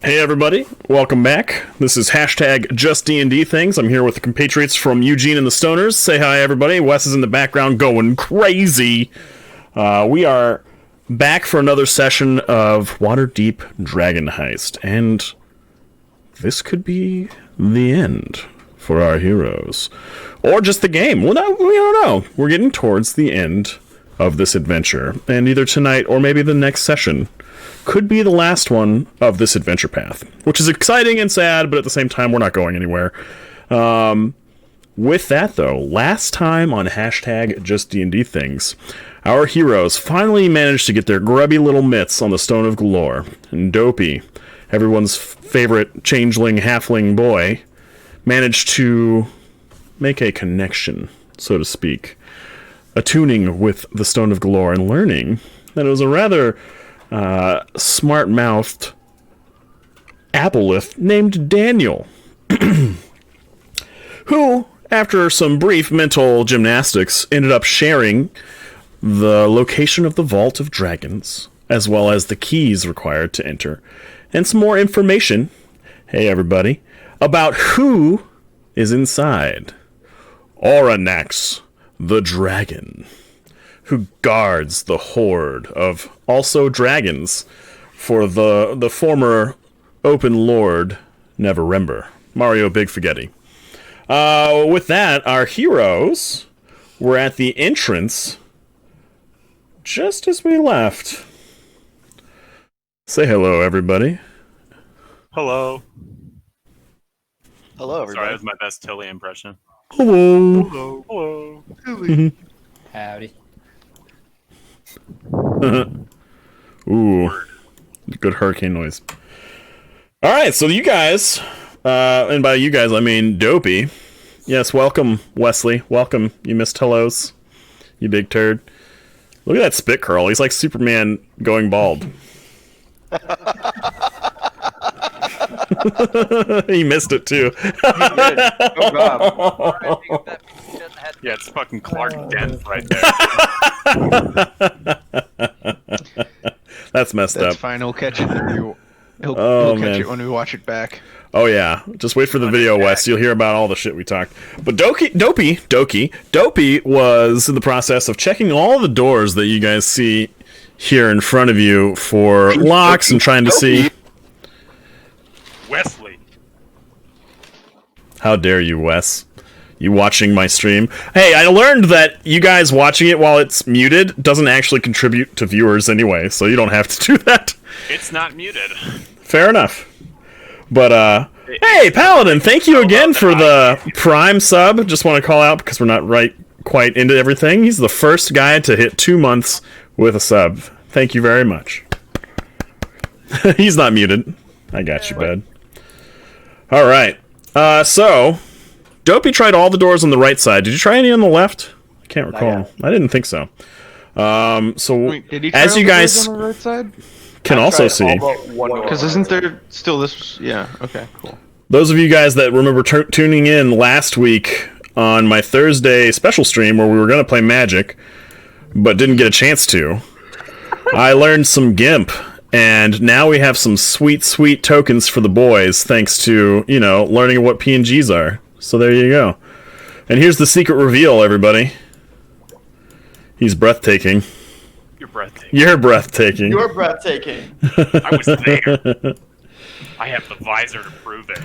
Hey everybody, welcome back. This is hashtag justdndthings. I'm here with the compatriots from Eugene and the Stoners. Say hi everybody. Wes is in the background going crazy. We are back for another session of Waterdeep Dragonheist, and this could be the end for our heroes. Or just the game. We don't know. We're getting towards the end of this adventure, and either tonight or maybe the next session could be the last one of this adventure path, which is exciting and sad, but at the same time, we're not going anywhere. With that, though, last time on hashtag justdndthings, our heroes finally managed to get their grubby little mitts on the Stone of Galore, and Dopey, everyone's favorite changeling halfling boy, managed to make a connection, so to speak, attuning with the Stone of Galore and learning that it was a rather smart-mouthed Applelith named Daniel, who, after some brief mental gymnastics, ended up sharing the location of the Vault of Dragons, as well as the keys required to enter, and some more information, hey everybody, about who is inside. Oranax, the dragon, who guards the horde of also dragons for the former open lord Neverember, Mario Big Spaghetti. With that, our heroes were at the entrance just as we left. Say hello, everybody. Hello. Hello, everybody. Sorry, that was my best Tilly impression. Hello. Hello. Hello. Tilly. Howdy. Ooh, good hurricane noise. All right, so you guys, and by you guys I mean Dopey. Yes, welcome, Wesley. Welcome, you missed hellos, you big turd. Look at that spit curl. He's like Superman going bald. He missed it too. Oh, God. Yeah, it's fucking Clark Dent right there. That's messed That's up. fine. He'll catch it when he'll catch man. it when we watch it back. Oh yeah, just wait for the video, Wes. You'll hear about all the shit we talked. But Dopey was in the process of checking all the doors that you guys see here in front of you for locks and trying to see. Wesley. How dare you, Wes? You watching my stream? Hey, I learned that you guys watching it while it's muted doesn't actually contribute to viewers anyway, so you don't have to do that. It's not muted. Fair enough. But, hey, Paladin, thank you again for the Prime sub. Just want to call out because we're not quite into everything. He's the first guy to hit 2 months with a sub. Thank you very much. He's not muted. I got you, bud. All right. So, Dopey tried all the doors on the right side. Did you try any on the left? I can't recall. I didn't think so. Wait, did he try as all you the guys doors on the right side? can also see, Because isn't there still this? Yeah. Okay. Cool. those of you guys that remember tuning in last week on my Thursday special stream where we were going to play Magic, but didn't get a chance to, I learned some GIMP. And now we have some sweet, sweet tokens for the boys, thanks to, learning what PNGs are. So there you go. And here's the secret reveal, everybody. He's breathtaking. You're breathtaking. You're breathtaking. You're breathtaking. I was there. I have the visor to prove it.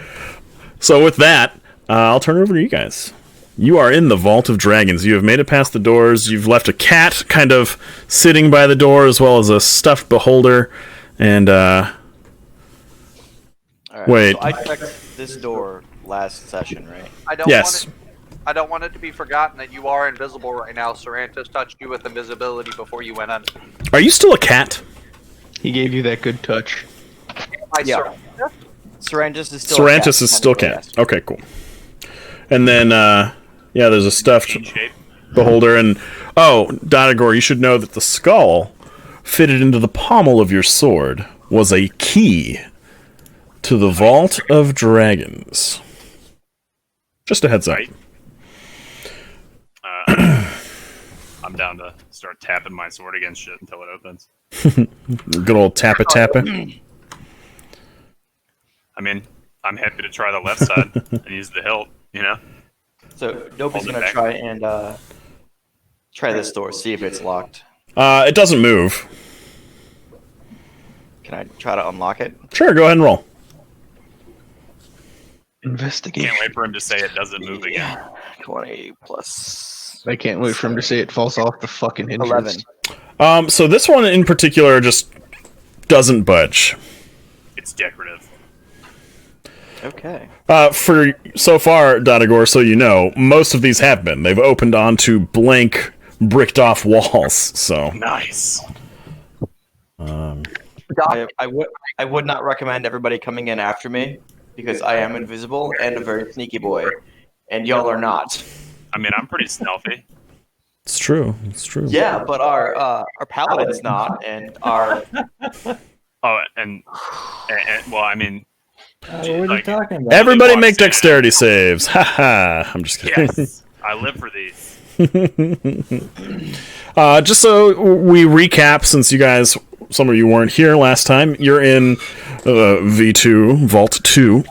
So with that, I'll turn it over to you guys. You are in the Vault of Dragons. You have made it past the doors. You've left a cat kind of sitting by the door, as well as a stuffed beholder. And, All right, wait. So I checked this door last session, right? Yes. I don't want it to be forgotten that you are invisible right now. Sarantis touched you with invisibility before you went on. Are you still a cat? He gave you that good touch. Yeah. Sarantis is still Sarantis is still cat. Okay, cool. And then, there's a stuffed Shape. beholder. And, Donagor, you should know that the skull fitted into the pommel of your sword was a key to the Vault of Dragons. Just a heads up. Right. I'm down to start tapping my sword against shit until it opens. Good old tappa. I mean, I'm happy to try the left side and use the hilt, you know? So Dopey's Hold it gonna back. try and try this door, see if it's locked. It doesn't move. Can I try to unlock it? Sure, go ahead and roll. Investigation. Can't wait for him to say it doesn't move again. 20 plus I can't wait for him to say it falls off the fucking hinges. 11. So this one in particular just doesn't budge. It's decorative. Okay. For so far, Dodagor, so you know, most of these have been. They've opened onto blank, bricked off walls. So Nice. I would not recommend everybody coming in after me because I am invisible and a very sneaky boy, and y'all are not. I mean, I'm pretty stealthy. it's true. It's true. Yeah, but our paladin's not, and our Oh, and well, I mean, What are you like, talking about? Everybody walks make in. dexterity saves. Haha. I'm just kidding. yes, I live for these. Just so we recap, since you guys, some of you weren't here last time, you're in V2, Vault 2.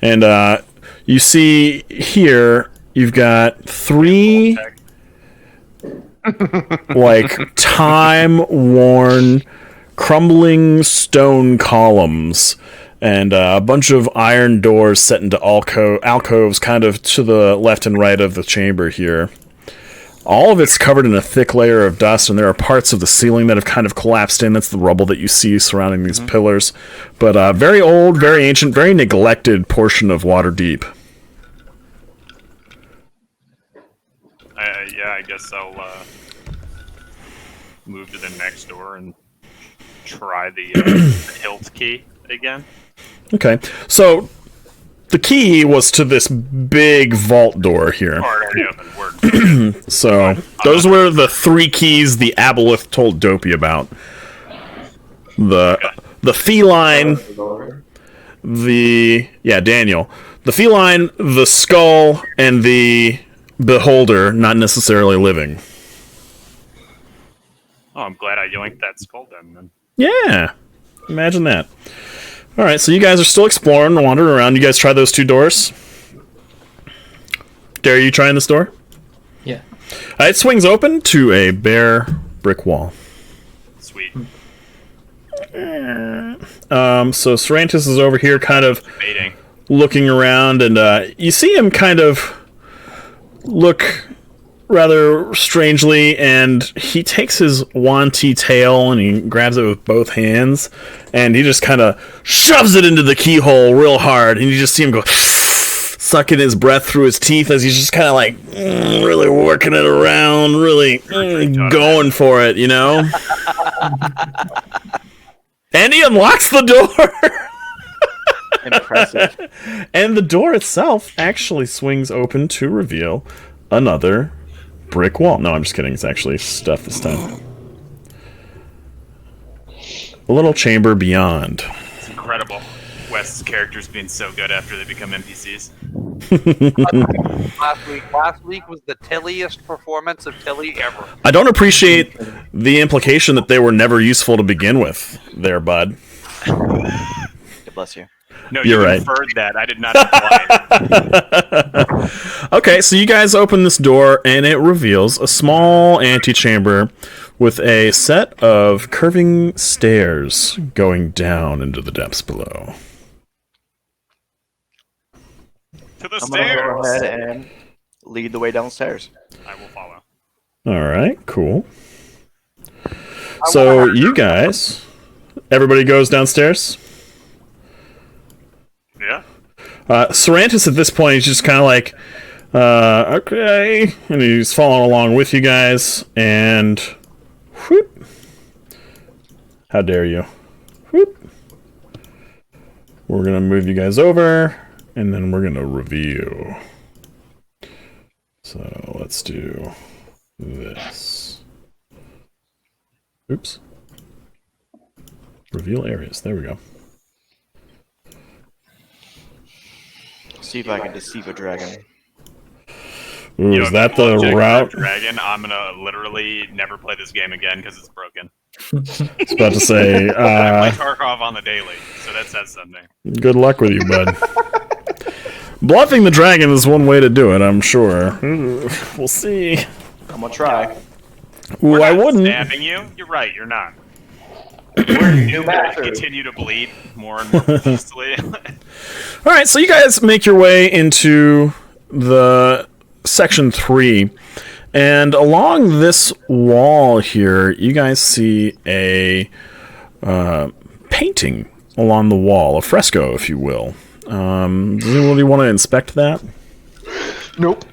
And you see here, you've got 3, like, time-worn, crumbling stone columns. And a bunch of iron doors set into alcoves kind of to the left and right of the chamber here. All of it's covered in a thick layer of dust, and there are parts of the ceiling that have kind of collapsed in. That's the rubble that you see surrounding these pillars. But very old, very ancient, very neglected portion of Waterdeep. Yeah, I guess I'll move to the next door and try the hilt key again. Okay, so the key was to this big vault door here. Already open. Word. So those were the 3 keys the aboleth told Dopey about. The feline, Daniel. The feline, the skull, and the beholder, not necessarily living. Oh, I'm glad I yoinked that skull then. Yeah, imagine that. All right, so you guys are still exploring, wandering around. You guys try those 2 doors. Dare you trying this door? Yeah. It swings open to a bare brick wall. Sweet. So Serantis is over here kind of Baiting. looking around, and you see him kind of look rather strangely, and he takes his wanty tail and he grabs it with both hands, and he just kind of shoves it into the keyhole real hard, and you just see him go sucking his breath through his teeth as he's just kind of like really working it around, really going for it, you know? And he unlocks the door! impressive. And the door itself actually swings open to reveal another brick wall. No, I'm just kidding. It's actually stuff this time. A little chamber beyond. It's incredible. West's characters being so good after they become NPCs. Last week was the tilliest performance of Tilly ever. I don't appreciate the implication that they were never useful to begin with there, bud. God bless you. No, You're you right. inferred that. I did not imply it. Okay, so you guys open this door, and it reveals a small antechamber with a set of curving stairs going down into the depths below. To the I'm gonna go stairs. ahead and lead the way downstairs. I will follow. All right, cool. So you guys, everybody goes downstairs. Yeah. Serantis at this point is just kind of like, okay, and he's following along with you guys, and whoop. How dare you? Whoop. We're gonna move you guys over, and then we're gonna review. So let's do this. Oops. Reveal areas. There we go. See if I can deceive a dragon. Ooh, You is know, that if you the want Jack route? Dragon, I'm gonna literally never play this game again because it's broken. was about to say, I play Tarkov on the daily, so that says something. good luck with you, bud. Bluffing the dragon is one way to do it, I'm sure. We'll see. I'm gonna try. Ooh, I Not wouldn't. stabbing you. You're right. You're not. We're new masters. Continue to bleed more and more profusely. All right, so you guys make your way into the section 3, and along this wall here, you guys see a painting along the wall, a fresco, if you will. Does anybody want to inspect that? Nope.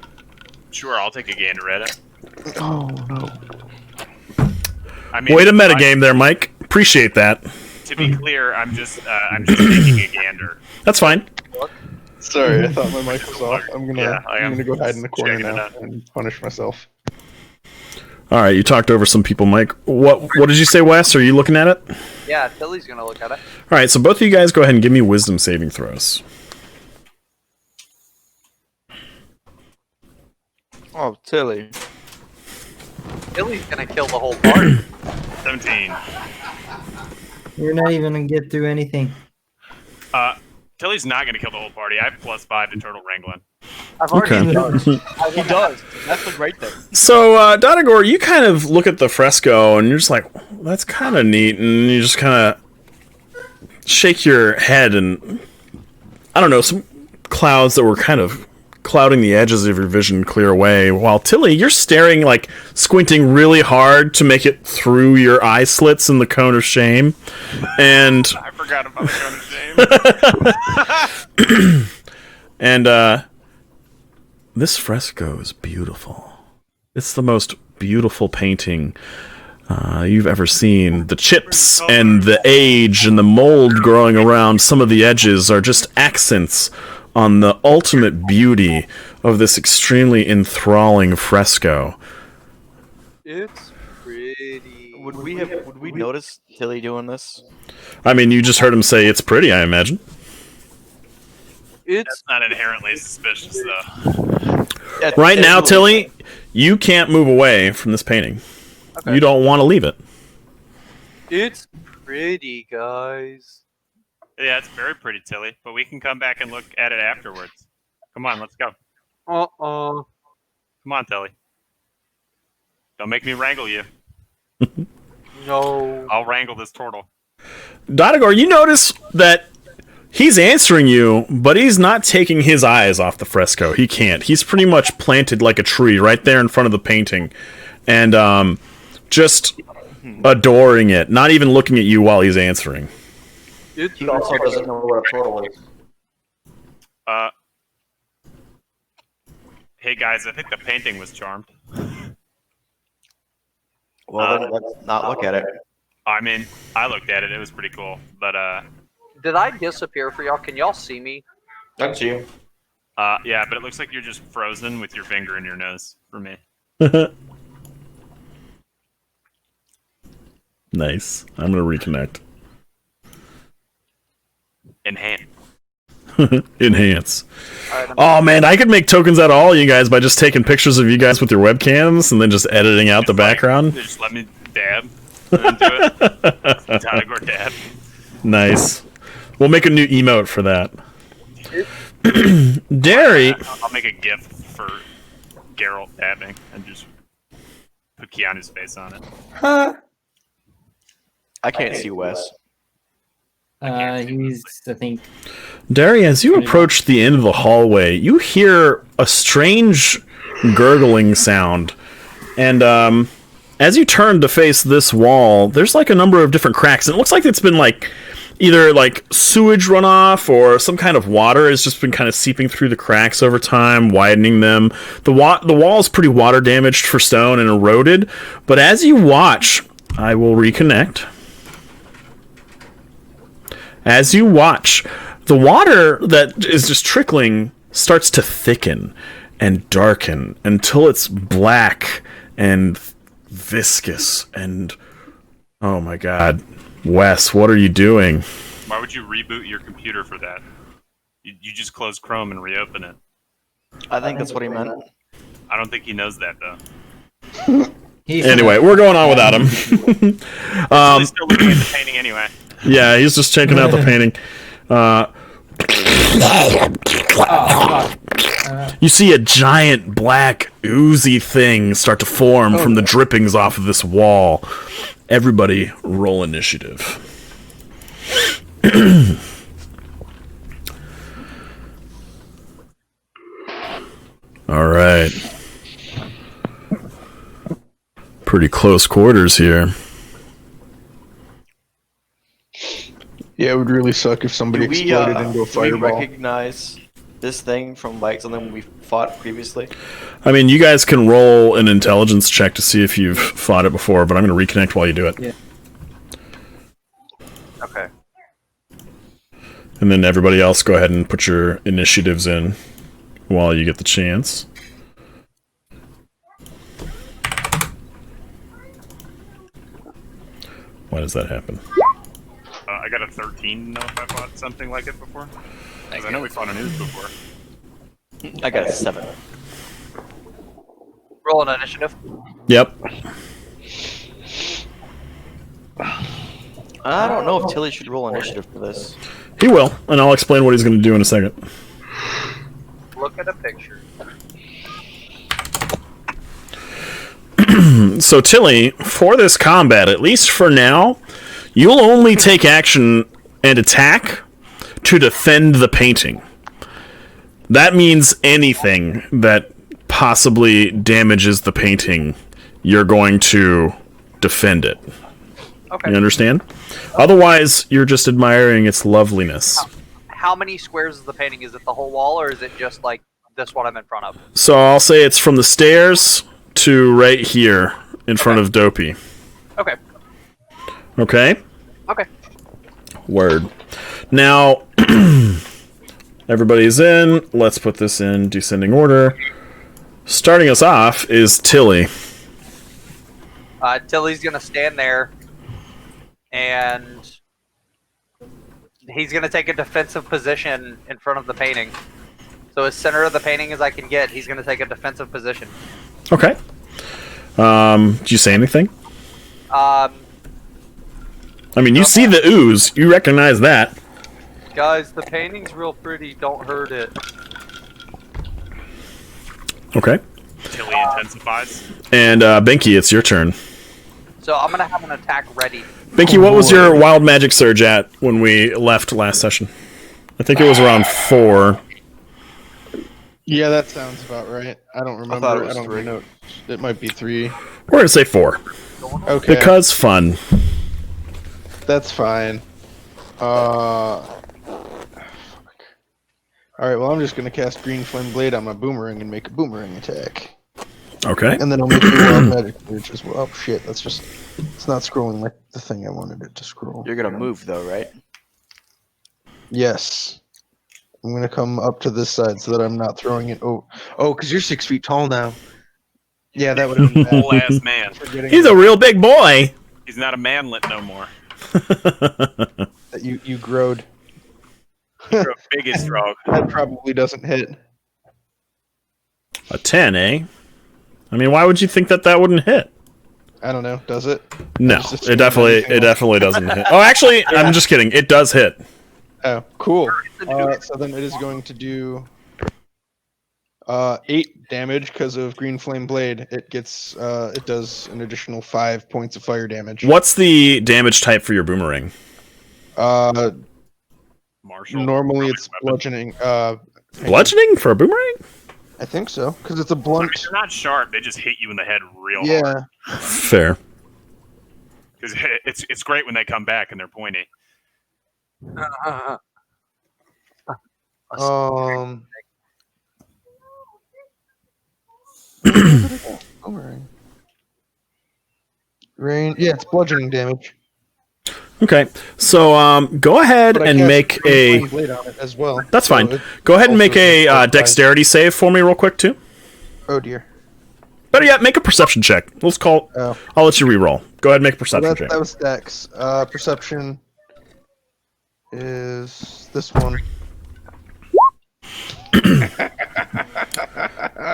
Sure, I'll take a gander at it. Oh no. I mean, Way to metagame there, Mike. Appreciate that. To be clear, I'm just taking a gander. That's fine. Sorry, I thought my mic was off. I'm Yeah, I am gonna go hide in the corner checking it now out. and punish myself. All right, you talked over some people, Mike. What did you say, Wes? Are you looking at it? Yeah, Tilly's gonna look at it. All right, so both of you guys go ahead and give me wisdom saving throws. Oh, Tilly. Tilly's gonna kill the whole party. 17. You're not even gonna get through anything. Tilly's not going to kill the whole party. I have +5 to turtle wrangling. I've already Okay. He does. That's the great thing. So, Donagor, you kind of look at the fresco and you're just like, that's kind of neat, and you just kind of shake your head, and I don't know, some clouds that were kind of clouding the edges of your vision clear away, while Tilly, you're staring, like, squinting really hard to make it through your eye slits in the cone of shame, and I forgot about the cone of shame. and this fresco is beautiful. It's the most beautiful painting you've ever seen. The chips and the age and the mold growing around some of the edges are just accents on the ultimate beauty of this extremely enthralling fresco. It's pretty. Would we notice Tilly doing this? I mean, you just heard him say it's pretty, I imagine. It's That's not inherently suspicious, though. Yeah, Right now, Tilly, you can't move away from this painting. Okay. You don't want to leave it. it's pretty, guys. Yeah, it's very pretty, Tilly, but we can come back and look at it afterwards. Come on, let's go. Uh-uh. Come on, Tilly. Don't make me wrangle you. No. I'll wrangle this turtle. Donagor, you notice that he's answering you, but he's not taking his eyes off the fresco. He can't. He's pretty much planted like a tree right there in front of the painting, and just adoring it, not even looking at you while he's answering. It's He also doesn't know what a turtle is. Hey guys, I think the painting was charmed. Well, then let's not look at it. I mean, I looked at it; it was pretty cool. But Did I disappear for y'all? Can y'all see me? That's you. yeah, but it looks like you're just frozen with your finger in your nose for me. Nice. I'm gonna reconnect. Enhance. Enhance. Alright, Oh man, I could make tokens out of all you guys by just taking pictures of you guys with your webcams and then just editing out the background. Just let me dab and then do it. Donagor dab. Nice. We'll make a new emote for that. Derry. I'll make a GIF for Geralt dabbing and just put Keanu's face on it. I can't see Wes. He's, I think, Derry, as you approach the end of the hallway, you hear a strange gurgling sound. And as you turn to face this wall, there's like a number of different cracks. And it looks like it's been like either like sewage runoff or some kind of water has just been kind of seeping through the cracks over time, widening them. The wall is pretty water damaged for stone and eroded. But as you watch, I will reconnect. As you watch, the water that is just trickling starts to thicken and darken until it's black and viscous and... Oh my god. Wes, what are you doing? Why would you reboot your computer for that? You just close Chrome and reopen it. I think that's what he meant. I don't think he knows that, though. Anyway, we're going on without him. He's still looking at the painting anyway. Yeah, he's just checking out the painting. You see a giant black oozy thing start to form from the drippings off of this wall. Everybody roll initiative. All right. Pretty close quarters here. Yeah, it would really suck if somebody exploded into a do we fireball. recognize this thing from like something we fought previously? I mean, you guys can roll an intelligence check to see if you've fought it before, but I'm going to reconnect while you do it. Yeah. Okay. And then everybody else go ahead and put your initiatives in while you get the chance. Why does that happen? I got a 13 to know if I fought something like it before. Because I know we fought an ooze before. I got a 7. Roll an initiative. Yep. I don't know if Tilly should roll initiative for this. He will, and I'll explain what he's going to do in a second. Look at a picture. So, Tilly, for this combat, at least for now, you'll only take action and attack to defend the painting. That means anything that possibly damages the painting, you're going to defend it. Okay. You understand? Otherwise, you're just admiring its loveliness. How many squares is the painting? Is it the whole wall, or is it just like this one I'm in front of? So I'll say it's from the stairs to right here in front of Dopey. Okay. Okay? Okay. Word. Now, everybody's in. Let's put this in descending order. Starting us off is Tilly. Tilly's gonna stand there, and he's gonna take a defensive position in front of the painting. So as center of the painting as I can get, he's gonna take a defensive position. Okay. Did you say anything? I mean, you see the ooze. You recognize that. Guys, the painting's real pretty. Don't hurt it. Okay. Tilly intensifies. And, Binky, it's your turn. So I'm gonna have an attack ready. Binky, what was your wild magic surge at when we left last session? I think it was around 4. Yeah, that sounds about right. I don't remember. thought it was I don't 3. know. It might be 3. We're going to say 4. Okay, Because fun. that's fine. All right. Well, I'm just gonna cast Green Flame Blade on my boomerang and make a boomerang attack, Okay. and then I'll make a wild magic surge as well. Oh shit! That's just. It's not scrolling like the thing I wanted it to scroll. You're gonna move though, right? Yes. I'm gonna come up to this side so that I'm not throwing it. Oh, because you're 6 feet tall now. Yeah, that would have been bad. Whole ass man. Forgetting He's a real big boy. He's not a manlet no more. that you growed. You're a biggest dog. That probably doesn't hit. A 10, eh? I mean, why would you think that that wouldn't hit? I don't know. Does it? No, Just it definitely doesn't hit. Oh, actually, I'm just kidding. It does hit. Oh, cool. So then it is going to do 8 damage because of Green Flame Blade. It gets it does an additional 5 points of fire damage. What's the damage type for your boomerang? Marshall. Normally Probably it's weapon. bludgeoning. Bludgeoning for a boomerang? I think so because it's a I mean, blunt. they're not sharp. They just hit you in the head real hard. Yeah. Fair. Because it's great when they come back and they're pointy. Boomerang. Rain. Yeah, it's bludgeoning damage. Okay, so go ahead But I and cast make Green a... Flame Blade on it as well. That's so fine. it Go ahead and make also a does 5. dexterity save for me real quick, too. Oh dear. Better yet, make a perception check. Let's call... Oh. I'll let you re-roll. Go ahead and make a Oh, perception check. that was Dex. Perception is this one.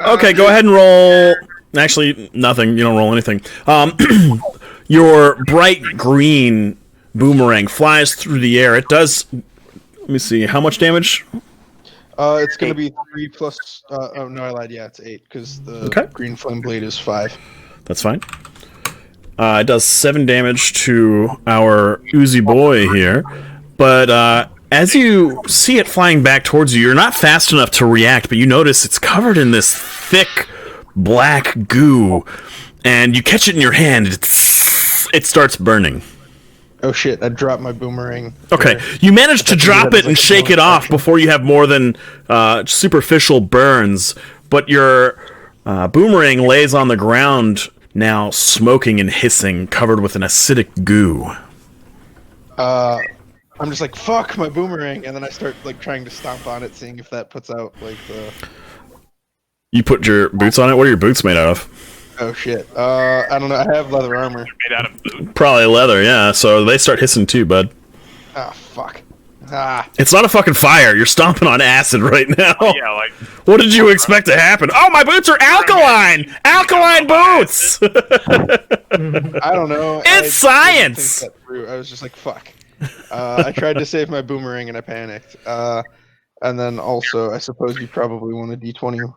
Okay, go ahead and roll Actually, nothing. You don't roll anything. Your bright green boomerang flies through the air. It does. Let me see. How much damage? It's gonna be 3 plus. Oh no, I lied. Yeah, it's 8 because the Okay. green flame blade is 5. That's fine. It does 7 damage to our Uzi boy here, but as you see it flying back towards you, you're not fast enough to react, but you notice it's covered in this thick black goo, and you catch it in your hand. It starts burning. Oh shit! I dropped my boomerang. Okay, There. you manage to I think drop that it is and like a shake it bonus off action. before you have more than superficial burns, but your boomerang lays on the ground now, smoking and hissing, covered with an acidic goo. I'm just like fuck my boomerang, and then I start like trying to stomp on it, seeing if that puts out like the. You put your boots on it? What are your boots made out of? Oh shit! I don't know. I have leather armor. Made out of boot. Probably leather, yeah. So they start hissing too, bud. Ah fuck. Ah. It's not a fucking fire. You're stomping on acid right now. Yeah, like What did you expect to happen? Oh, my boots are alkaline! Alkaline boots! I don't know. It's I didn't science! think that through. I was just like fuck. I tried to save my boomerang and I panicked. And then also, I suppose you probably want a d20.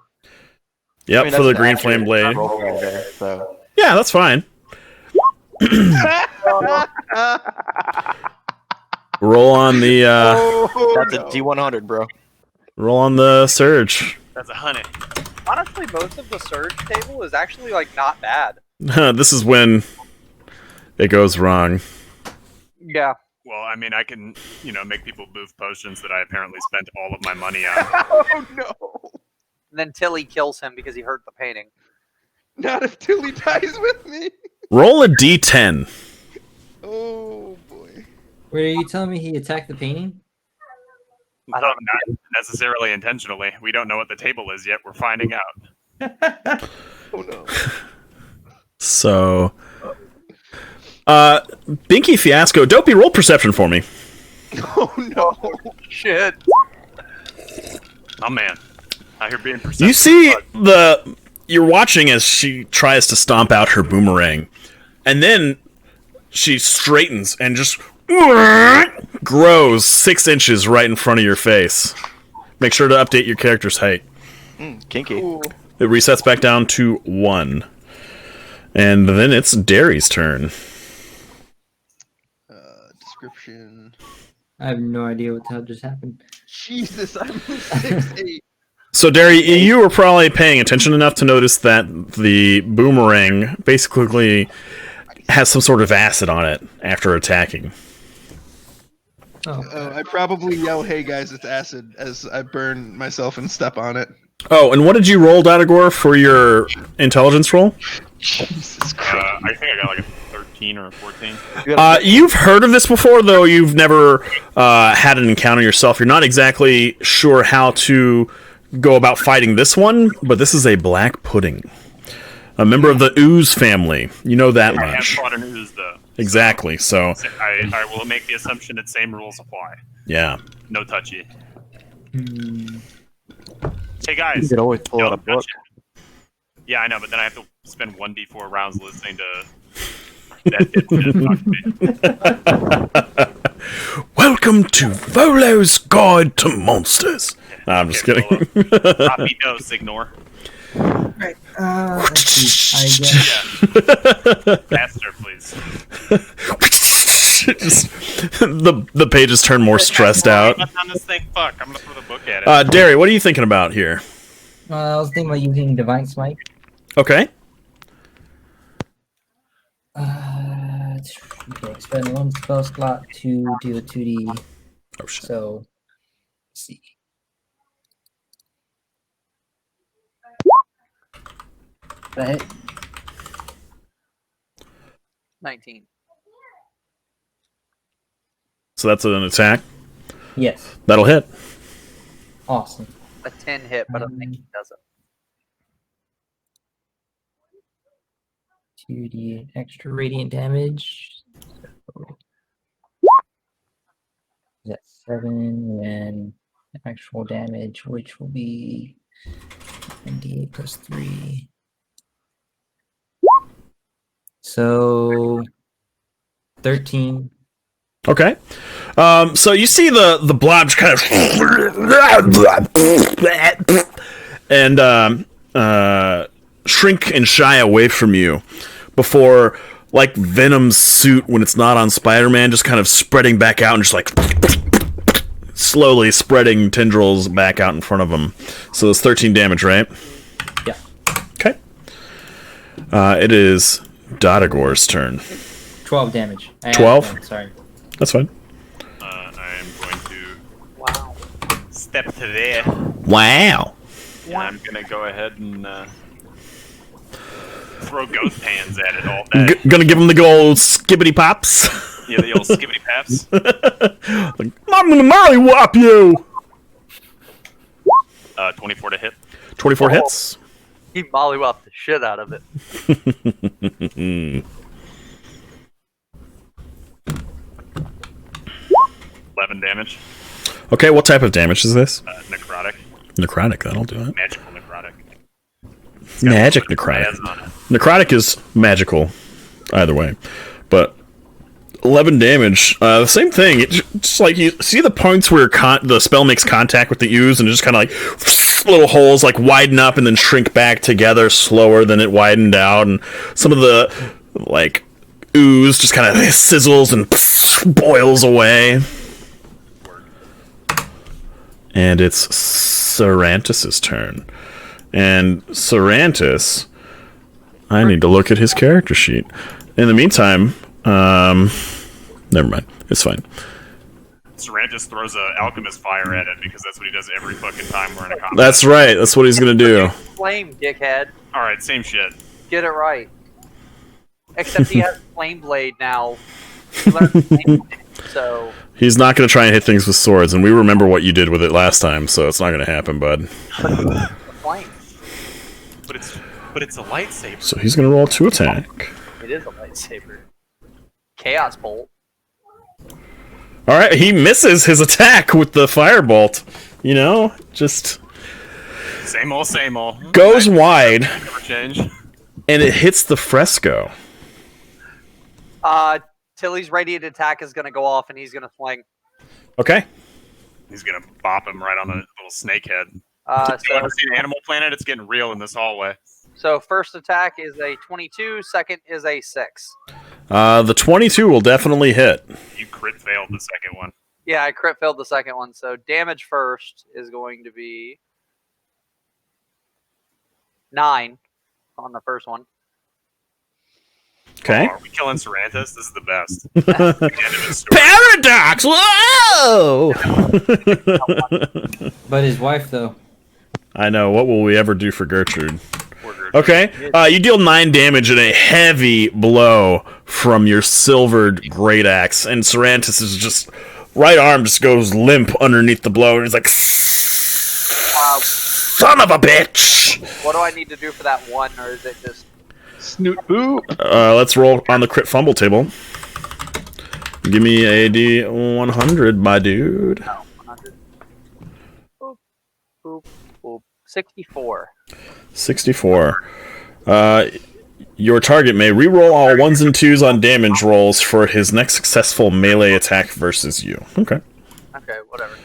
Yep, I mean, for the that's green an flame accurate blade. roll right there, so. Yeah, that's fine. Roll on the That's a D100, bro. roll on the surge. that's a honey. Honestly, most of the surge table is actually like not bad. This is when it goes wrong. Yeah. Well, I mean, I can, make people move potions that I apparently spent all of my money on. Oh no! And then Tilly kills him because he hurt the painting. Not if Tilly dies with me. Roll a d10. Oh boy. Wait, are you telling me he attacked the painting? I don't Not necessarily intentionally. We don't know what the table is yet. We're finding out. Oh no. So, Binky Fiasco, Dopey, roll perception for me. Oh no. Shit. Oh man, out here being perceptive. You see you're watching as she tries to stomp out her boomerang, and then she straightens and just grows 6 inches right in front of your face. Make sure to update your character's height. Kinky. Ooh. It resets back down to 1. And then it's Derry's turn. Description. I have no idea what the hell just happened. Jesus, I'm 6'8". So, Derry, you were probably paying attention enough to notice that the boomerang basically has some sort of acid on it after attacking. Oh, I probably yell, "Hey guys, it's acid!" as I burn myself and step on it. Oh, and what did you roll, Datagor, for your intelligence roll? Jesus Christ. I think I got like a 13 or a 14. You've heard of this before, though you've never had an encounter yourself. You're not exactly sure how to go about fighting this one, but this is a black pudding. A member of the ooze family. You know that I have much. fought an ooze though. Exactly, so, I will make the assumption that same rules apply. yeah. No touchy. hmm. Hey guys. You could always pull out a don't book. touch it. Yeah, I know, but then I have to spend 1d4 rounds listening to that dipshit talk to me. Welcome to Volo's Guide to Monsters. Nah, I'm just kidding. Copy no, Signor. Right. Let's see. I guess. Yeah. Faster, please. Just, the pages turn more stressed out. On this thing, fuck. I'm gonna throw the book at it. Derry, what are you thinking about here? I was thinking about using Divine Smite. Okay. Okay, spend 1 spell slot to do a 2d. Oh shit. So, let's see. That hit? 19. So that's an attack. Yes. That'll hit. Awesome. A 10 hit, but I think he doesn't. 2d extra radiant damage. So, that's 7, and actual damage, which will be 98 plus 3. So 13. Okay. So you see the blob kind of and shrink and shy away from you before, like Venom's suit when it's not on Spider-Man, just kind of spreading back out and just like slowly spreading tendrils back out in front of him. So it's 13 damage, right? Yeah. Okay. It is Dodagor's turn. 12 damage. 12? Sorry. That's fine. I am going to Wow. step to there. Wow. And I'm gonna go ahead and throw ghost pans at it all day. Gonna give him the good old skibbity pops. Yeah, the old skibbity paps. Like, I'm gonna molly whop you. 24 to hit. 24 hits. He mollywopped the shit out of it. 11 damage. Okay, what type of damage is this? Necrotic. Necrotic, that'll do it. Magical necrotic. Magic necrotic. Has on it. Necrotic is magical, either way. But 11 damage, the same thing. It's just like you see the points where the spell makes contact with the ooze, and it just kind of like little holes like widen up and then shrink back together slower than it widened out, and some of the like ooze just kind of sizzles and boils away. And it's Sarantis' turn. And Sarantis, I need to look at his character sheet. In the meantime, never mind. It's fine. Saran just throws a alchemist fire at it because that's what he does every fucking time we're in a combat. That's right. That's what he's gonna do. Flame, dickhead. Alright, same shit. Get it right. Except he has Flame Blade now. He learned Flame Blade, so He's not gonna try and hit things with swords, and we remember what you did with it last time, so it's not gonna happen, bud. flame. But it's a lightsaber. So he's gonna roll 2 attack. It is a lightsaber. Chaos Bolt. All right, he misses his attack with the firebolt. You know, just Same old. goes wide, Never change. and it hits the fresco. Tilly's radiant attack is gonna go off, and he's gonna swing. Okay. He's gonna bop him right on the little snake head. You So ever seen Animal Planet? It's getting real in this hallway. first attack is a 22. Second is a 6. The 22 will definitely hit. You crit failed the second one. Yeah, I crit failed the second one. So damage first is going to be 9 on the first one. Okay. Oh, are we killing Sarantis? This is the best. The end of his story. Paradox! Whoa! But his wife, though. I know. What will we ever do for Gertrude? Poor Gertrude. Okay. You deal 9 damage and a heavy blow from your silvered great axe, and Sarantis is just right arm just goes limp underneath the blow, and he's like, "Son of a bitch!" What do I need to do for that one, or is it just Snoot boo. Let's roll on the crit fumble table. Give me a D100, my dude. 100? Boop, boop, boop. 64. 64. Your target may reroll all 1s and 2s on damage rolls for his next successful melee attack versus you. Okay. Okay, whatever.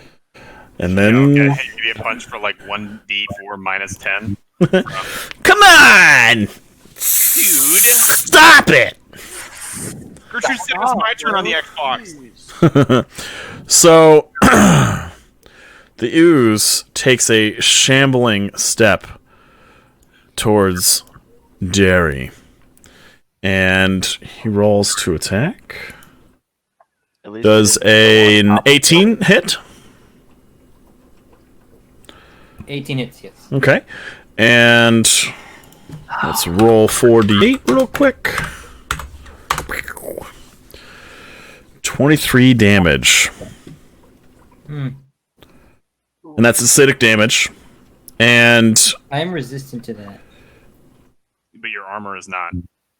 And then... Okay, hey, give you a punch for like 1d4 minus 10. Come on! Dude! Stop it! Gertrude said it was my turn on the Xbox. So, the ooze takes a shambling step towards Jerry. And he rolls to attack. Does an 18 hit? 18 hits, yes. Okay. And let's roll 4d8 real quick. 23 damage. And that's acidic damage. And I am resistant to that. But your armor is not.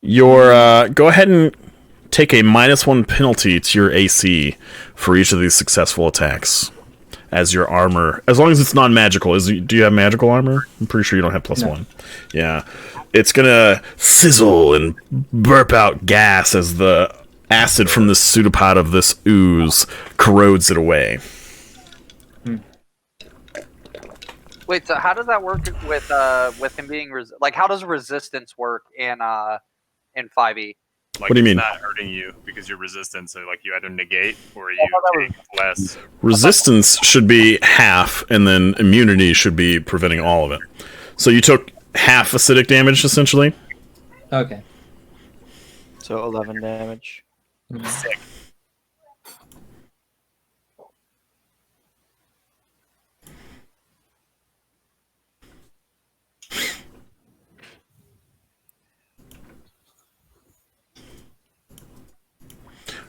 your go ahead and take a -1 penalty to your AC for each of these successful attacks. as your armor, as long as it's non-magical. Do you have magical armor? I'm pretty sure you don't have +1. Yeah, it's gonna sizzle and burp out gas as the acid from the pseudopod of this ooze corrodes it away. Wait, so how does that work with him being like? How does resistance work in 5e? Like, What do you mean? It's not hurting you because you're resistant, so like you either negate or you take less. Resistance should be half, and then immunity should be preventing all of it. So you took half acidic damage, essentially? Okay. So 11 damage. Sick.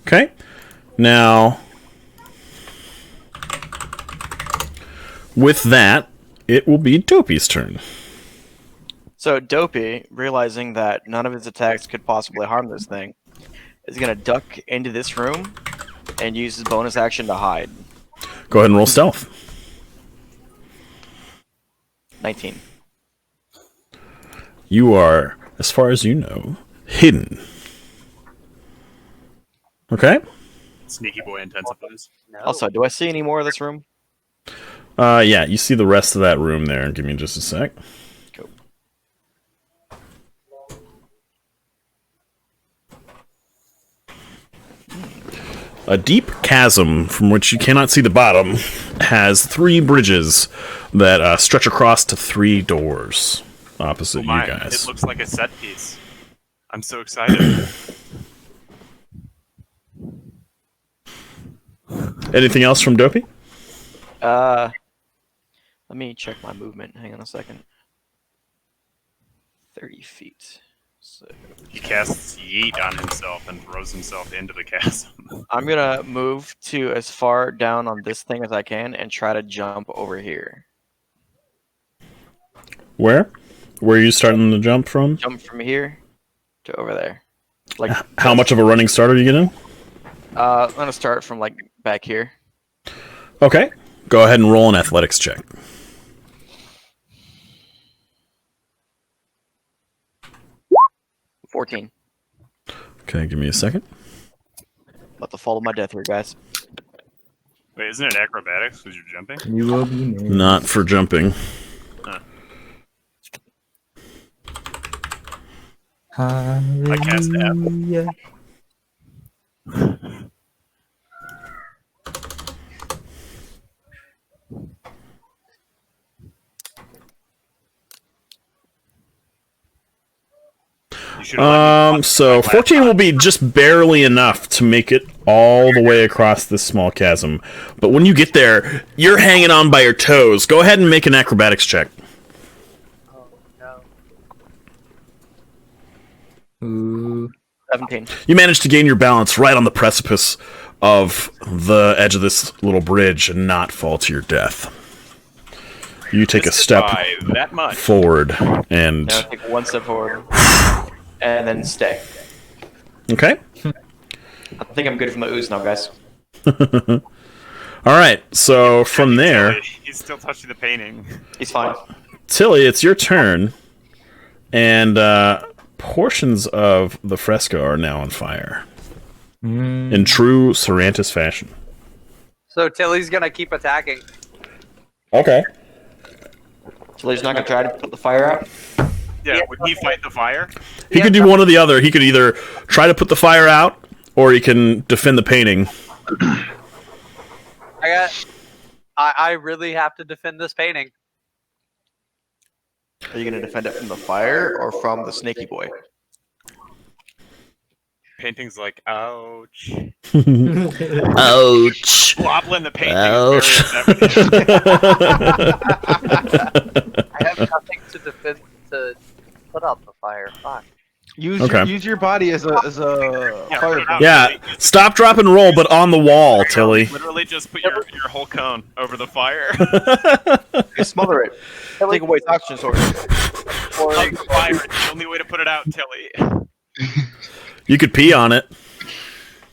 Okay. Now, with that, it will be Dopey's turn. So Dopey, realizing that none of his attacks could possibly harm this thing, is gonna duck into this room and use his bonus action to hide. Go ahead and roll stealth. 19. You are, as far as you know, hidden. Okay? Sneaky boy intensifies. No. Also, do I see any more of this room? Yeah, you see the rest of that room there. Give me just a sec. Cool. A deep chasm from which you cannot see the bottom has 3 bridges that stretch across to 3 doors opposite you My, guys. it looks like a set piece. I'm so excited. Anything else from Dopey? Let me check my movement. Hang on a second. 30 feet. So He casts Yeet on himself and throws himself into the chasm. I'm gonna move to as far down on this thing as I can and try to jump over here. Where? Where are you starting to jump from? Jump from here to over there. Like, How much of a running start are you getting? I'm gonna start from like back here. Okay. Go ahead and roll an athletics check. $14. Okay, give me a second. About to follow my death here, guys. Wait, isn't it acrobatics because you're jumping? You will be made. Not for jumping. I cast F. Hallelujah. You should have So 14 will be just barely enough to make it all the way across this small chasm. But when you get there, you're hanging on by your toes. Go ahead and make an acrobatics check. Oh, no. Ooh. 17. You manage to gain your balance right on the precipice of the edge of this little bridge and not fall to your death. You take a step by that much. forward and... Now take one step forward. And then stay. Okay. I think I'm good from the ooze now, guys. Alright, so from there... He's still touching the painting. He's fine. Tilly, it's your turn. And portions of the fresco are now on fire. In true Cervantes fashion. So Tilly's gonna keep attacking. Okay. Tilly's not gonna try to put the fire out. Yeah, would he fight the fire? He could do one or the other. He could either try to put the fire out, or he can defend the painting. I really have to defend this painting. Are you gonna defend it from the fire or from the snaky boy? Painting's like, ouch. Ouch. Wobbling the painting. Ouch. I have nothing to defend to put out the fire. Fuck. Use your body as a fire. Yeah, stop, drop, and roll, but on the wall, Tilly. Literally just put your whole cone over the fire. You smother it. Take away its oxygen source. Light the fire. It's the only way to put it out, Tilly. You could pee on it.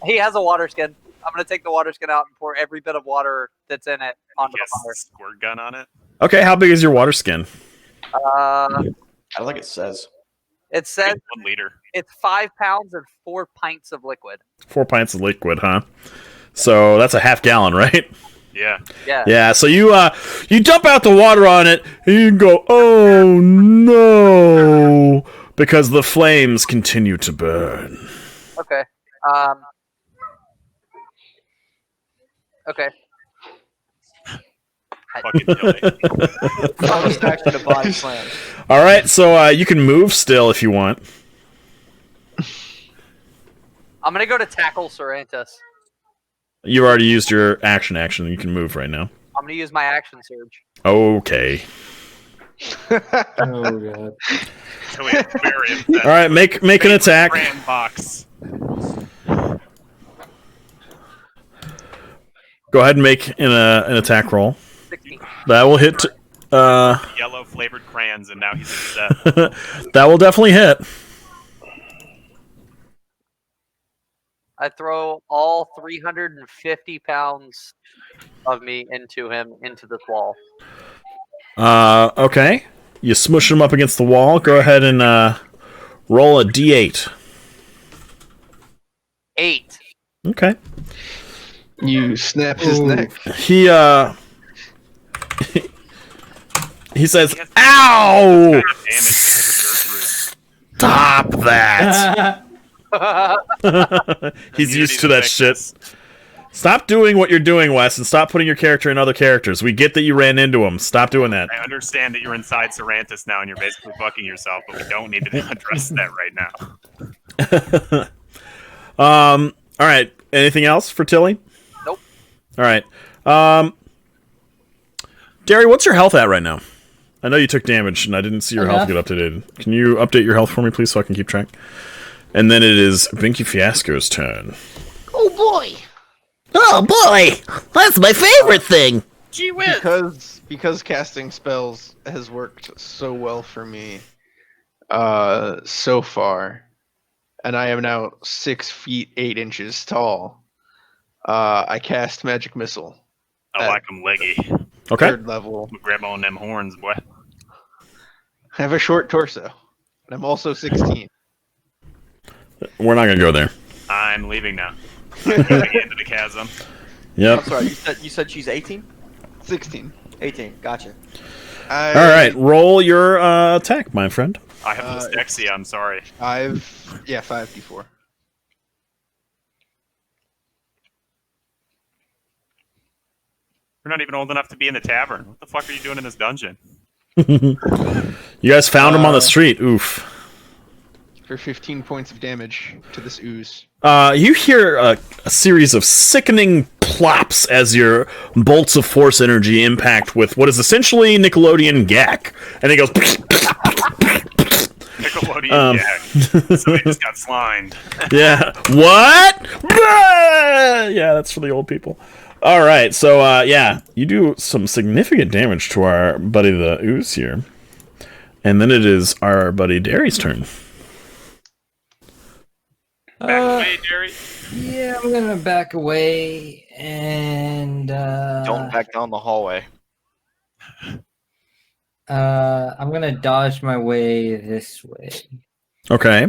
He has a water skin. I'm gonna take the water skin out and pour every bit of water that's in it onto the Yes, fire. squirt gun on it. Okay, how big is your water skin? I like it says. It says 1 liter. it's 5 pounds and 4 pints of liquid. 4 pints of liquid, huh? So that's a half gallon, right? Yeah. Yeah. Yeah, so you dump out the water on it, and you go, oh no, because the flames continue to burn. Okay. Okay. Fucking Tilly. Focused action to body slam. All right, so you can move still if you want. I'm gonna go to tackle Sorrentus. You already used your action. You can move right now. I'm gonna use my action surge. Okay. Oh god. Tilly is very upset. All right, make an attack. Cran box. Go ahead and make an attack roll. 16. That will hit. Yellow flavored crayons, and now he's upset. That will definitely hit. I throw all 350 pounds of me into this wall. Okay. You smush him up against the wall. Go ahead and roll a d8. 8. Okay. You snap his Ooh. neck. He he says, "Ow! Damage because of Gertrude. Stop that!" He's used to that shit. Stop doing what you're doing, Wes, and stop putting your character in other characters. We get that you ran into him. Stop doing that. I understand that you're inside Sorrentus now and you're basically fucking yourself, but we don't need to address that right now. All right. Anything else for Tilly? Nope. All right. Derry, what's your health at right now? I know you took damage, and I didn't see your health get updated. Can you update your health for me, please, so I can keep track? And then it is Binky Fiasco's turn. Oh boy! Oh boy! That's my favorite thing! Gee whiz! Because casting spells has worked so well for me so far, and I am now 6 feet 8 inches tall. I cast Magic Missile. I like him leggy. Okay. 3rd level. Grab on them horns, boy. I have a short torso, and I'm also 16. We're not going to go there. I'm leaving now. Going into the chasm. Yep. I'm sorry, you said she's 18? 16. 18, gotcha. All right. Roll your attack, my friend. I have dyslexia, I'm sorry. 5d4. You're not even old enough to be in the tavern. What the fuck are you doing in this dungeon? You guys found him on the street. Oof. For 15 points of damage to this ooze. You hear a series of sickening plops as your bolts of force energy impact with what is essentially Nickelodeon gack. And it goes... Nickelodeon gag. Somebody just got slimed. Yeah. What? Yeah, that's for the old people. All right, so yeah, you do some significant damage to our buddy the ooze here. And then it is our buddy Derry's turn. Back away, Jerry. Yeah, I'm gonna back away and Don't back down the hallway. I'm gonna dodge my way this way. Okay.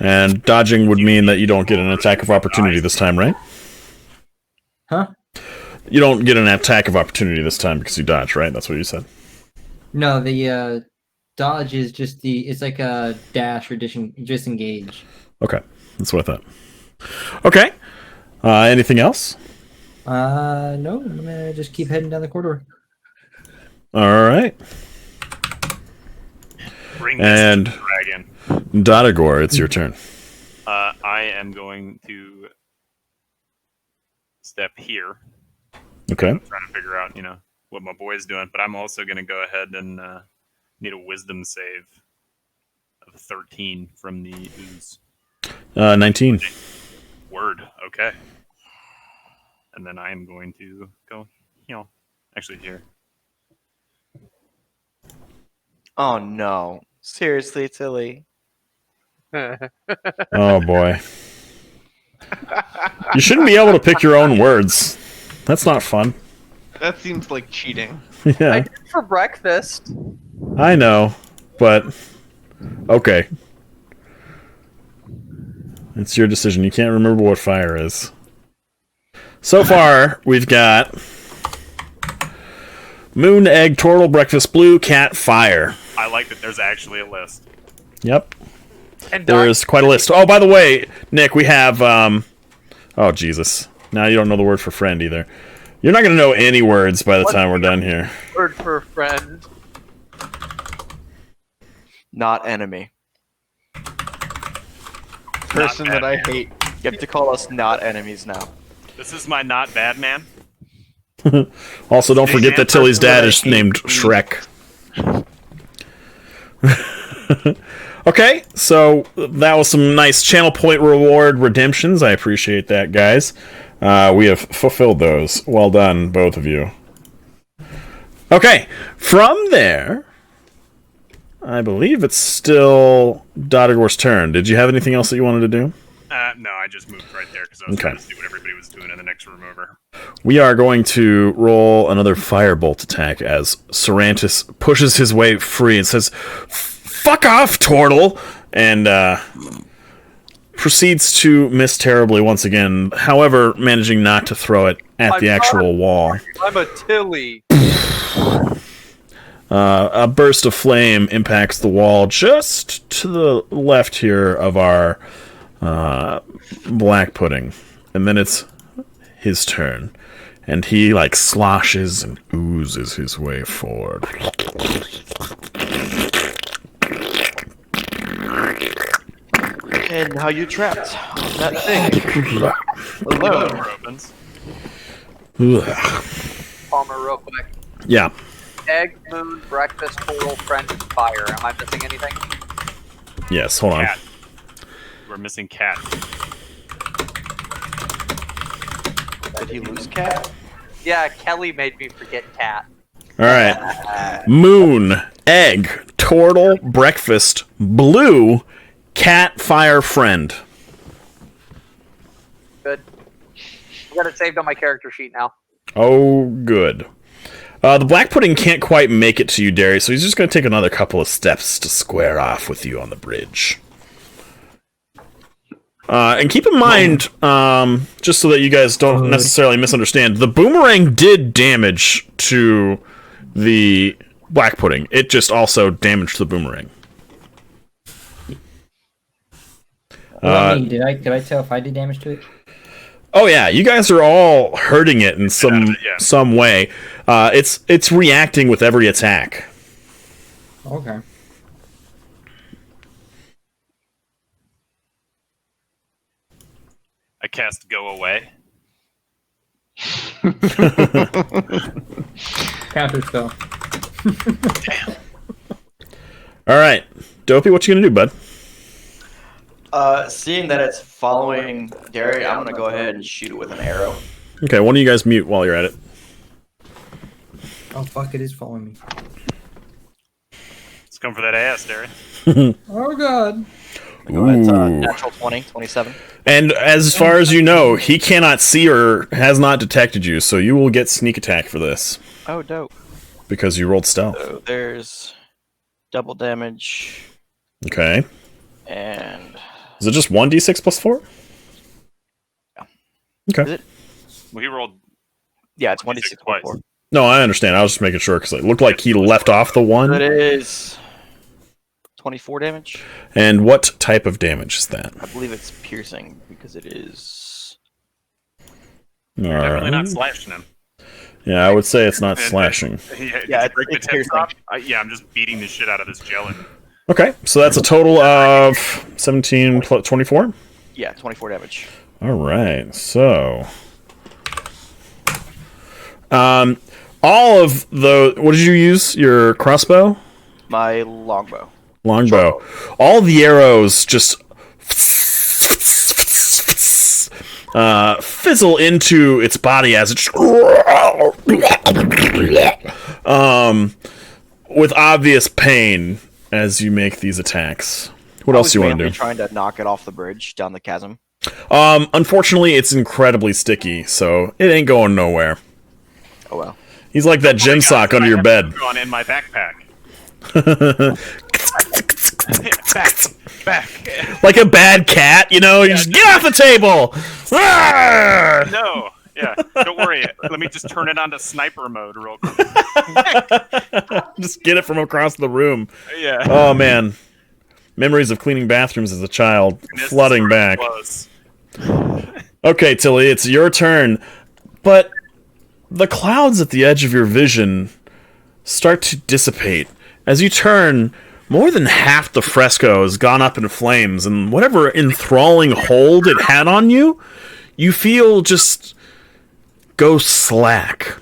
And dodging would mean that you don't get an attack of opportunity this time, right? Huh? You don't get an attack of opportunity this time because you dodge, right? That's what you said. No, the dodge is just it's like a dash or disengage. Okay, that's what I thought. Okay. Anything else? No, I'm gonna just keep heading down the corridor. All right. Bring this And dragon. Dotagor, it's your turn. I am going to step here. Okay. I'm trying to figure out, what my boy's doing, but I'm also going to go ahead and need a wisdom save of 13 from the ooze. 19. Word. Okay. And then I am going to go, actually here. Oh no. Seriously, Tilly. Oh boy. You shouldn't be able to pick your own words. That's not fun. That seems like cheating. I Yeah, did for breakfast. I know, but okay. It's your decision. You can't remember what fire is. So far, we've got moon, egg, turtle, breakfast, blue, cat, fire. I like that there's actually a list. Yep. And There's quite a list. Oh, by the way, Nick, we have oh Jesus. Now you don't know the word for friend either. You're not gonna know any words by the time we're done here. word for friend. Not enemy. Person that I bad man. hate. You have to call us not enemies now. This is my not bad man. Also, don't forget that Tilly's dad is hate named food. Shrek. Okay, so that was some nice channel point reward redemptions. I appreciate that, guys. We have fulfilled those. Well done, both of you. Okay, from there, I believe it's still Doddergore's turn. Did you have anything else that you wanted to do? No, I just moved right there because I was Okay. trying to see what everybody was doing in the next room over. We are going to roll another firebolt attack as Sarantis pushes his way free and says, "Fuck off, turtle!" and proceeds to miss terribly once again, however, managing not to throw it at the actual wall. I'm a Tilly. A burst of flame impacts the wall just to the left here of our black pudding. And then it's his turn. And he, like, sloshes and oozes his way forward. And now you trapped on that thing. Alone. Door opens. Ugh. Palmer, real quick. Yeah. Egg, moon, breakfast, coral, friend, and fire. Am I missing anything? Yes, hold on. Cat. We're missing cat. Did he lose cat? Yeah, Kelly made me forget cat. Alright. Moon, egg, turtle, breakfast, blue, cat, fire, friend. Good. I got it saved on my character sheet now. Oh, good. The black pudding can't quite make it to you, Darius, so he's just going to take another couple of steps to square off with you on the bridge. And keep in mind, just so that you guys don't necessarily misunderstand, the boomerang did damage to the black pudding. It just also damaged the boomerang. I mean, did I tell if I did damage to it? Oh yeah, you guys are all hurting it in some way. It's reacting with every attack. Okay. I cast Go Away. Counter spell. All right, Dopey, what you gonna do, bud? Seeing that it's following Derry, I'm gonna go ahead and shoot it with an arrow. Okay, one of you guys mute while you're at it. Oh fuck! It is following me. Let's come for that ass, Derry. Oh god. Go ahead, Ooh. natural 20, 27. And as far as you know, he cannot see or has not detected you, so you will get sneak attack for this Oh, dope. because you rolled stealth. So there's double damage Okay. and Is it just 1d6 plus 4? Yeah. Okay. Is it? Well, he rolled. Yeah, it's 1d6 twice. 4. No, I understand. I was just making sure because it looked like he left off the That 1. is 24 damage. And what type of damage is that? I believe it's piercing because it is. Definitely not Alright. slashing him. Yeah, I would say it's not And- slashing. Did Yeah, you break the it's tip piercing. top? Yeah, I'm just beating the shit out of this gelin. Okay, so that's a total of 17 plus 24? Yeah, 24 damage. Alright, so... all of the... What did you use? Your crossbow? My longbow. Longbow. All the arrows just fizzle into its body as it with obvious pain as you make these attacks. What else do you want to do? Trying to knock it off the bridge down the chasm. Unfortunately, it's incredibly sticky, so it ain't going nowhere. Oh well. He's like that gym sock under your bed. On in my backpack. back. Like a bad cat, you know? You just get off the table! Arrgh! No. Yeah, don't worry. Let me just turn it on to sniper mode real quick. Just get it from across the room. Yeah. Oh, man. Memories of cleaning bathrooms as a child flooding back. Close. Okay, Tilly, it's your turn. But the clouds at the edge of your vision start to dissipate. As you turn, more than half the fresco has gone up in flames, and whatever enthralling hold it had on you, you feel just go slack.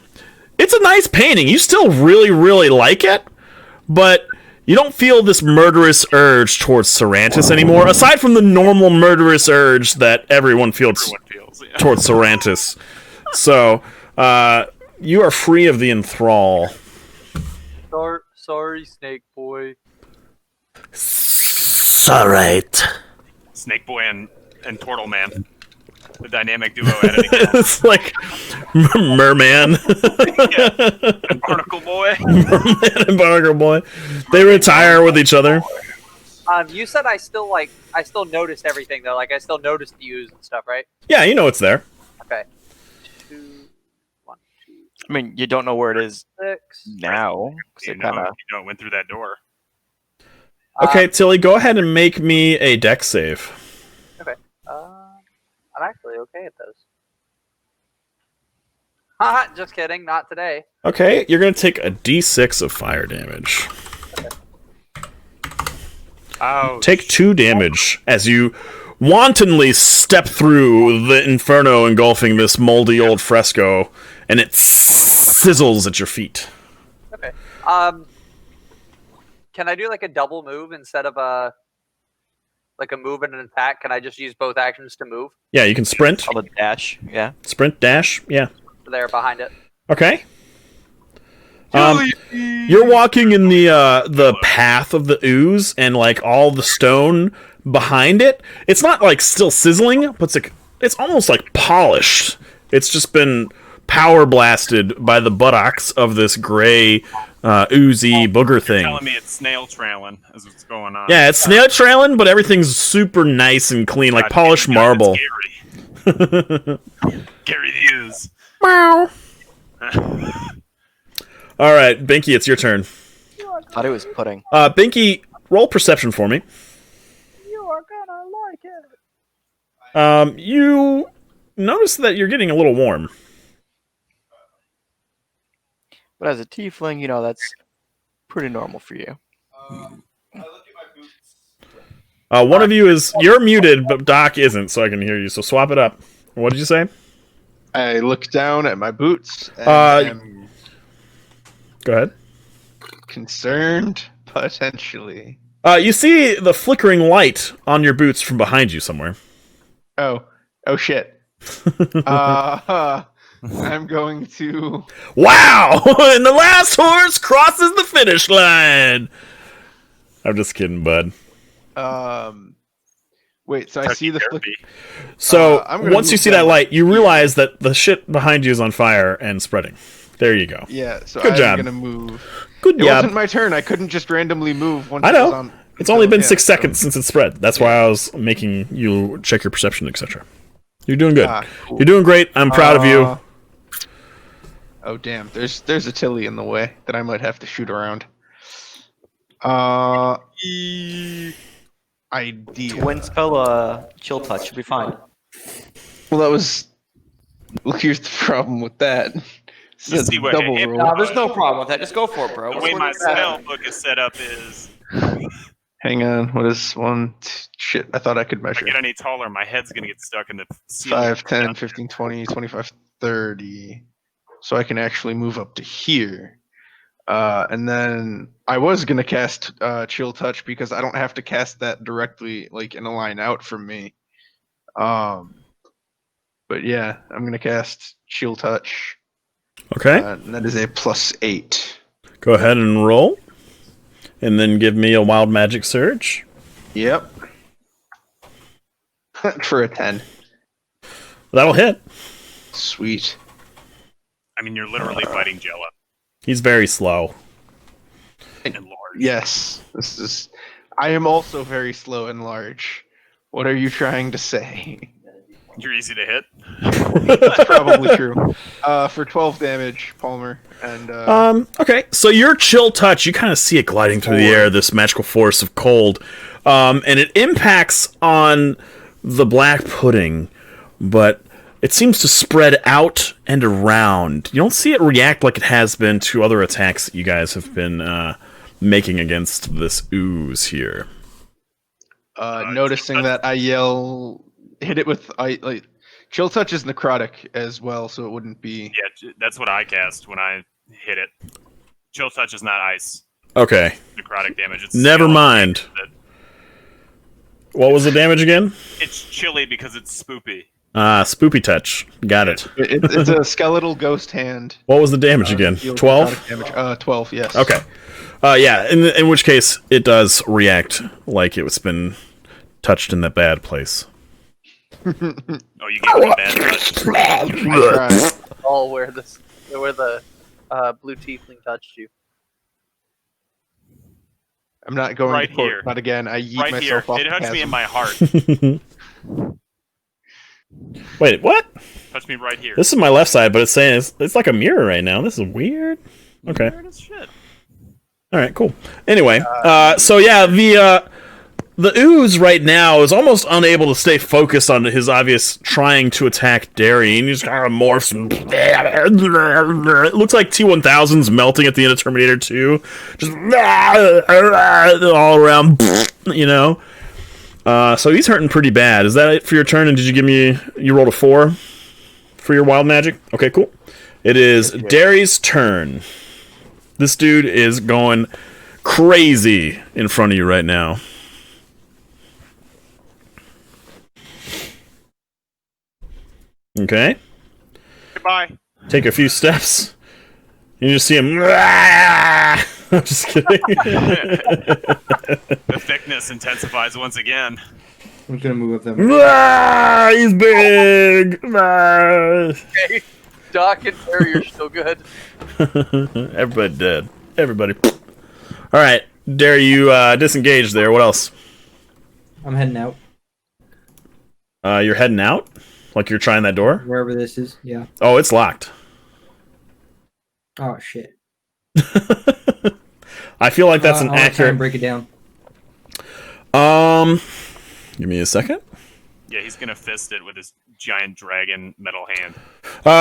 It's a nice painting. You still really, really like it, but you don't feel this murderous urge towards Sarantis anymore, aside from the normal murderous urge that everyone feels Yeah. towards Sarantis. So, you are free of the enthrall. Sorry, Snake Boy. It's alright. Snake Boy and Turtle Man. The dynamic duo at it again. It's like Merman. And Barnacle Boy. Merman and Barnacle Boy. They retire with each other. You said I still noticed everything though. Like I still noticed the U's and stuff, right? Yeah, you know it's there. Okay. 1, 2, I mean, you don't know where it is 6. now. 'Cause You it know, kinda... you know it went through that door. Okay, Tilly, go ahead and make me a dex save. I'm actually okay at those. Haha, just kidding. Not today. Okay, you're going to take a d6 of fire damage. Oh, Take 2 damage as you wantonly step through the inferno engulfing this moldy old fresco, and it sizzles at your feet. Okay. Can I do like a double move instead of a move and an attack? Can I just use both actions to move? Yeah, you can sprint. Called a dash. Yeah. Sprint, dash, yeah. There behind it. Okay. You're walking in the path of the ooze, and like all the stone behind it. It's not like still sizzling, but it's almost like polished. It's just been power blasted by the buttocks of this gray, oozy booger thing. telling me it's snail trailing as what's going on. Yeah, it's snail trailing, but everything's super nice and clean, like polished marble. Gary the Ooze. Meow. All right, Binky, it's your turn. Thought it was pudding. Binky, roll perception for me. You are gonna like it. You notice that you're getting a little warm. But as a tiefling, you know, that's pretty normal for you. One of you you're muted, but Doc isn't, so I can hear you. So swap it up. What did you say? I look down at my boots and am Go ahead. concerned, potentially. You see the flickering light on your boots from behind you somewhere. Oh shit. I'm going to. Wow! And the last horse crosses the finish line. I'm just kidding, bud. Wait. So I see the flick. So I'm gonna once you move see that down. light, you realize that the shit behind you is on fire and spreading. There you go. Yeah. So Good I'm job. gonna move. Good It job. wasn't my turn. I couldn't just randomly move once I it was know. on. It's only been 6 so- seconds since it spread. That's why I was making you check your perception, etc. You're doing good. Cool. You're doing great. I'm proud of you. Oh damn! There's a Tilly in the way that I might have to shoot around. Idea. Twin spell, chill touch should be fine. Well, that was. Well, here's the problem with that. You see what Double it- roll. No, there's no problem with that. Just go for it, bro. The way my spell book is set up is, Hang on. What is one? Shit, I thought I could if I measure. get any taller, my head's gonna get stuck in the ceiling. 5, 10, 15, 20, 25, 30. So I can actually move up to here. And then I was going to cast Chill Touch because I don't have to cast that directly like in a line out from me. But yeah, I'm going to cast Chill Touch. Okay. And that is a +8. Go ahead and roll. And then give me a wild magic surge. Yep. For a 10. That'll hit. Sweet. I mean, you're literally fighting Jello He's very slow. and large. Yes. This is. I am also very slow and large. What are you trying to say? You're easy to hit. That's probably true. For 12 damage, Palmer, and Okay, so your chill touch, you kind of see it gliding through the air, this magical force of cold, and it impacts on the black pudding, but it seems to spread out and around. You don't see it react like it has been to other attacks that you guys have been making against this ooze here. noticing that, I yell, hit it with chill touch is necrotic as well, so it wouldn't be. Yeah, that's what I cast when I hit it. Chill touch is not ice. Okay, Necrotic damage. It's never mind. What was the damage again? It's chilly because it's spoopy. Spoopy touch. Got it. It's a skeletal ghost hand. What was the damage again? Deals 12? necrotic damage. 12, yes. Okay. Yeah, in which case, it does react like it's been touched in that bad place. Oh, you gave me a bad touch. I tried. Oh, where the blue tiefling touched you. I'm not going Right to quote, here. not again. I yeet Right here. myself off It the touched me in chasm. my heart. Wait, what? Touched me right here. This is my left side, but it's saying it's like a mirror right now. This is weird. Okay. Weird as shit. All right, cool. Anyway, so yeah, the ooze right now is almost unable to stay focused on his obvious trying to attack Derry, and he just kind of morphs. And it looks like T-1000's melting at the end of Terminator 2, just all around, you know. So he's hurting pretty bad. Is that it for your turn? And did you give me? You rolled a 4 for your wild magic. Okay, cool. It is Derry's turn. This dude is going crazy in front of you right now. Okay. Goodbye. Take a few steps. You just see him. I'm just kidding. The thickness intensifies once again. I'm just gonna move up them. He's big. Okay. Doc and Terry are still good. Everybody dead. Everybody. All right, dare you disengage there? What else? I'm heading out You're heading out, like you're trying that door. wherever this is. Yeah. Oh, it's locked. Oh shit. I feel like that's an I'll try accurate. and break it down. Give me a second. Yeah, he's gonna fist it with his giant dragon metal hand.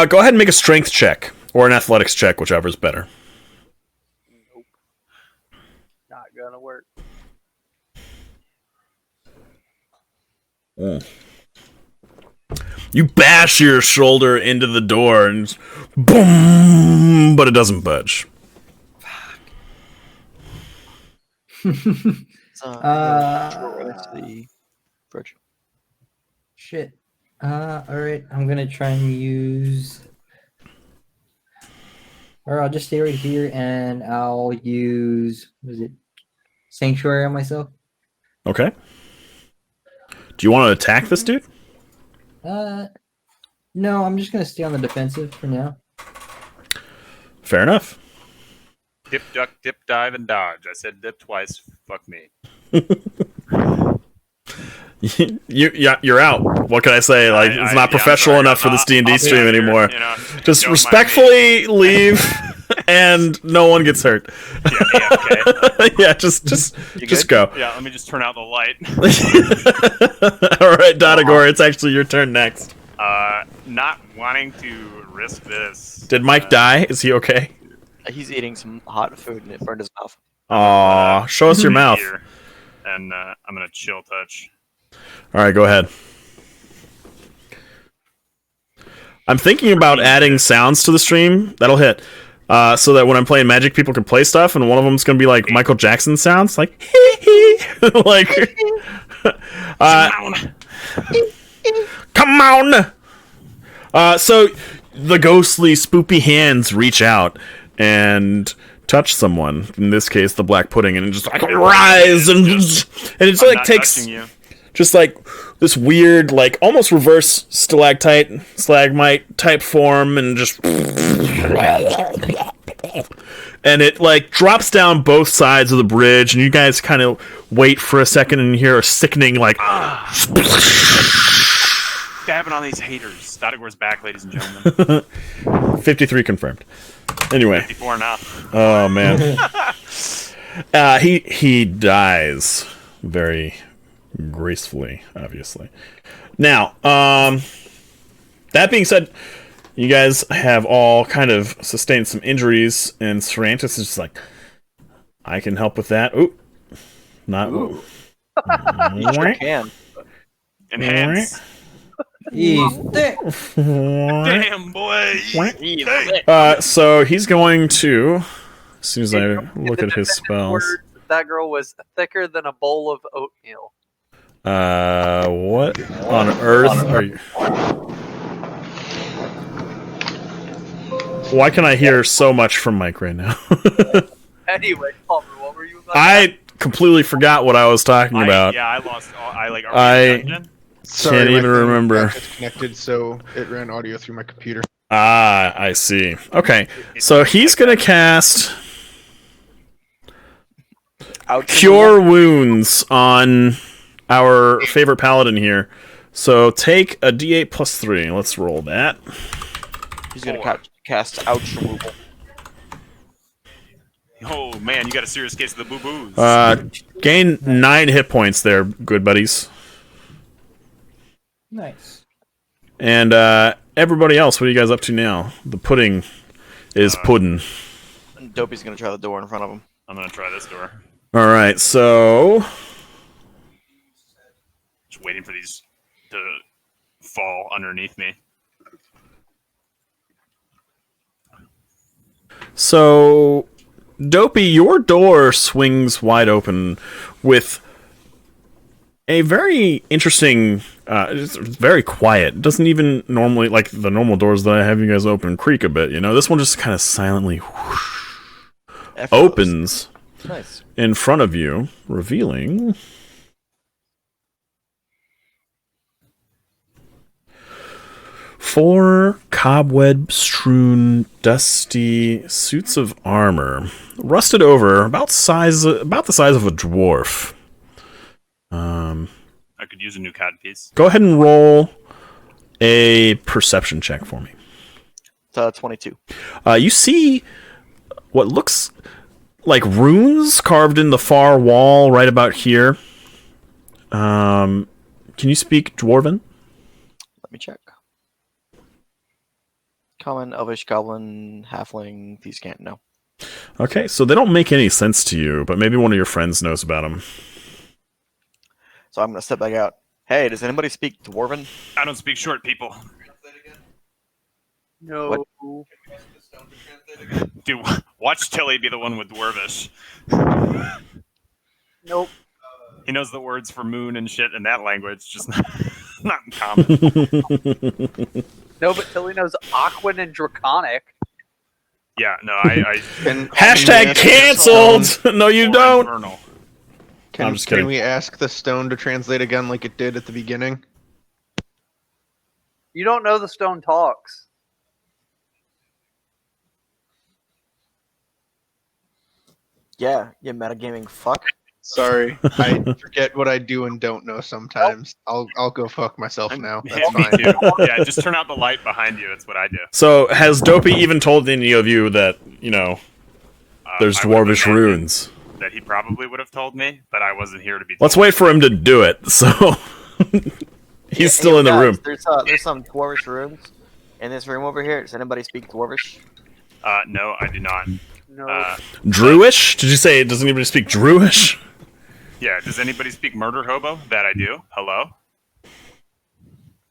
Go ahead and make a strength check or an athletics check, whichever's better. Nope. Not gonna work. You bash your shoulder into the door and just boom, but it doesn't budge. Shit. Alright, I'm gonna try and use. Or I'll just stay right here and I'll use. What is it? Sanctuary on myself? Okay. Do you want to attack this dude? No, I'm just gonna stay on the defensive for now. Fair enough. Dip, duck, dip, dive, and dodge. I said dip twice. Fuck me. You're out. What can I say? Like, it's not professional enough for this D&D stream anymore. You know, Just don't mind respectfully leave, and no one gets hurt. me. Yeah, AFK. Yeah, just go. Yeah, let me just turn out the light. All right, Donagor, it's actually your turn next. Not wanting to risk this. Did Mike die? Is he okay? He's eating some hot food and it burned his mouth. Aw, show us your mouth. Here, and I'm gonna chill touch. All right, go ahead. I'm thinking about adding sounds to the stream. That'll hit. So that when I'm playing Magic, people can play stuff, and one of them's gonna be like Michael Jackson sounds, like hee hee, like. Come on. So the ghostly, spoopy hands reach out and touch someone. In this case, the black pudding, and it just like rise and it just I'm like not takes touching you. just like this weird, like almost reverse stalagmite type form, and just and it like drops down both sides of the bridge, and you guys kind of wait for a second and hear a sickening like Dabbing on these haters. Stodagor's back, ladies and gentlemen. 53 confirmed. Anyway, 54 now. oh man, he dies very gracefully, obviously. Now, that being said, you guys have all kind of sustained some injuries, and Serantis is just like, I can help with that. Ooh, not. Ooh. You sure can. Enhance. He's thick. Damn, boy. So he's going to, as soon as I look at his spells. That girl was thicker than a bowl of oatmeal. What on earth are you? Why can I hear so much from Mike right now? Anyway, Palmer, what were you about? I completely forgot what I was talking about. I lost all. Are we in the dungeon? Sorry, Can't my even thing remember. got disconnected, so it ran audio through my computer. Ah, I see. Okay, so he's gonna cast Cure Wounds on our favorite paladin here. So take a D8 plus 3. Let's roll that. He's gonna cast ouch removal. Oh man, you got a serious case of the boo-boos. Gain 9 hit points there, good buddies. Nice. And everybody else, what are you guys up to now? The pudding is puddin'. Dopey's gonna try the door in front of him. I'm gonna try this door. All right, so Just waiting for these to fall underneath me. So, Dopey, your door swings wide open with a very interesting, it's very quiet. It doesn't even normally, like the normal doors that I have you guys open, creak a bit, you know? This one just kind of silently whoosh, opens Nice. in front of you, revealing 4 cobweb-strewn, dusty suits of armor, rusted over, about the size of a dwarf. I could use a new cod piece. Go ahead and roll a perception check for me. 22. You see what looks like runes carved in the far wall right about here. Can you speak Dwarven? Let me check. Common, Elvish, Goblin, Halfling, Thieves can't. No. Okay, so they don't make any sense to you, but maybe one of your friends knows about them. So I'm gonna step back out. Hey, does anybody speak Dwarven? I don't speak short, people. No. Dude, watch Tilly be the one with Dwarvish. Nope. He knows the words for moon and shit in that language, just not in common. No, but Tilly knows Aquan and Draconic. Yeah, no, I Hashtag canceled! No, you or don't! Infernal. I'm just kidding. Can we ask the stone to translate again like it did at the beginning? You don't know the stone talks. Yeah, you metagaming fuck. Sorry, I forget what I do and don't know sometimes. I'll go fuck myself now. Yeah, That's me fine. too. Yeah, just turn out the light behind you. That's what I do. So, has Dopey even told any of you that, you know, there's I would've dwarvish imagined runes? That he probably would have told me, but I wasn't here to be told. Let's wait for him to do it, so... He's still in the room. There's some Dwarvish rooms in this room over here. Does anybody speak Dwarvish? No, I do not. No. Druish? Did you say, does anybody speak Druish? Yeah, does anybody speak murder hobo? That I do. Hello?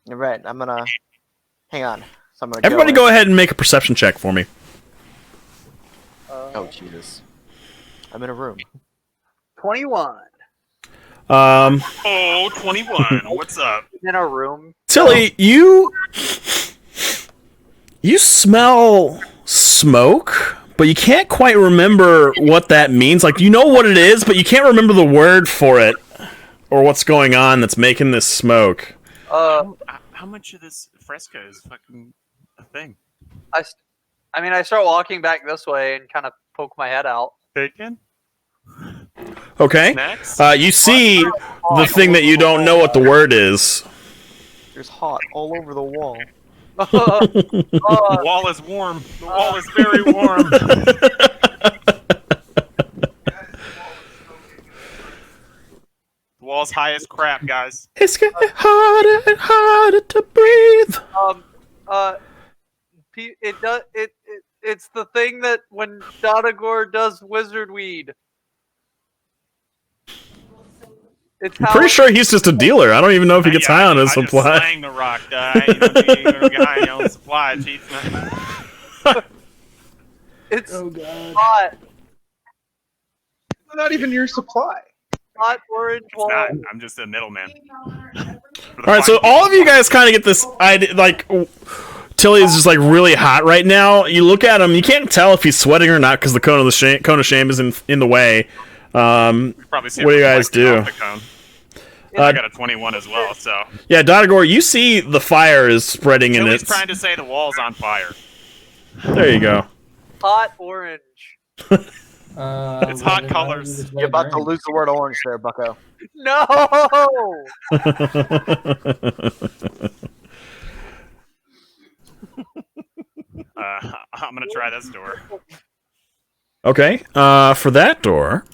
You're right. I'm gonna... Hang on. So I'm gonna Everybody go ahead and make a perception check for me. Oh, Jesus. I'm in a room. 21. Oh, 21. What's up? In a room. Tilly, you smell smoke, but you can't quite remember what that means. Like, you know what it is, but you can't remember the word for it. or what's going on that's making this smoke. How much of this fresco is fucking a thing? I start walking back this way and kind of poke my head out. Bacon? Okay. Snacks? You see the thing that you don't know what the word is. There's hot all over the wall. The wall is warm. The wall is very warm. The wall's high as crap, guys. It's getting harder and harder to breathe. It's the thing that when Dodagor does wizard weed. It's I'm pretty sure he's just a dealer. I don't even know if he gets high on his I supply. just slang the rock, guy. You don't need to get high on your own supply, chief. It's Oh god. hot, Not even your supply. hot orange It's wall. not. I'm just a middleman. All right, so all of you guys kind of get this idea, like Tilly is just like really hot right now. You look at him, you can't tell if he's sweating or not because the cone of shame is in the way. Probably see What do it you guys reflecting do? off the cone. I got a 21 as well, so. Yeah, Dodagor, you see the fire is spreading in Tilly's it. trying to say the wall's on fire. There you go. Hot orange. It's hot colors. You're about to lose the word orange there, bucko. No! I'm gonna try this door. Okay, for that door.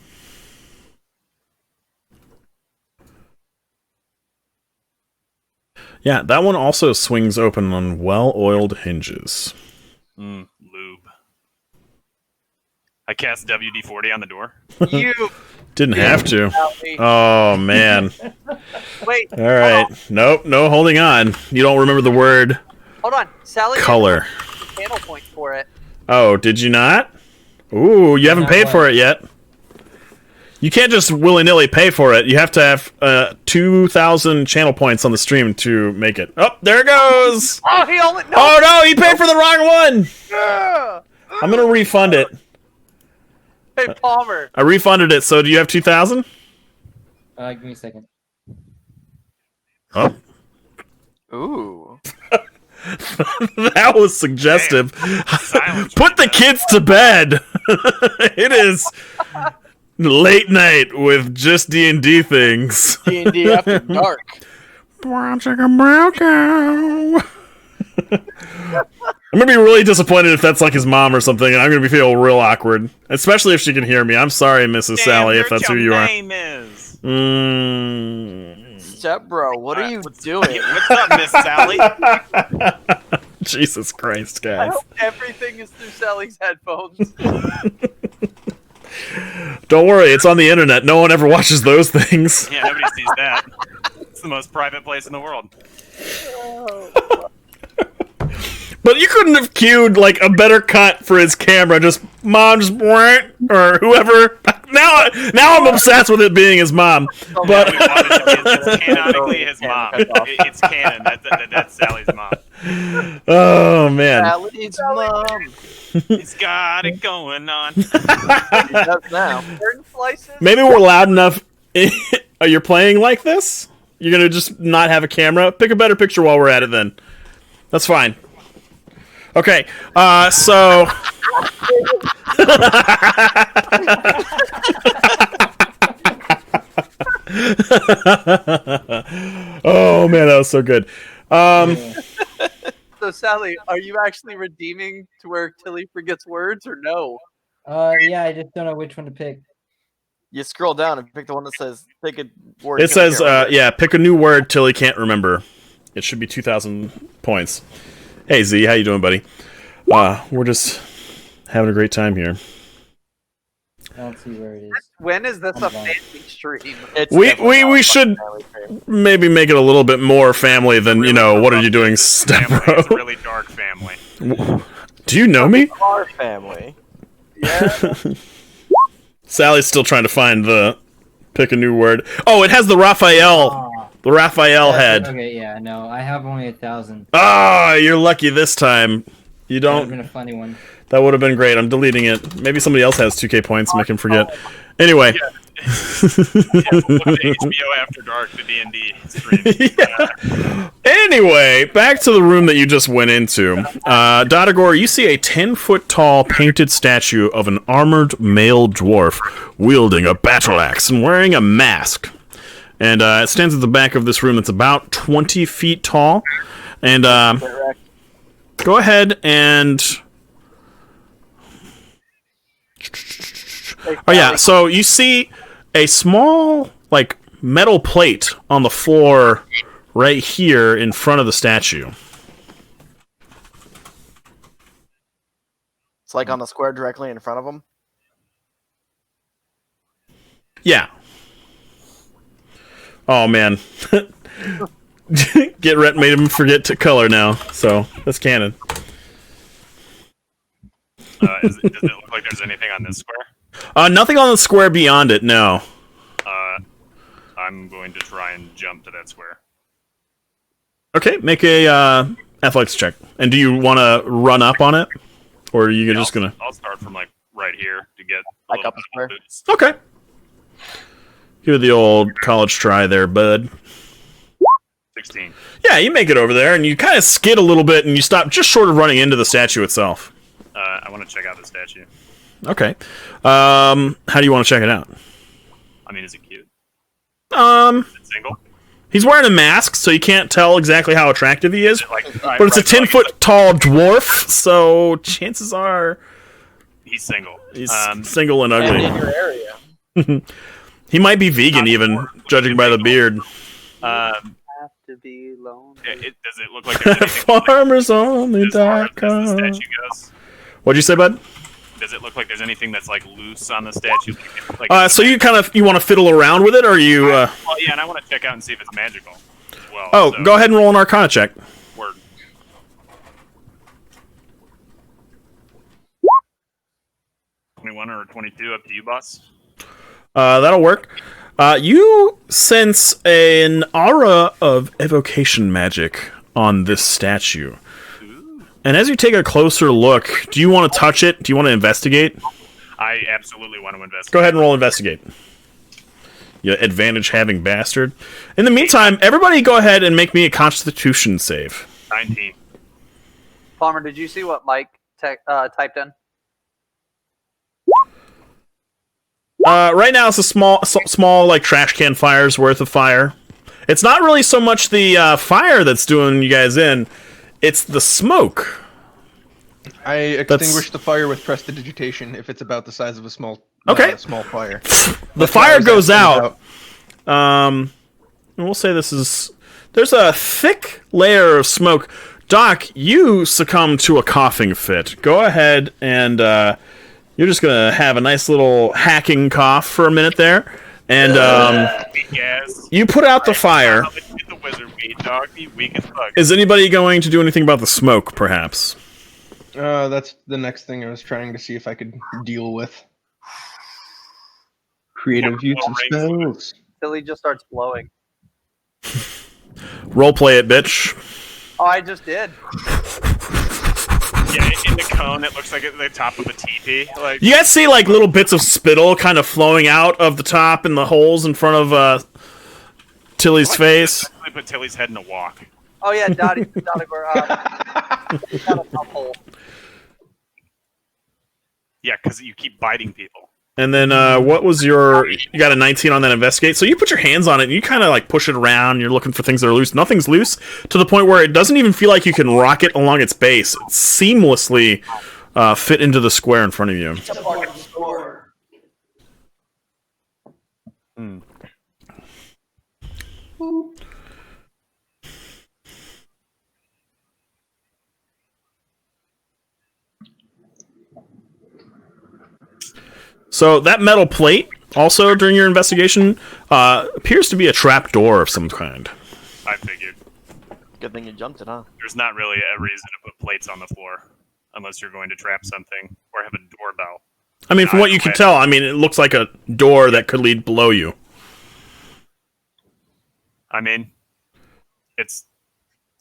Yeah, that one also swings open on well-oiled hinges. Lube. I cast WD-40 on the door. You Didn't have to. Sally. Oh, man. Wait. All right. Nope, no holding on. You don't remember the word Hold on. Sally color. channel points for it. Oh, did you not? Ooh, you haven't Not paid what? for it yet. You can't just willy-nilly pay for it. You have to have 2,000 channel points on the stream to make it. Oh, there it goes! Oh, he only no. Oh, no, he paid for the wrong one! Yeah. I'm going to refund it. Hey, Palmer. I refunded it, so do you have 2,000? Give me a second. Oh. Ooh. That was suggestive. Silence Put the kids to bed. It is late night with just D&D things. D&D after dark. Brown chicken, brown cow. I'm gonna be really disappointed if that's like his mom or something, and I'm gonna be feeling real awkward, especially if she can hear me. I'm sorry, Mrs. Sally, if that's who you are. name is. Step bro, what are you doing? What's up, Miss Sally? Jesus Christ, I guys! hope everything is through Sally's headphones. Don't worry, it's on the internet. No one ever watches those things. Yeah, nobody sees that. It's the most private place in the world. But you couldn't have cued like a better cut for his camera. Just mom, just or whoever. Now I'm obsessed with it being his mom. But We wanted to- it's canonically his mom. It's canon. That's Sally's mom. oh man, Sally's mom. He's got it going on. That's now. Certain slices. maybe we're loud enough. Are you playing like this? You're gonna just not have a camera. Pick a better picture while we're at it. Then that's fine. Okay, so. Oh man, that was so good. So, Sally, are you actually redeeming to where Tilly forgets words or no? Yeah, I just don't know which one to pick. You scroll down and pick the one that says pick a word. It says, yeah, pick a new word till he can't remember. It should be 2,000 points. Hey Z, how you doing, buddy? We're just having a great time here. I don't see where it is. When is this a I'm gone. family stream? It's We definitely not a should family stream. maybe make it a little bit more family than, you know, what are you doing, step Family. bro? It's a really dark family. Do you know me? Our family. Yeah. Sally's still trying to find the pick a new word. Oh, it has the Raphael. Ah, The Raphael head. Okay, yeah, no, I have only 1,000. Ah, you're lucky this time. You That would have don't. been a funny one. That would have been great. I'm deleting it. Maybe somebody else has 2K points and make him forget. Anyway, Look at HBO After Dark, the D&D stream. Yeah. Anyway, back to the room that you just went into. Dodagor, you see a 10-foot tall painted statue of an armored male dwarf wielding a battle axe and wearing a mask. And it stands at the back of this room that's about 20 feet tall. And go ahead and... Oh yeah, so you see a small, like, metal plate on the floor right here in front of the statue. It's like on the square directly in front of him. Yeah. Oh man. Get Rhett made him forget to color now, so that's canon. Does it look like there's anything on this square? Nothing on the square beyond it, no. I'm going to try and jump to that square. Okay, make a athletics check. And do you want to run up on it? Or are you just going to... I'll start from, like, right here to get a Like little up the bit of square? boost. Okay. Give it the old college try there, bud. 16. Yeah, you make it over there, and you kind of skid a little bit, and you stop just short of running into the statue itself. I want to check out the statue. Okay. How do you want to check it out? I mean, is it cute? Um, Is it single? he's wearing a mask, so you can't tell exactly how attractive he is. Like, But it's a 10-foot tall dwarf, so chances are he's single. he's single and And in ugly. your area. He might be vegan, even, judging by the beard. Have to be lonely. Does it look like there's anything Farmers only as far as the .com. statue goes? What'd you say, bud? Does it look like there's anything that's like loose on the statue? Like, So you want to fiddle around with it, or you? well, yeah, and I want to check out and see if it's magical as well. Oh, so, go ahead and roll an Arcana check. Word. Or 22, up to you, boss. That'll work. You sense an aura of evocation magic on this statue. And as you take a closer look, do you want to touch it? Do you want to investigate? I absolutely want to investigate. Go ahead and roll investigate. You advantage having bastard. In the meantime, everybody go ahead and make me a constitution save. 19. Palmer, did you see what Mike typed in? Right now it's a small like trash can fire's worth of fire. It's not really so much the fire that's doing you guys in, it's the smoke. I extinguish the fire with prestidigitation if it's about the size of a small small fire. The fire goes out. And we'll say there's a thick layer of smoke. Doc, you succumb to a coughing fit. Go ahead and you're just gonna have a nice little hacking cough for a minute there, and Yes. you put out the fire. I'll let you get the wizard weed, dog. You weak as fuck. Is anybody going to do anything about the smoke, perhaps? That's the next thing I was trying to see if I could deal with. Creative use of spells. Tilly just starts blowing. Roleplay it, bitch. Oh, I just did. Yeah, in the cone, it looks like at the top of a teepee. Like, You guys see like little bits of spittle kind of flowing out of the top and the holes in front of Tilly's face. I put Tilly's head in a walk. Oh yeah, Dottie got a hole. Yeah, because you keep biting people. And then what was you got a 19 on that investigate, so you put your hands on it and you kind of like push it around, you're looking for things that are loose. Nothing's loose, to the point where it doesn't even feel like you can rock it along its base. It seamlessly fit into the square in front of you. It's a fucking score. So that metal plate, also during your investigation, appears to be a trap door of some kind. I figured. Good thing you jumped it, huh? There's not really a reason to put plates on the floor unless you're going to trap something or have a doorbell. I mean, from what you can tell, I mean, it looks like a door that could lead below you. I mean, it's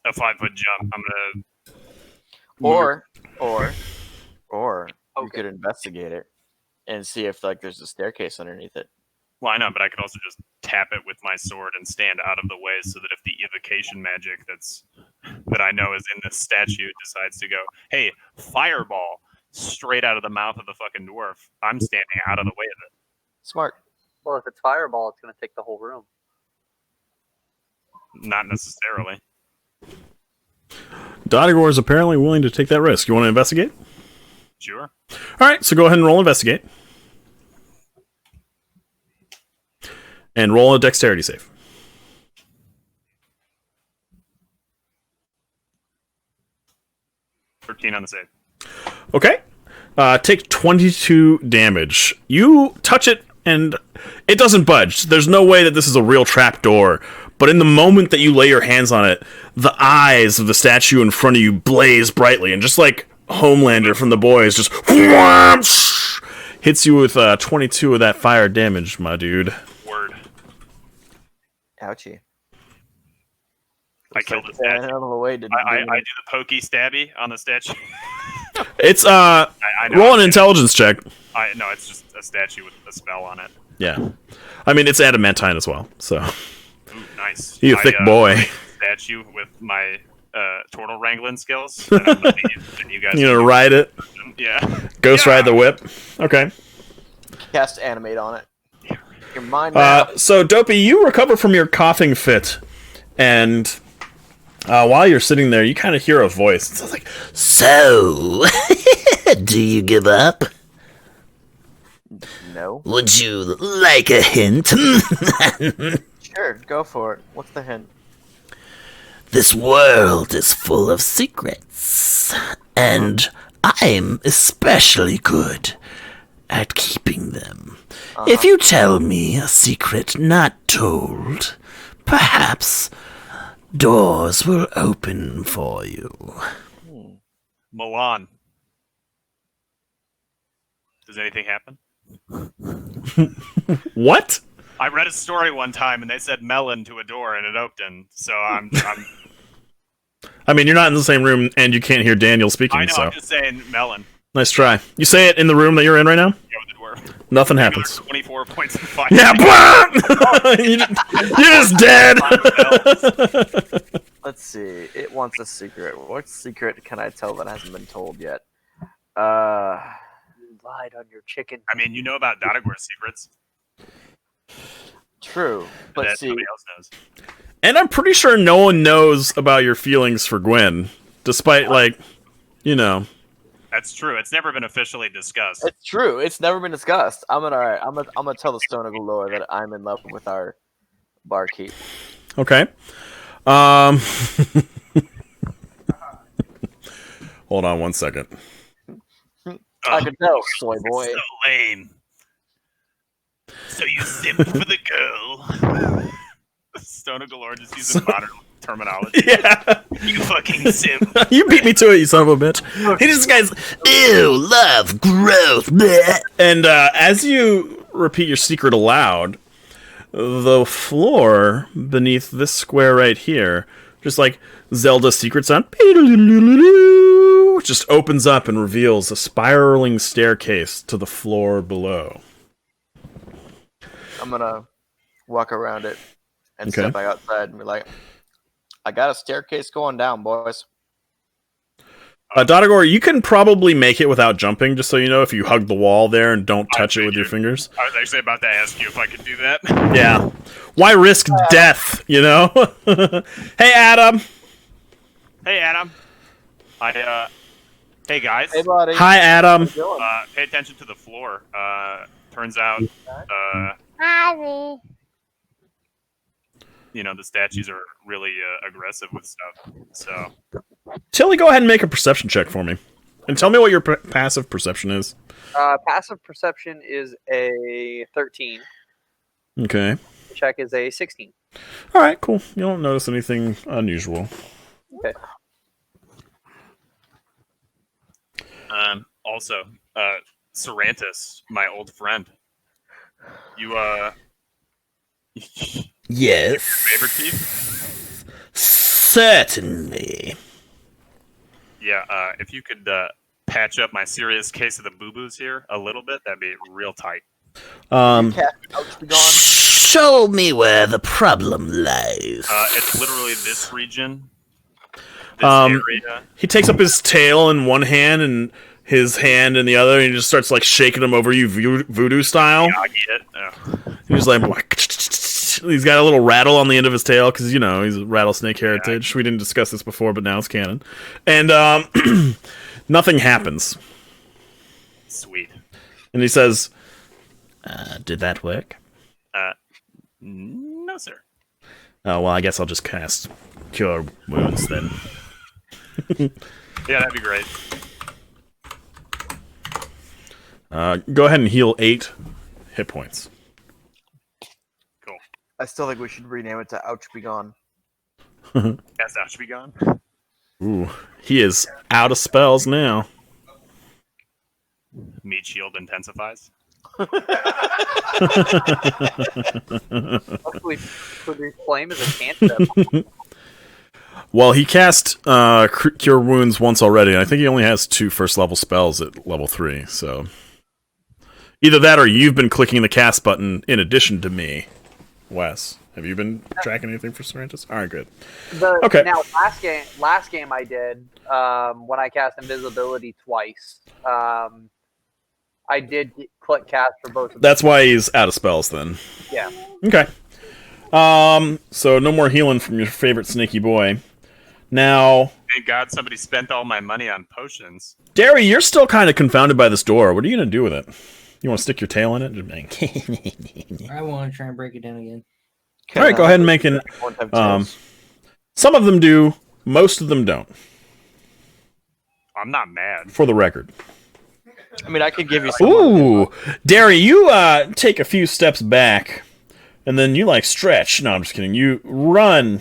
a 5-foot jump. I'm gonna. Or you could investigate it and see if like there's a staircase underneath it. Well, I know, but I could also just tap it with my sword and stand out of the way, so that if the evocation magic that I know is in this statue decides to go, hey, fireball, straight out of the mouth of the fucking dwarf, I'm standing out of the way of it. Smart. Well, if it's fireball, it's going to take the whole room. Not necessarily. Dodagor is apparently willing to take that risk. You want to investigate? Sure. All right, so go ahead and roll investigate. And roll a dexterity save. 13 on the save. Okay. Take 22 damage. You touch it, and it doesn't budge. There's no way that this is a real trap door. But in the moment that you lay your hands on it, the eyes of the statue in front of you blaze brightly, and just like Homelander from The Boys, just hits you with 22 of that fire damage, my dude. Word. Ouchie. I killed the Stand statue. out of the way to I do the pokey stabby on the statue. It's I know. roll an intelligence check. No, it's just a statue with a spell on it. Yeah, I mean it's adamantine as well. So Ooh, nice. you a thick boy. Statue with my turtle wrangling skills. And I'm gonna and you guys. You know, ride it. Yeah. Ghost ride the whip. Okay. cast animate on it. Your mind map. So Dopey, you recover from your coughing fit, and while you're sitting there, you kind of hear a voice. It's like, So, do you give up? No. Would you like a hint? Sure, go for it. What's the hint? This world is full of secrets, and I'm especially good at keeping them. If you tell me a secret not told, perhaps doors will open for you. Milan. Does anything happen? what? I read a story one time, and they said melon to a door, and it opened. So I'm I mean, you're not in the same room, and you can't hear Daniel speaking. I know. So I'm just saying melon. nice try. You say it in the room that you're in right now. Go with the dwarf. Nothing happens. 24 points of fire. Yeah, you're just dead. Let's see. It wants a secret. What secret can I tell that hasn't been told yet? You lied on your chicken. I mean, you know about Dodagor's secrets. True. But Let's that see. nobody else knows. And I'm pretty sure no one knows about your feelings for Gwen, despite like, you know. That's true. It's never been officially discussed. It's true. It's never been discussed. I'm gonna tell the Stone of Lore that I'm in love with our barkeep. Okay. Hold on one second. I can tell, soy boy. So lame. So you simp for the girl. Stone of Galore just using modern terminology. Yeah. You fucking simp. You beat me to it, you son of a bitch. He just guys. Ew, love, growth, bleh. And as you repeat your secret aloud, the floor beneath this square right here, just like Zelda's secret sound, just opens up and reveals a spiraling staircase to the floor below. I'm gonna walk around it and Okay. step back outside and be like, I got a staircase going down, boys. Dodagor, you can probably make it without jumping, just so you know, if you hug the wall there and don't touch it with your fingers. I was actually about to ask you if I could do that. Yeah. Why risk death, you know? Hey, Adam. Hey, Adam. Hey, guys. Hey, buddy. Hi, Adam. How you doing? Pay attention to the floor. Turns out, you know, the statues are really aggressive with stuff. So, Tilly, go ahead and make a perception check for me. And tell me what your passive perception is. Passive perception is a 13. Okay. Check is a 16. All right, cool. You don't notice anything unusual. Okay. also, Cerantis, my old friend. You, Yes. favorite thief? Certainly. Yeah, if you could patch up my serious case of the boo-boos here a little bit, that'd be real tight. Show me where the problem lies. It's literally this region. This area. He takes up his tail in one hand and his hand in the other, and he just starts like shaking him over you voodoo style. He's like, he's got a little rattle on the end of his tail because he's a rattlesnake heritage. We didn't discuss this before, but now it's canon. And nothing happens. Sweet. And he says, "Did that work?" No, sir. Oh well, I guess I'll just cast Cure Wounds then. Yeah, that'd be great. Go ahead and heal 8 hit points. Cool. I still think we should rename it to Ouch Be Gone. Yes, ouch be gone. Ooh, he is out of spells now. Meat shield intensifies. Hopefully, flame is a cantrip. Well, he cast Cure Wounds once already, and I think he only has 2 first-level spells at level 3, so... Either that or you've been clicking the cast button in addition to me. Wes, have you been tracking anything for Sorrentus? Alright, good. Okay. Now, last game I did, when I cast Invisibility twice, I did click cast for both of them. That's why he's out of spells, then. Yeah. Okay. So no more healing from your favorite snaky boy. Now... Thank God somebody spent all my money on potions. Derry, you're still kind of confounded by this door. What are you going to do with it? You want to stick your tail in it? I want to try and break it down again. All right, go ahead and make an... some of them do. Most of them don't. I'm not mad. For the record. I mean, I could give you some. Ooh! Derry, you take a few steps back, and then you, stretch. No, I'm just kidding. You run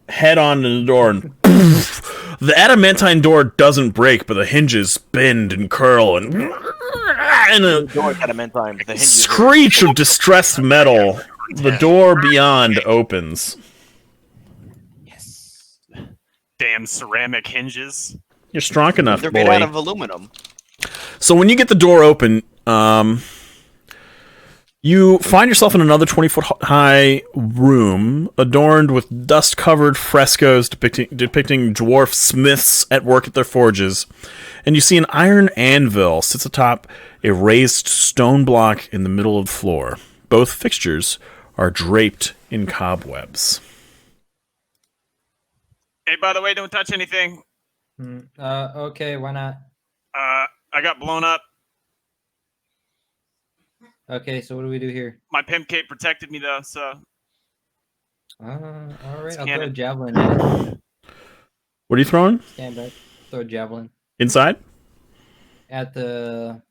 head on to the door, and the adamantine door doesn't break, but the hinges bend and curl, and a screech of distressed metal. The door beyond opens. Yes. Damn ceramic hinges. You're strong enough, They're boy. made out of aluminum. So when you get the door open, you find yourself in another 20-foot high room adorned with dust-covered frescoes depicting dwarf smiths at work at their forges. And you see an iron anvil sits atop a raised stone block in the middle of the floor. Both fixtures are draped in cobwebs. Hey, by the way, don't touch anything. Okay, why not? I got blown up. Okay, so what do we do here? My pimp cape protected me, though, so... All right, I'll throw a cannon. javelin at it. What are you throwing? Stand back. Throw a javelin. Inside? At the...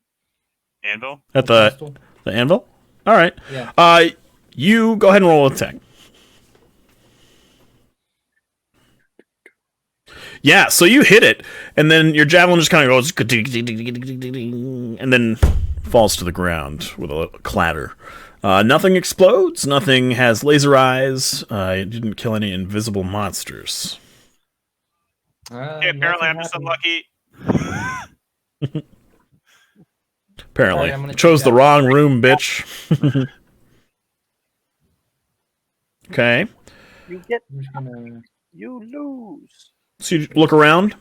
Anvil? At the pistol. the anvil? All right. Yeah. You go ahead and roll an attack. Yeah, so you hit it, and then your javelin just kind of goes, and then falls to the ground with a clatter. Nothing explodes. Nothing has laser eyes. It didn't kill any invisible monsters. Hey, apparently I'm just unlucky. Apparently. Alright, Chose the wrong room, bitch. Okay. You get, I'm just gonna... you lose. So you look around.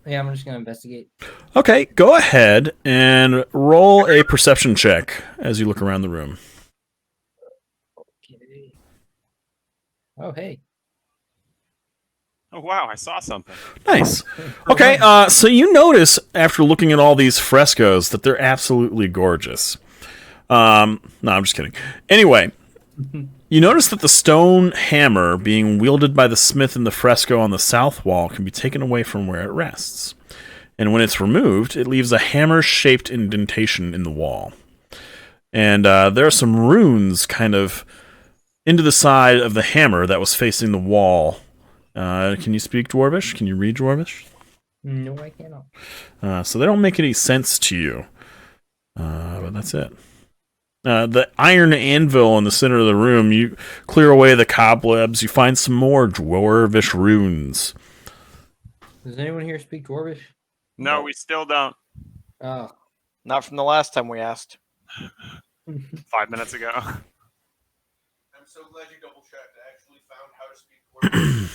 Yeah, I'm just gonna investigate. Okay, go ahead and roll a perception check as you look around the room. Okay. Oh, hey. Oh, wow, I saw something. Nice. Okay, so you notice after looking at all these frescoes that they're absolutely gorgeous. No, I'm just kidding. Anyway, you notice that the stone hammer being wielded by the smith in the fresco on the south wall can be taken away from where it rests. And when it's removed, it leaves a hammer-shaped indentation in the wall. And there are some runes kind of into the side of the hammer that was facing the wall. Can you speak Dwarvish? Can you read Dwarvish? No, I cannot. So they don't make any sense to you. But that's it. The iron anvil in the center of the room, you clear away the cobwebs, you find some more Dwarvish runes. Does anyone here speak Dwarvish? No, we still don't. Oh. Not from the last time we asked. 5 minutes ago. I'm so glad you double checked. I actually found how to speak Portuguese.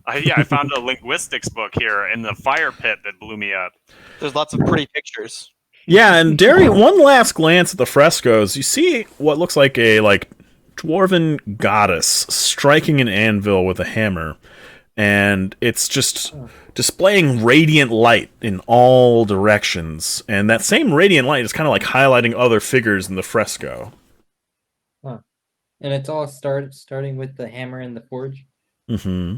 I found a linguistics book here in the fire pit that blew me up. There's lots of pretty pictures. Yeah, and Darian, one last glance at the frescoes, you see what looks like a dwarven goddess striking an anvil with a hammer, and it's just displaying radiant light in all directions, and that same radiant light is kind of like highlighting other figures in the fresco. Huh. And it's all starting with the hammer and the forge. Mm-hmm.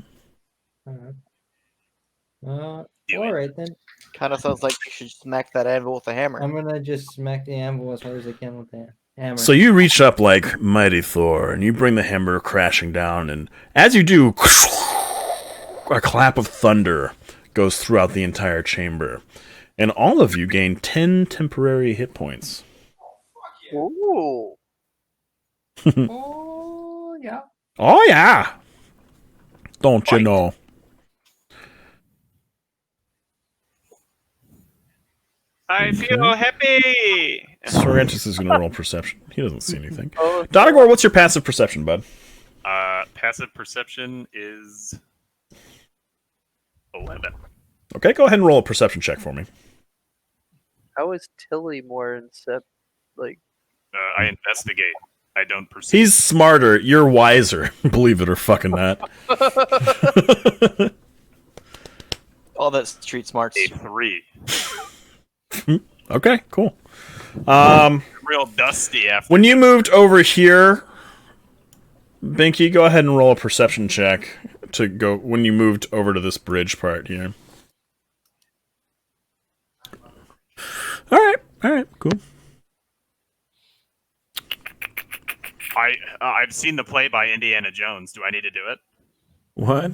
All right then. Kind of sounds like you should smack that anvil with a hammer. I'm gonna just smack the anvil as hard as I can with the hammer. So you reach up like mighty Thor, and you bring the hammer crashing down, and as you do, a clap of thunder goes throughout the entire chamber, and all of you gain 10 temporary hit points. Ooh. Oh yeah. Oh yeah! Don't you know? I feel happy. Sorrentus is going to roll perception. He doesn't see anything. Oh, Donagor, what's your passive perception, bud? Passive perception is 11. Okay, go ahead and roll a perception check for me. how is Tilly more like? I investigate. I don't perceive. He's smarter. You're wiser. Believe it or fucking not. All that street smarts. a 3. Okay, cool. Real dusty after. When you moved over here, Binky, go ahead and roll a perception check to go when you moved over to this bridge part here. All right, cool. I've seen the play by Indiana Jones. Do I need to do it? What?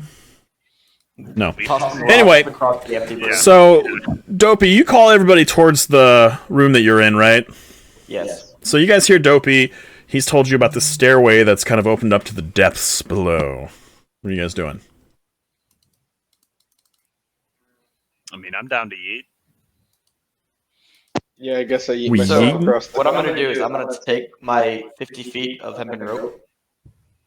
No. Toss the Anyway, rocks across the empty room. So, Dopey, you call everybody towards the room that you're in, right? Yes. So you guys hear Dopey. He's told you about the stairway that's kind of opened up to the depths below. What are you guys doing? I mean, I'm down to eat. Yeah, I guess I eat We myself eat? across the What I'm gonna do is I'm gonna take my 50 feet of hempen rope.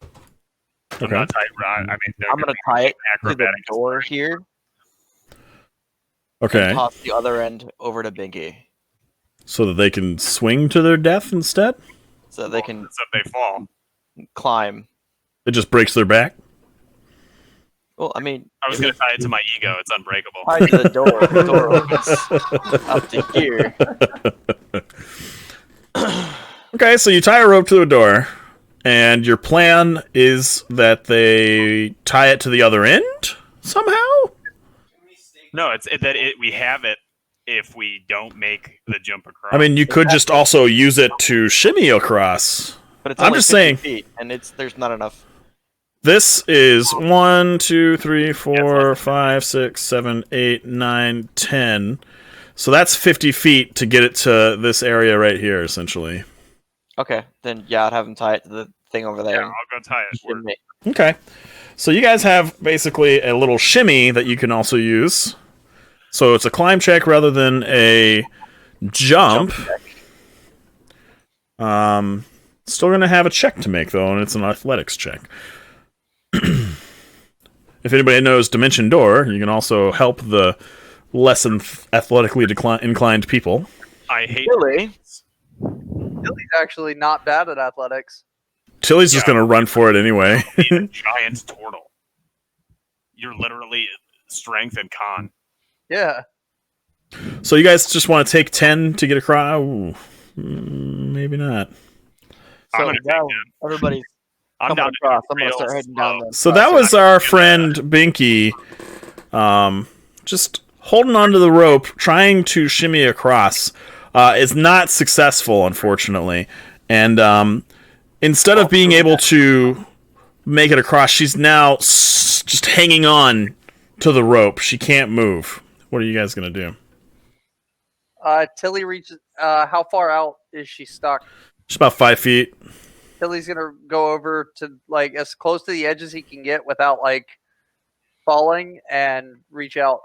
I'm Okay. not tight. I mean, they're I'm gonna be tie it to the acrobatics. door here. Okay. And toss the other end over to Binky, So that they can swing to their death instead? so they can Except they fall. climb. It just breaks their back? Well, I mean, I was gonna tie it to my ego. It's unbreakable. tied to the door. The door opens up to here. Okay, so you tie a rope to the door, and your plan is that they tie it to the other end somehow? No, we have it if we don't make the jump across. I mean, you could just also use it to shimmy across. But it's I'm only just 50 saying. feet, and there's not enough. This is 1, 2, 3, 4, 5, 6, 7, 8, 9, 10. So that's 50 feet to get it to this area right here, essentially. Okay, then yeah, I'd have them tie it to the thing over there. Yeah, I'll go tie it. Shimmy. Okay. So you guys have basically a little shimmy that you can also use. So it's a climb check rather than a jump. Still going to have a check to make, though, and it's an athletics check. If anybody knows Dimension Door, you can also help the less athletically inclined people. I hate Tilly. Tilly's actually not bad at athletics. Tilly's just going to run for it anyway. being a giant turtle. You're literally strength and con. Yeah. So you guys just want to take 10 to get across? Ooh, maybe not. I'm So gonna now take that. everybody's I'm coming down to across. go I'm gonna real start heading down slow. the. So that was our friend Binky, just holding onto the rope, trying to shimmy across. Is not successful, unfortunately. And instead of being able to make it across, she's now just hanging on to the rope. She can't move. What are you guys going to do? Tilly reaches. How far out is she stuck? Just about 5 feet. Tilly's gonna go over to like as close to the edge as he can get without like falling and reach out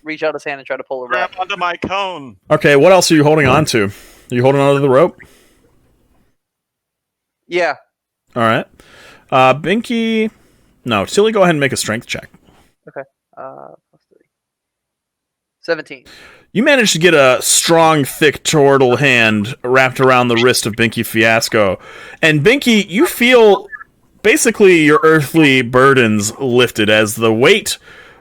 reach out his hand and try to pull her Grab back. onto my cone. Okay, what else are you holding on to? Are you holding on to the rope? Yeah. All right. Binky. No, Tilly, go ahead and make a strength check. +3. 17. You managed to get a strong, thick turtle hand wrapped around the wrist of Binky Fiasco. And Binky, you feel basically your earthly burdens lifted as the weight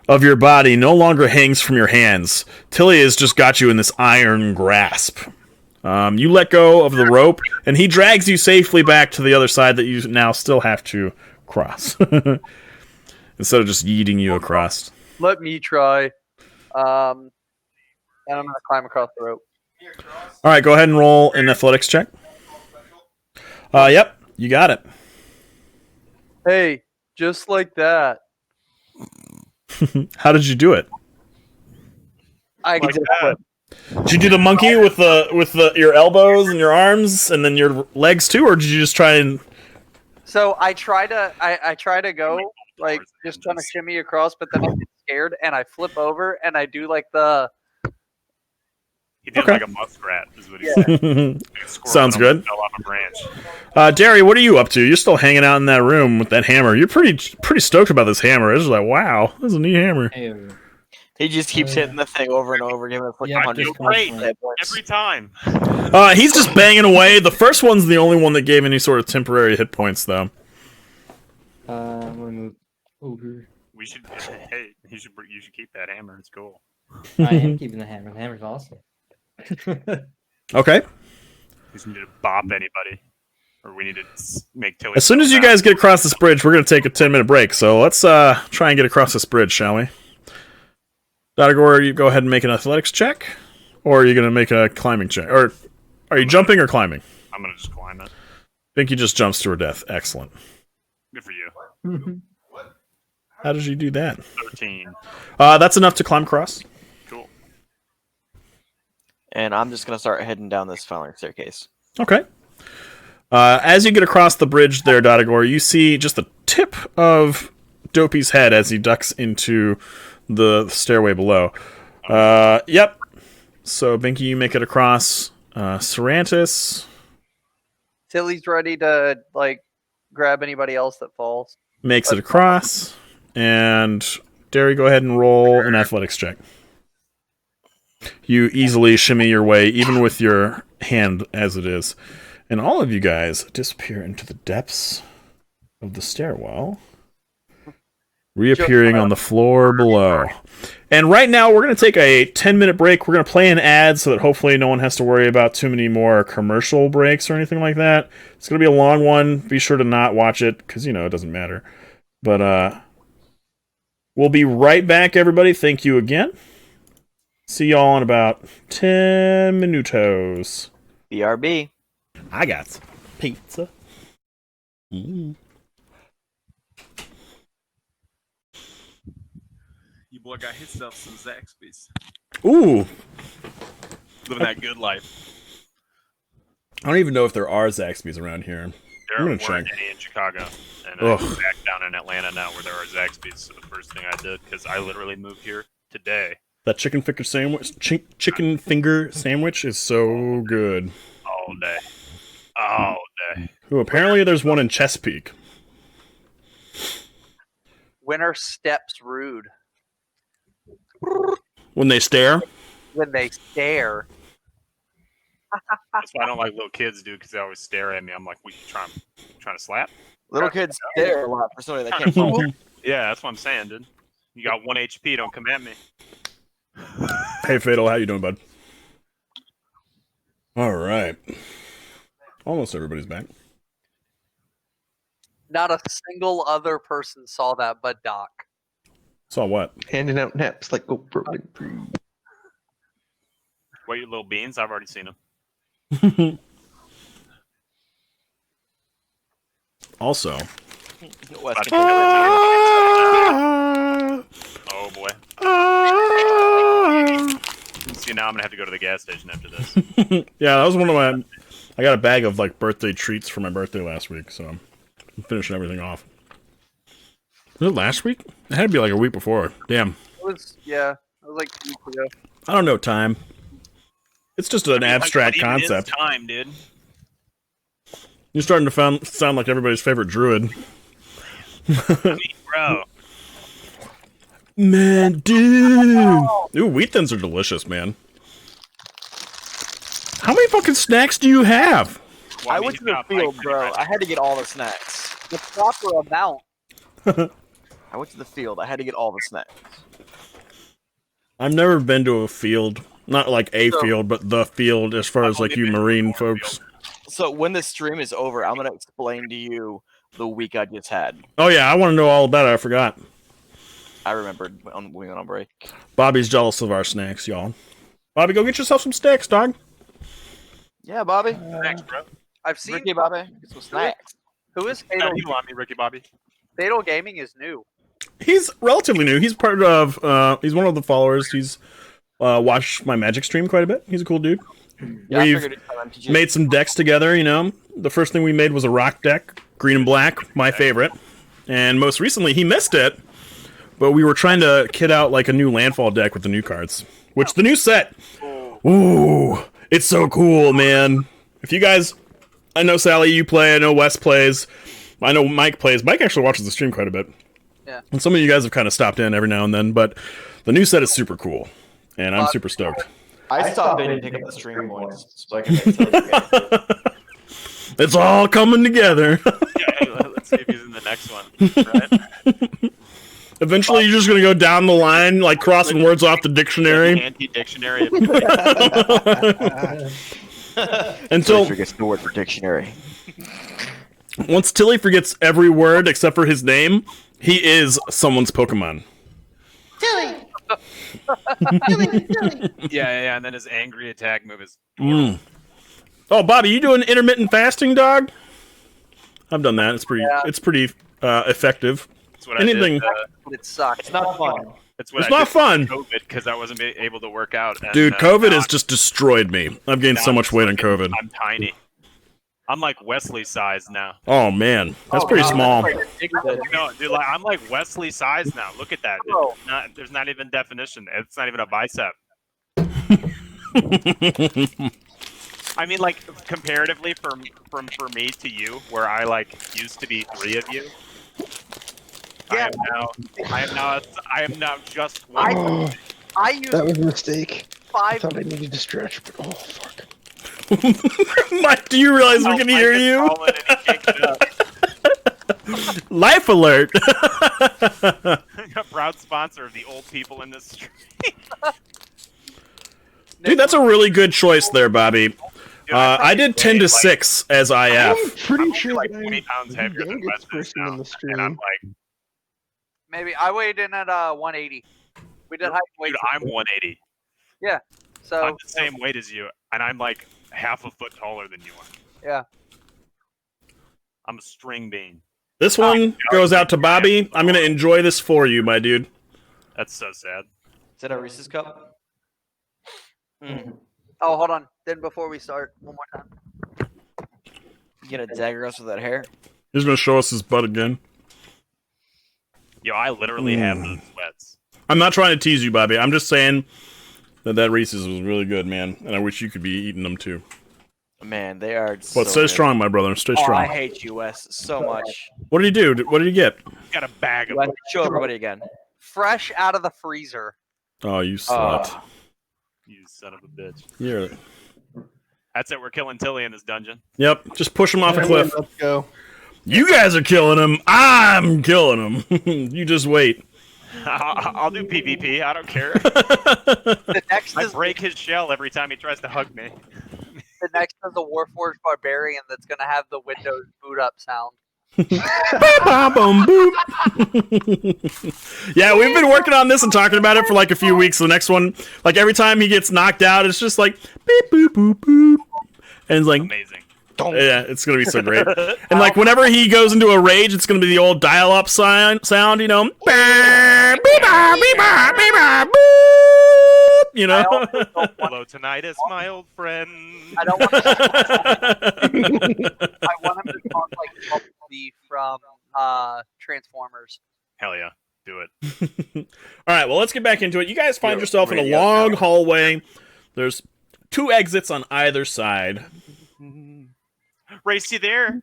of your body no longer hangs from your hands. Tilly has just got you in this iron grasp. You let go of the rope, and he drags you safely back to the other side that you now still have to cross. Instead of just yeeting you across. Let me try. And I'm going to climb across the rope. All right, go ahead and roll an athletics check. Yep, you got it. Hey, just like that. How did you do it? I Like did that. Did you do the monkey with your elbows and your arms and then your legs too, or did you just try and? So I try to go like just trying to shimmy across, but then I get scared and I flip over and I do like the He did Okay. like a muskrat, is what he said. Sounds good. Fell off a branch. Derry, what are you up to? You're still hanging out in that room with that hammer. You're pretty stoked about this hammer. It's just like, wow, this is a neat hammer. Hey, He just keeps hitting the thing over and over, giving us like Yeah, I 100 feel great hit points. every time. He's just banging away. The first one's the only one that gave any sort of temporary hit points, though. I'm gonna move over. We should. Hey, you should keep that hammer. It's cool. I am keeping the hammer. The hammer's awesome. Okay. We just need to bop anybody, or we need to make Tilly. As soon as you guys get across this bridge, we're going to take a 10-minute break. So let's try and get across this bridge, shall we? Dotagor, you go ahead and make an athletics check, or are you going to make a climbing check? Or are you jumping or climbing? I'm gonna just climb it. Binky just jumps to her death. Excellent. Good for you. How did you do that? 13. That's enough to climb across. Cool. And I'm just gonna start heading down this filing staircase. Okay. As you get across the bridge there, Dotagor, you see just the tip of Dopey's head as he ducks into the stairway below. Yep. So, Binky, you make it across. Sarantis Tilly's ready to like grab anybody else that falls. makes it across. And, Derry, go ahead and roll an athletics check. You easily shimmy your way, even with your hand as it is. And all of you guys disappear into the depths of the stairwell, reappearing on the floor below. And right now, we're going to take a 10-minute break. We're going to play an ad so that hopefully no one has to worry about too many more commercial breaks or anything like that. It's going to be a long one. Be sure to not watch it, because, it doesn't matter. But, we'll be right back, everybody. Thank you again. See y'all in about 10 minutos. BRB. I got some pizza. Mm. You boy got himself some Zaxby's. Ooh. Living that good life. I don't even know if there are Zaxby's around here. There I'm gonna weren't check. any in Chicago. And Ugh. I'm back down in Atlanta now where there are Zaxby's. So the first thing I did, because I literally moved here today. That chicken finger sandwich, chicken finger sandwich is so good. All day. All day. Ooh, apparently there's one in Chesapeake. When are steps rude? When they stare. When they stare. That's why I don't like little kids, dude, because they always stare at me. I'm like, we trying to slap? Little kids stare a lot for somebody that can't fall. Yeah, that's what I'm saying, dude. You got 1 HP, don't come at me. Hey, Fatal, how you doing, bud? All right. Almost everybody's back. Not a single other person saw that but Doc. Saw what? Handing out naps like Oprah Winfrey. What, you little beans? I've already seen them. Also. West About to Coast. Oh, boy. See, now I'm going to have to go to the gas station after this. Yeah, that was one of my... I got a bag of, birthday treats for my birthday last week, so I'm finishing everything off. Was it last week? It had to be like a week before. Damn. It was like 2 weeks ago. I don't know time. It's just an abstract What even is concept. time, dude. You're starting to sound like everybody's favorite druid. Bro. Man, dude. Ooh, wheat thins are delicious, man. How many fucking snacks do you have? I went to the field, bro. I had to get all the snacks. The proper amount. I went to the field. I had to get all the snacks. I've never been to a field. Not like a field, but the field as far as like you marine folks. So when the stream is over, I'm gonna explain to you the week I just had. Oh yeah, I want to know all about it. I forgot. I remembered when we went on break. Bobby's jealous of our snacks, y'all. Bobby, go get yourself some snacks, dog. Yeah, Bobby. Thanks, bro. I've seen Ricky, Bobby. Get some snacks. who is How Fatal. do you want me, Ricky Bobby? Fatal Gaming is new. He's relatively new. He's part of. He's one of the followers. He's watched my Magic stream quite a bit. He's a cool dude. Yeah, I We've figured it's time to made some decks together. You know, the first thing we made was a rock deck, green and black, my favorite. And most recently, he missed it, but we were trying to kit out like a new landfall deck with the new cards, which the new set. Ooh, it's so cool, man. If you guys, I know Sally, you play. I know Wes plays. I know Mike plays. Mike actually watches the stream quite a bit. Yeah. And some of you guys have kind of stopped in every now and then, but the new set is super cool, and I'm super stoked. I stopped in to pick up the stream once, so I can tell you guys. It's all coming together. Yeah, let's see if he's in the next one. Right? Eventually, you're just gonna go down the line, like crossing words off the dictionary Anti-dictionary. until forgets the word for dictionary. once Tilly forgets every word except for his name, he is someone's Pokemon. Yeah, and then his angry attack move is. Mm. Oh, Bobby, you doing intermittent fasting, dog? I've done that. It's pretty effective. That's what Anything. I did. But it sucks. It's not fun. That's what It's I not did fun. with COVID because I wasn't able to work out. And, Dude, COVID now has just destroyed me. I've gained so much weight on COVID. I'm tiny. I'm like Wesley size now. Oh man, that's pretty small. No, dude, like, I'm like Wesley size now. Look at that. Bro. There's not even definition. It's not even a bicep. I mean, like comparatively for me to you, where I like used to be 3 of you. Yeah. I am now just one. Oh, I used that was a mistake. I 5. thought I needed to stretch, but oh fuck. Mike, do you realize we can hear you? Life alert! A proud sponsor of the old people in this street. Dude, that's a really good choice there, Bobby. Dude, I did 10 to 6 as IF. I'm pretty I'm sure like that 20 I'm pounds the heavier than youngest Wesley person now, in the stream. and I'm like, Maybe I weighed in at 180. We did height and weight. dude, I'm 180. So I'm the same weight as you, and I'm like half a foot taller than you are. Yeah. I'm a string bean. This one goes out to Bobby. I'm going to enjoy this for you, my dude. That's so sad. Is that a Reese's cup? Oh, hold on. Then before we start, one more time. You gonna dagger us with that hair? He's going to show us his butt again. Yo, I literally have those sweats. I'm not trying to tease you, Bobby. I'm just saying that Reese's was really good, man. And I wish you could be eating them too. Man, they are. But so stay good. strong, my brother. Stay Oh, I strong. hate you, Wes, so much. What did he do? What did he get? Got a bag of Wes, show everybody again. Fresh out of the freezer. Oh, you slut. you son of a bitch. You're... That's it. We're killing Tilly in this dungeon. Yep, just push him off a cliff. Let's go. You guys are killing him. I'm killing him. You just wait. I'll do PvP. I don't care. The next I is break his shell every time he tries to hug me. the next is a Warforged Barbarian that's gonna have the Windows boot up sound. Boom, boom. Yeah, we've been working on this and talking about it for like a few weeks. The next one, like every time he gets knocked out, it's just like beep boop boop boop, and it's like Amazing. yeah, it's gonna be so great. And like whenever he goes into a rage, it's gonna be the old dial-up sound, you know. You know. Hello, tinnitus, my old friend. I don't want to. I want him to talk like Bumblebee from Transformers. Hell yeah, do it. All right, well, let's get back into it. You guys find Yeah, yourself in a radio long tower. hallway. There's 2 exits on either side. Race you there.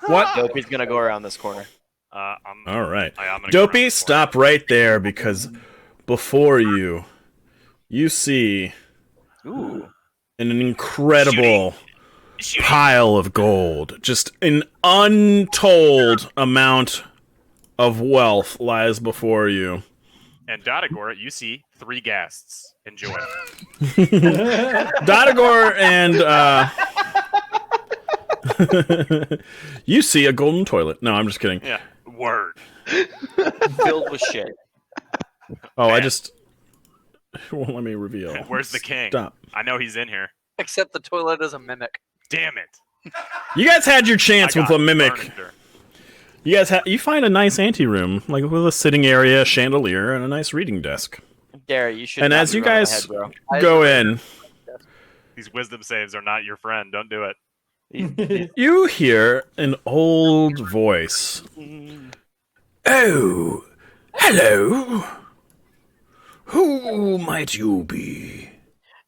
What? Dopey's gonna go around this corner. All right. I am gonna go around Dopey, this stop right there because before you see Ooh. an incredible pile of gold. Just an untold amount of wealth lies before you. corner. And Dotagor, you see 3 guests. Enjoy. Dotagor and you see a golden toilet. No, I'm just kidding. Yeah. Word. Filled with shit. Oh, I Man. just won't let me reveal. Where's the king? Stop. I know he's in here. Except the toilet is a mimic. Damn it. You guys had your chance I with got a mimic. furniture. You guys you find a nice anteroom, like with a sitting area, a chandelier, and a nice reading desk. Gary, you should. And not as be you running guys ahead, bro. go in, These wisdom saves are not your friend. Don't do it. you hear an old voice. Oh, hello. Who might you be?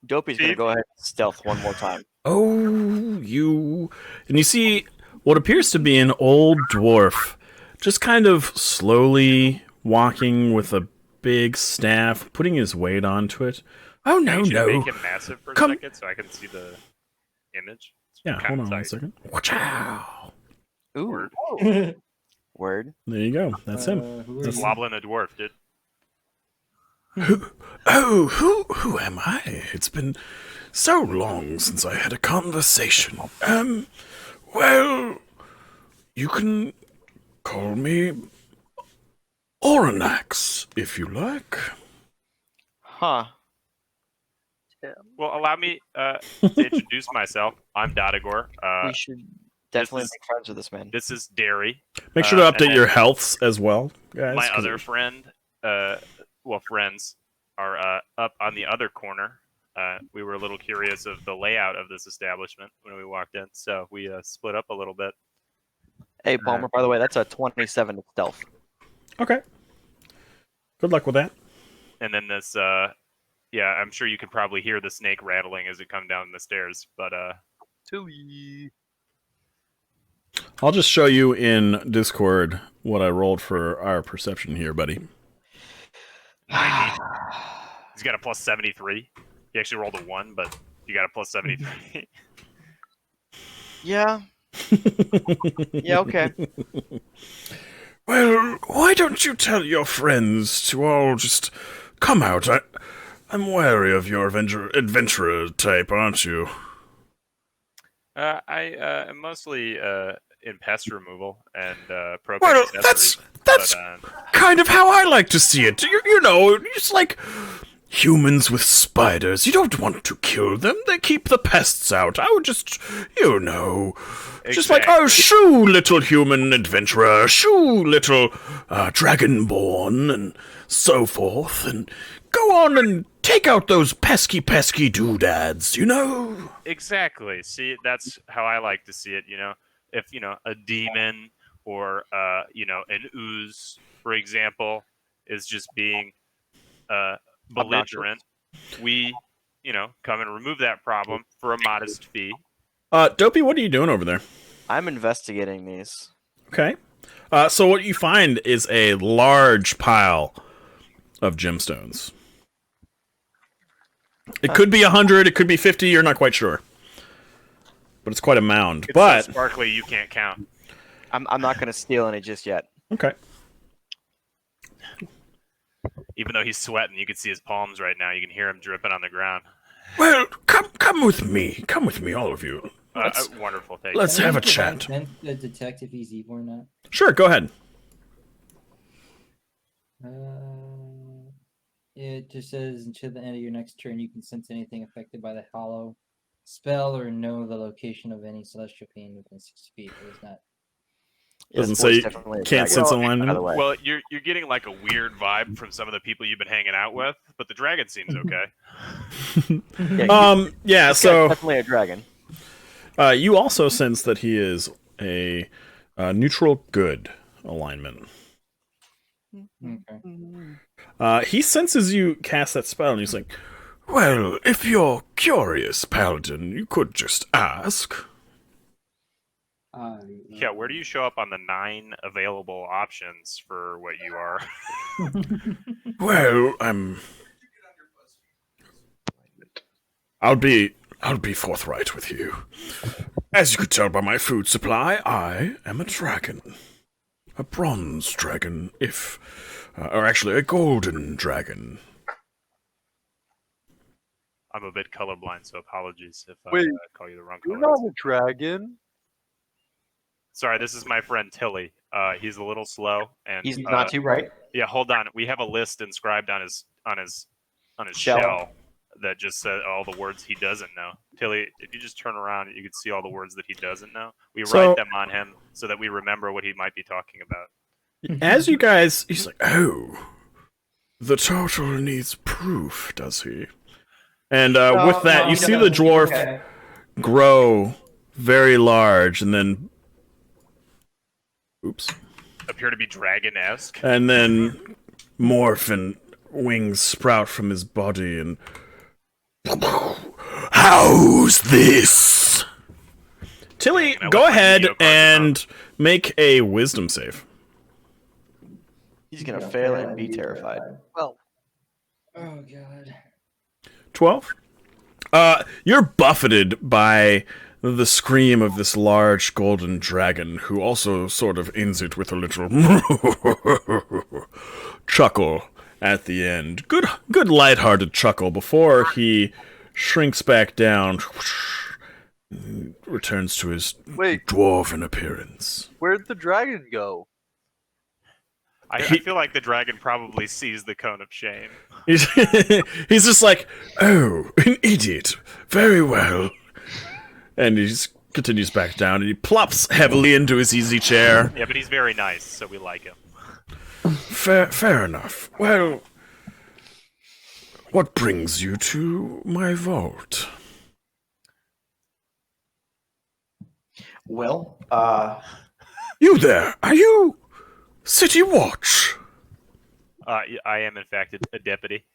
Dopey's gonna go ahead and stealth one more time. Oh, you. And you see what appears to be an old dwarf, just kind of slowly walking with a big staff, putting his weight onto it. Oh, no, Can you no. make him massive for a Come- second so I can see the image? It's Yeah, kinda hold on one tight. second. Watchow. Ooh. Word. Word. There you go. That's him. Who are It's you? Wobbling a dwarf, dude. Oh, who am I? It's been so long since I had a conversation. Well, you can call me Oranax, if you like. Huh. Well, allow me to introduce myself. I'm Dotagor. We should definitely is- make friends with this man. This is Derry. Make sure to And update then your healths as well, guys. My 'cause other friend, friends, are up on the other corner. We were a little curious of the layout of this establishment when we walked in, so we split up a little bit. Hey, Palmer. By the way, that's a 27 to stealth. Okay. Good luck with that. And then this, I'm sure you could probably hear the snake rattling as it come down the stairs, but Tui. I'll just show you in Discord what I rolled for our perception here, buddy. He's got a plus 73. He actually rolled a 1, but you got a plus 73. Yeah. Yeah. Okay. Well, why don't you tell your friends to all just come out? I'm wary of your adventurer type, aren't you? I am mostly in pest removal and propane Well, accessories. that's but, kind of how I like to see it. You know, it's like humans with spiders. You don't want to kill them. They keep the pests out. I would just, just like, oh, shoo, little human adventurer, shoo, little dragonborn, and so forth, and go on and take out those pesky doodads, you know? Exactly. See, that's how I like to see it. If a demon or an ooze, for example, is just being belligerent, we come and remove that problem for a modest fee. Dopey, what are you doing over there? I'm investigating these. Okay. So what you find is a large pile of gemstones. It could be 100, it could be 50, you're not quite sure. But it's quite a mound. It's But so sparkly you can't count. I'm not gonna steal any just yet. okay. Even though he's sweating, you can see his palms right now. You can hear him dripping on the ground. Well, come with me. Come with me, all of you. Wonderful. Thank let's you. have a Can I chat. then detect if he's evil or not? Sure, go ahead. It just says until the end of your next turn, you can sense anything affected by the hollow spell or know the location of any celestial being within 60 feet. It was not. Doesn't This boy's say definitely a can't dragon, sense by the alignment. way. Well, you're getting like a weird vibe from some of the people you've been hanging out with, but the dragon seems okay. Yeah, This guy's so definitely a dragon. you also sense that he is a neutral good alignment. Okay. He senses you cast that spell, and he's like, "Well, if you're curious, Paladin, you could just ask." Yeah, where do you show up on the 9 available options for what you are? Well, I'll be forthright with you. As you could tell by my food supply, I am a dragon. A bronze dragon, or actually a golden dragon. I'm a bit colorblind, so apologies if Wait, I call you the wrong You're color. not a dragon. Sorry, this is my friend Tilly. He's a little slow, and He's not too bright. Yeah, hold on. We have a list inscribed on his Shell. shell that just said all the words he doesn't know. Tilly, if you just turn around, you can see all the words that he doesn't know. We So- write them on him so that we remember what he might be talking about. As you guys, he's like, "Oh, the turtle needs proof, does he?" And with that, you see the dwarf grow very large, and then, Appear to be dragon-esque. and then morph and wings sprout from his body, and how's this? Tilly, And I go want my ahead video card and make a wisdom save. He's gonna fail and be terrified. Well, Oh god. 12. You're buffeted by the scream of this large golden dragon, who also sort of ends it with a little chuckle at the end. Good lighthearted chuckle before he shrinks back down, returns to his wait, dwarven appearance. where'd the dragon go? I feel like the dragon probably sees the cone of shame. He's just like, "Oh, an idiot. Very well." And he just continues back down, and he plops heavily into his easy chair. Yeah, but he's very nice, so we like him. Fair enough. Well, what brings you to my vault? Well, You there? Are you City Watch? I am, in fact, a deputy.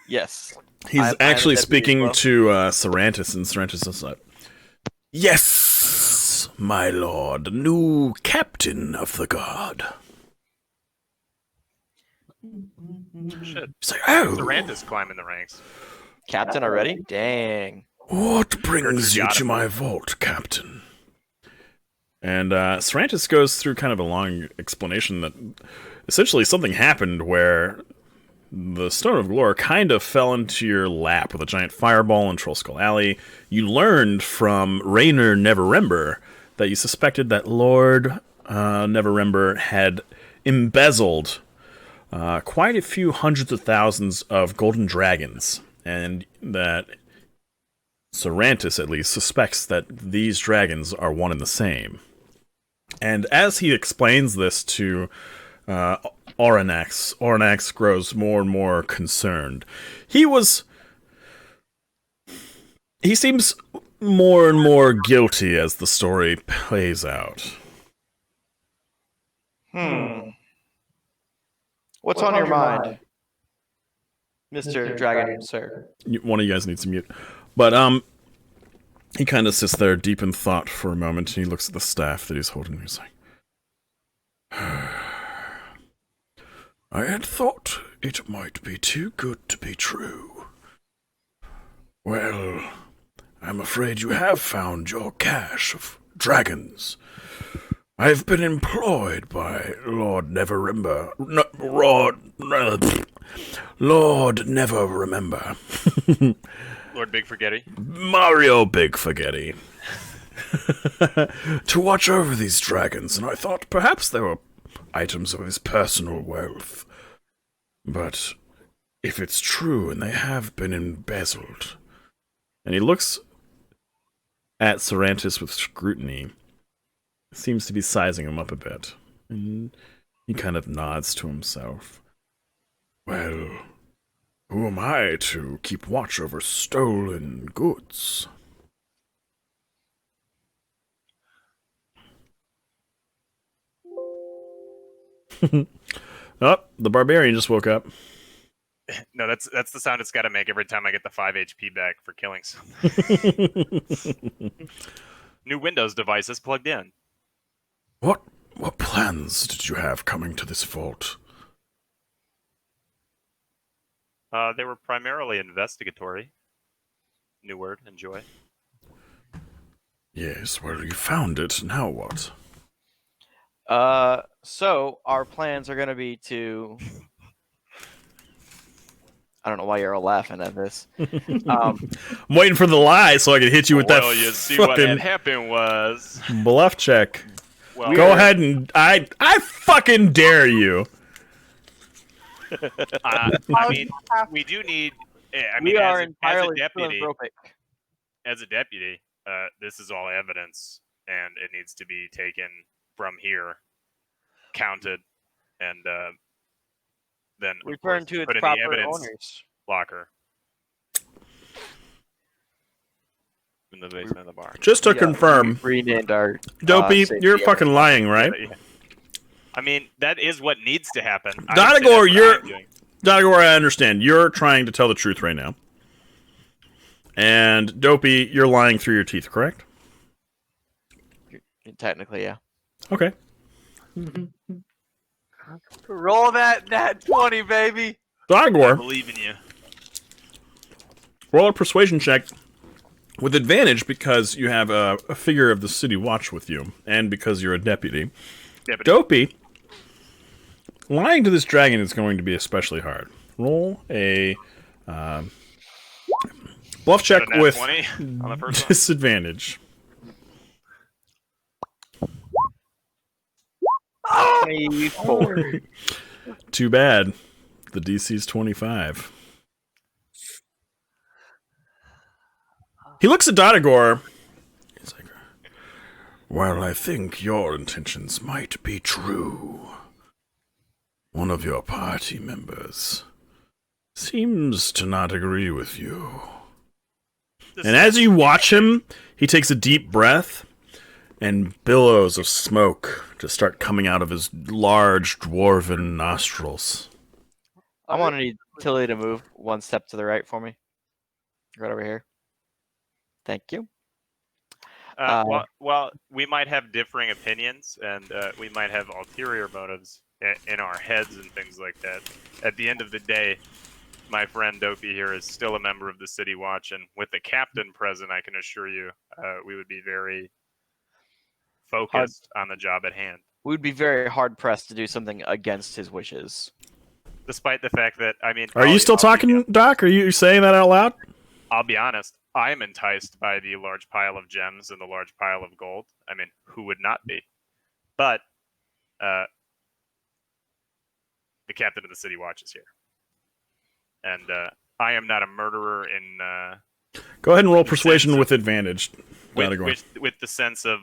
yes. He's I'm actually a deputy as speaking well. to Sarantis, and Sarantis is like, "Yes, my lord, new captain of the guard." Shit. He's like, "Oh, Sarantis climbing the ranks. Captain already? Dang. what brings you to my vault, Captain?" And Sarantis goes through kind of a long explanation that essentially something happened where the Stone of Glore kind of fell into your lap with a giant fireball in Trollskull Alley. You learned from Raynor Neverember that you suspected that Lord Neverember had embezzled quite a few hundreds of thousands of golden dragons, and that Sarantis, at least, suspects that these dragons are one and the same. And as he explains this to Oranax grows more and more concerned. He seems more and more guilty as the story plays out. What's on your mind, Mr. Dragon, sir? One of you guys needs to mute. But he kind of sits there deep in thought for a moment, and he looks at the staff that he's holding, and he's like, "I had thought it might be too good to be true. Well, I'm afraid you have found your cache of dragons. I've been employed by Lord Neverember. Lord Never Remember. Lord Big Forgetty. Mario Big Forgetty. To watch over these dragons, and I thought perhaps they were items of his personal wealth. But if it's true and they have been embezzled..." And he looks at Sarantis with scrutiny. Seems to be sizing him up a bit. And he kind of nods to himself. "Well, who am I to keep watch over stolen goods?" Oh, the barbarian just woke up. No, that's the sound it's got to make every time I get the 5 HP back for killing something. New Windows device is plugged in. What plans did you have coming to this vault? They were primarily investigatory. New word, enjoy. Yes, well, you found it. Now what? So our plans are gonna be to. I don't know why you're all laughing at this. I'm waiting for the lie so I can hit you with that Well, you see what fucking had happened was... bluff check. Well, Go ahead and I fucking dare you. I mean, we do need... I mean, We are as a entirely deputy, philanthropic. this is all evidence, and it needs to be taken from here, counted, and then of Return course, to its put in the proper evidence owners. locker in the basement of the bar. Just to Yeah, confirm, we renamed our Dopey, safety you're area. fucking lying, right? Yeah. I mean, that is what needs to happen. Donagor, you're- I'm doing. Dagor, I understand. You're trying to tell the truth right now. And Dopey, you're lying through your teeth, correct? Technically, yeah. Okay. Roll that 20, baby. I Dagor, believe in you. roll a persuasion check with advantage because you have a figure of the city watch with you, and because you're a deputy. Dopey, lying to this dragon is going to be especially hard. Roll a bluff check Got a nat with 20 on the first one. disadvantage. Too bad. The DC's 25. He looks at Donagor. He's like, well, I think your intentions might be true. One of your party members seems to not agree with you. And as you watch him, he takes a deep breath, and billows of smoke just start coming out of his large dwarven nostrils. I'm gonna need Tilly to move one step to the right for me. Right over here. Thank you. Well, we might have differing opinions, and we might have ulterior motives in our heads and things like that. At the end of the day, my friend Dopey here is still a member of the City Watch, and with the captain present, I can assure you, we would be very focused on the job at hand. We'd be very hard pressed to do something against his wishes. Despite the fact that, I mean... Are you still talking, Doc? Are you saying that out loud? I'll be honest. I'm enticed by the large pile of gems and the large pile of gold. I mean, who would not be? But the captain of the City Watch is here. And I am not a murderer in... Go ahead and roll persuasion with advantage. with the sense of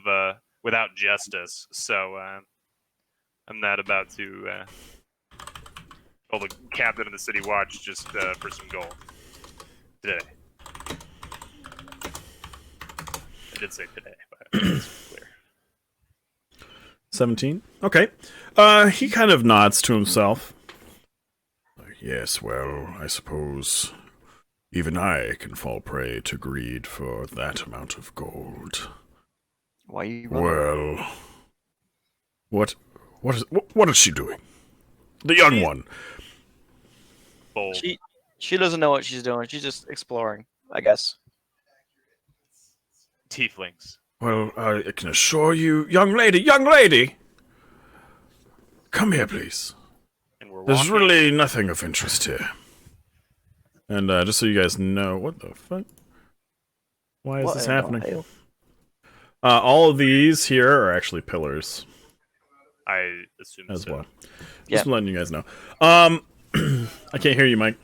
without justice. So I'm not about to kill the captain of the City Watch just for some gold today. I did say today, but it's clear. 17? Okay. He kind of nods to himself. Yes, well, I suppose even I can fall prey to greed for that amount of gold. Why are you running? Well, what is she doing? The young one. Bold. She doesn't know what she's doing. She's just exploring, I guess. Tieflings. Well, I can assure you, young lady! Come here, please. And we're There's walking. really nothing of interest here. And just so you guys know, what the fuck? Why is What this in the happening? hell? All of these here are actually pillars I assume as so. well. Yeah. Just letting you guys know. I can't hear you, Mike.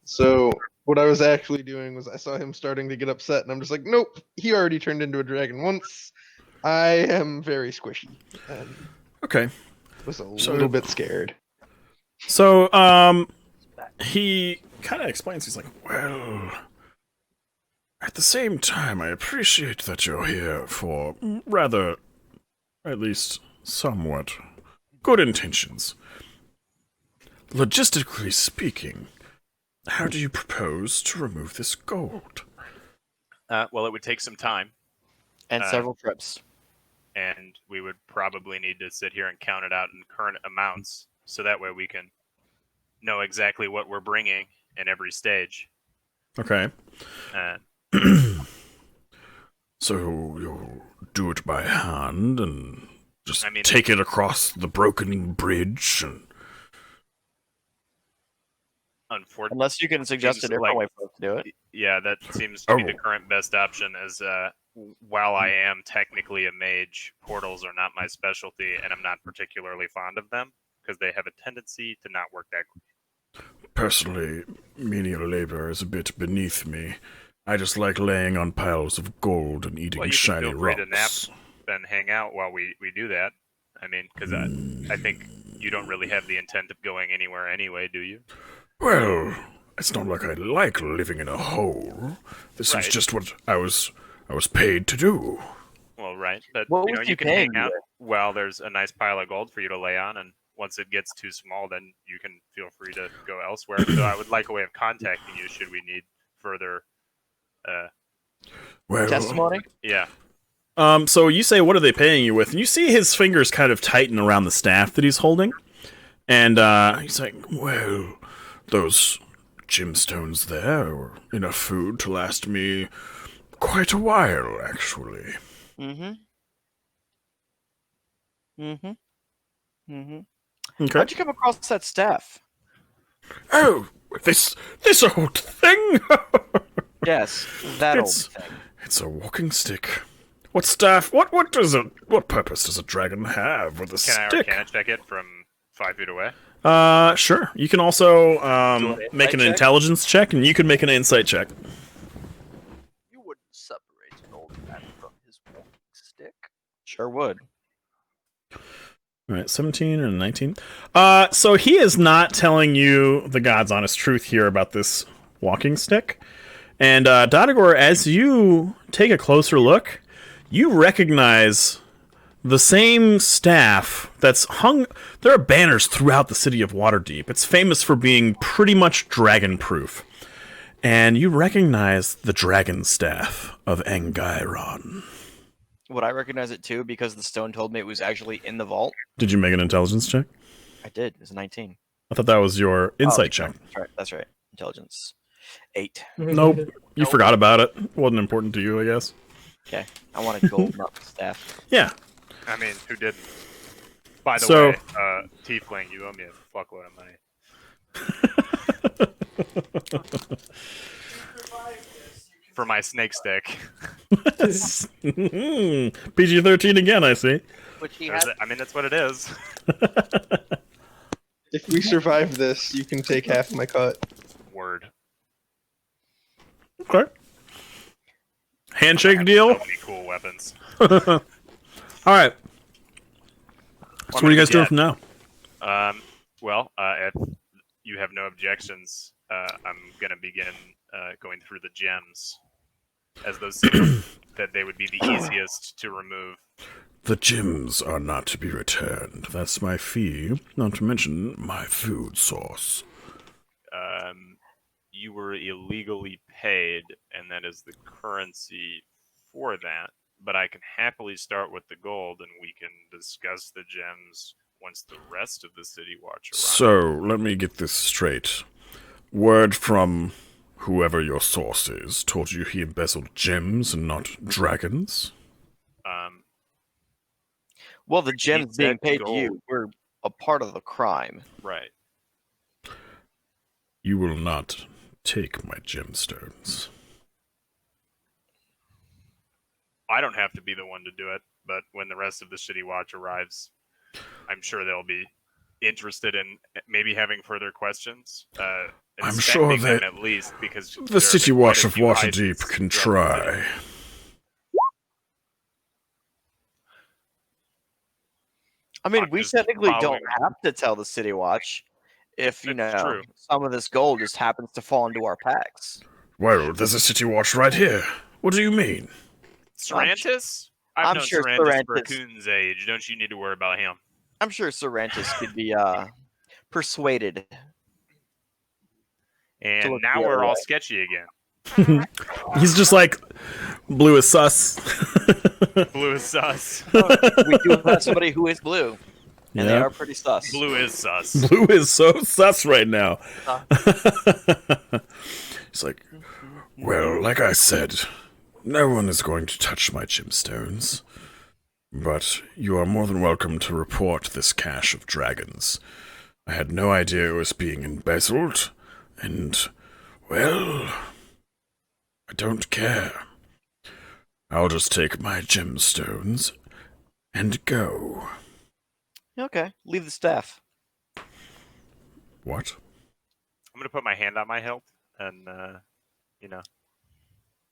So what I was actually doing was I saw him starting to get upset, and I'm just like, nope, he already turned into a dragon once. I am very squishy, and Okay. was a So- little bit scared. So, he kind of explains, he's like, well, at the same time, I appreciate that you're here for rather, at least somewhat, good intentions. Logistically speaking, how do you propose to remove this gold? Well, it would take some time, And several trips. and we would probably need to sit here and count it out in current amounts, so that way we can know exactly what we're bringing in every stage. Okay. Uh, So you'll do it by hand and just I mean- take it across the broken bridge and... Unfortunately, Unless you can suggest a seems different like- way for us to do it. yeah, that seems to be the Oh. current best option. As while I am technically a mage, portals are not my specialty, and I'm not particularly fond of them because they have a tendency to not work that quickly. Personally, menial labor is a bit beneath me. I just like laying on piles of gold and eating Well, you can shiny feel free to nap rocks. and hang out while we do that. I mean, because I think you don't really have the intent of going anywhere anyway, do you? Well, it's not like I like living in a hole. This Right. is just what I was paid to do. Well, right, but What you know, was you he can hang paying you out with? while there's a nice pile of gold for you to lay on, and once it gets too small, then you can feel free to go elsewhere. So I would like a way of contacting you should we need further. Well, Testimony? Yeah, So you say, what are they paying you with? And you see his fingers kind of tighten around the staff that he's holding. And he's like, well, those gemstones there are enough food to last me quite a while, actually. Mm-hmm. Mm-hmm. Mm-hmm. Okay. How'd you come across that staff? Oh, this old thing? Yes, that It's- old thing. It's a walking stick. What staff? What purpose does a dragon have with a can I stick? arcana check it from 5 feet away? Sure. You can also Do an make an insight check? intelligence check, and you can make an insight check. You wouldn't separate an old man from his walking stick. Sure would. All right, 17 and 19. So he is not telling you the God's honest truth here about this walking stick. And Dodagor, as you take a closer look, you recognize the same staff that's hung. There are banners throughout the city of Waterdeep. It's famous for being pretty much dragon-proof. And you recognize the dragon staff of Angairon. Would I recognize it too because the stone told me it was actually in the vault? Did you make an intelligence check? I did. It was 19. I thought that was your insight check. That's right. That's right. Intelligence. 8. Nope. You forgot about it. It wasn't important to you, I guess. Okay. I wanted gold, not the staff. Yeah. I mean, who didn't? By the So- way, Tiefling, you owe me a fuckload of money. For my snake stick. PG-13 again, I see. Which he had. I mean, that's what it is. If we survive this, you can take half my cut. Word. Okay. Handshake So deal? many cool weapons. Alright. So what are you guys doing from now? Well, if you have no objections, I'm going to begin going through the gems, as those seem that they would be the easiest to remove. The gems are not to be returned. That's my fee, not to mention my food source. You were illegally paid, and that is the currency for that. But I can happily start with the gold, and we can discuss the gems once the rest of the City Watch arrives. So, let me get this straight. Word from whoever your source is told you he embezzled gems and not dragons? Well, the gems said being paid to gold. you were a part of the crime. Right. You will not take my gemstones. I don't have to be the one to do it, but when the rest of the City Watch arrives, I'm sure they'll be interested in maybe having further questions. I'm sure inspecting them that at least, because there The have City been quite Watch a of few Waterdeep heistens can throughout the city. try. I mean, I'm we just technically don't following- have to tell the City Watch if, you That's know, true. some of this gold just happens to fall into our packs. Well, there's a City Watch right here. What do you mean? Sarantis? I've I'm known sure Sarantis for a Sarantis- coon's age. Don't you need to worry about him? I'm sure Sorrentis could be persuaded. And look now the we're other all way. sketchy again. He's just like, blue is sus. Blue is sus. We do have somebody who is blue, and they Yeah. are pretty sus. Blue is sus. Blue is so sus right now. He's like, well, like I said, no one is going to touch my gemstones. But you are more than welcome to report this cache of dragons. I had no idea it was being embezzled, and, well, I don't care. I'll just take my gemstones and go. Okay, leave the staff. What? I'm gonna put my hand on my hilt and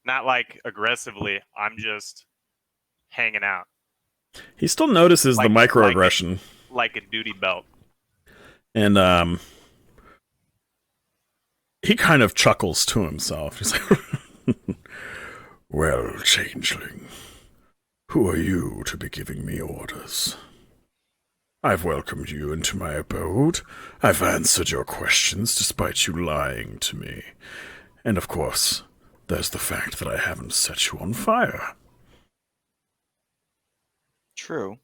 not like aggressively. I'm just hanging out He still notices the microaggression. like a duty belt. And he kind of chuckles to himself. He's like, well, changeling, who are you to be giving me orders? I've welcomed you into my abode. I've answered your questions despite you lying to me. And of course, there's the fact that I haven't set you on fire. True.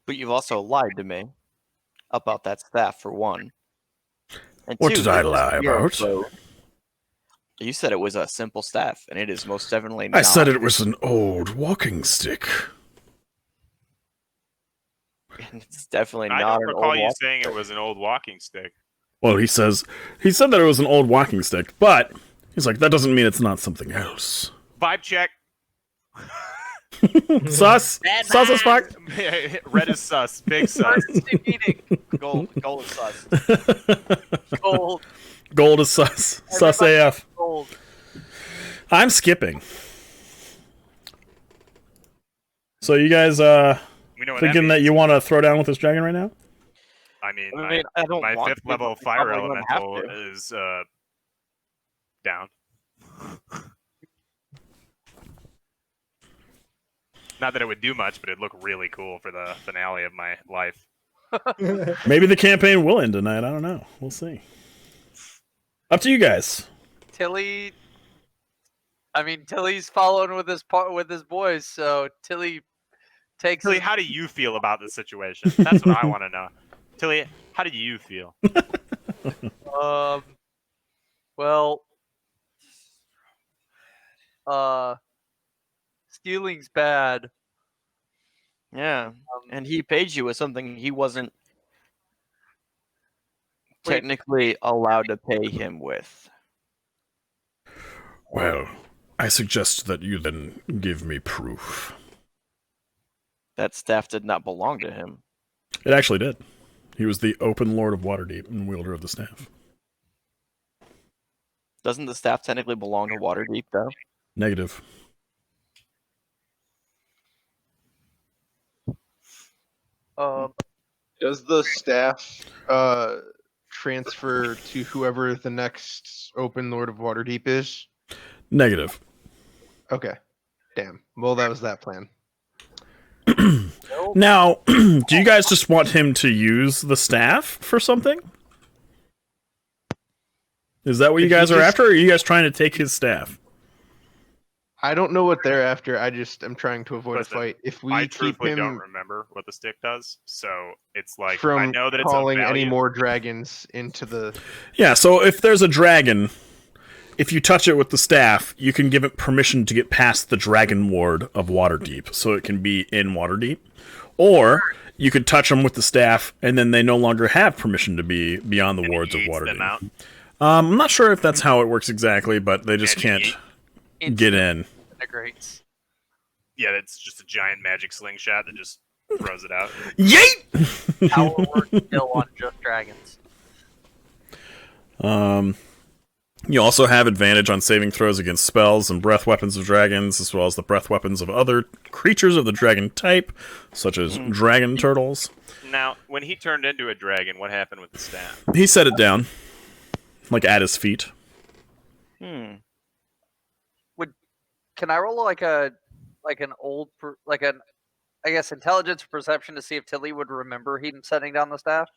But you've also lied to me about that staff, for one. And What two, did I this lie hero about? code, you said it was a simple staff, and it is most definitely I not. said it was an old walking stick. It's definitely I not don't an recall old you walking saying stick. it was an old walking stick. Well, he said that it was an old walking stick, but he's like, that doesn't mean it's not something else. Vibe check. Sus? Sus as fuck? Red is sus. Big sus. Gold is sus. Gold. Gold is sus. Sus AF. Gold. I'm skipping. So you guys We know what thinking that means. you want to throw down with this dragon right now? I mean, I don't my want 5th to, level but we fire probably wouldn't have elemental to. is down. Not that it would do much, but it'd look really cool for the finale of my life. Maybe the campaign will end tonight. I don't know. We'll see. Up to you guys. Tilly's following with his boys, so Tilly takes. Tilly, how do you feel about the situation? That's what I want to know. Tilly, how do you feel? Well, stealing's bad. Yeah, and he paid you with something he wasn't technically allowed to pay him with. Well, I suggest that you then give me proof. That staff did not belong to him. It actually did. He was the open lord of Waterdeep and wielder of the staff. Doesn't the staff technically belong to Waterdeep, though? Negative. Does the staff transfer to whoever the next open Lord of Waterdeep is? Negative. Okay. Damn. Well, that was that plan. Now, do you guys just want him to use the staff for something? Is that what you guys are after, or are you guys trying to take his staff? I don't know what they're after. I just am trying to avoid Listen, a fight. If we I keep truthfully don't him remember what the stick does, so it's like I from know that it's calling a any value. more dragons into the... Yeah, so if there's a dragon, if you touch it with the staff, you can give it permission to get past the dragon ward of Waterdeep, so it can be in Waterdeep. Or you could touch them with the staff, and then they no longer have permission to be beyond the And wards of it yeets them out. Waterdeep. I'm not sure if that's how it works exactly, but they just And can't get in. Integrates. Yeah, it's just a giant magic slingshot that just throws it out. Yeet! How it works still on just dragons. You also have advantage on saving throws against spells and breath weapons of dragons, as well as the breath weapons of other creatures of the dragon type, such as dragon turtles. Now, when he turned into a dragon, what happened with the staff? He set it down, like at his feet. Hmm. Can I roll like an I guess intelligence or perception to see if Tilly would remember him setting down the staff.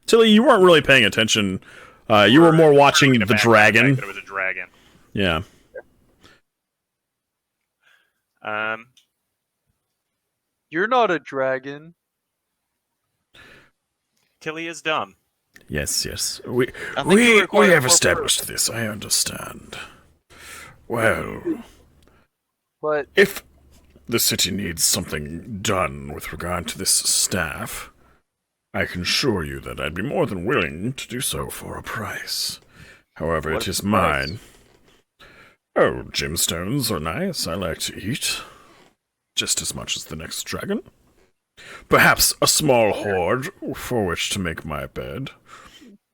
Tilly, you weren't really paying attention. You were more watching the dragon. That it was a dragon. Yeah. You're not a dragon. Tilly is dumb. Yes. We I think you require have more established this. I understand. Well, But if the city needs something done with regard to this staff, I can assure you that I'd be more than willing to do so for a price. However, What it is is the price? mine. Oh, gemstones are nice. I like to eat. Just as much as the next dragon. Perhaps a small hoard for which to make my bed.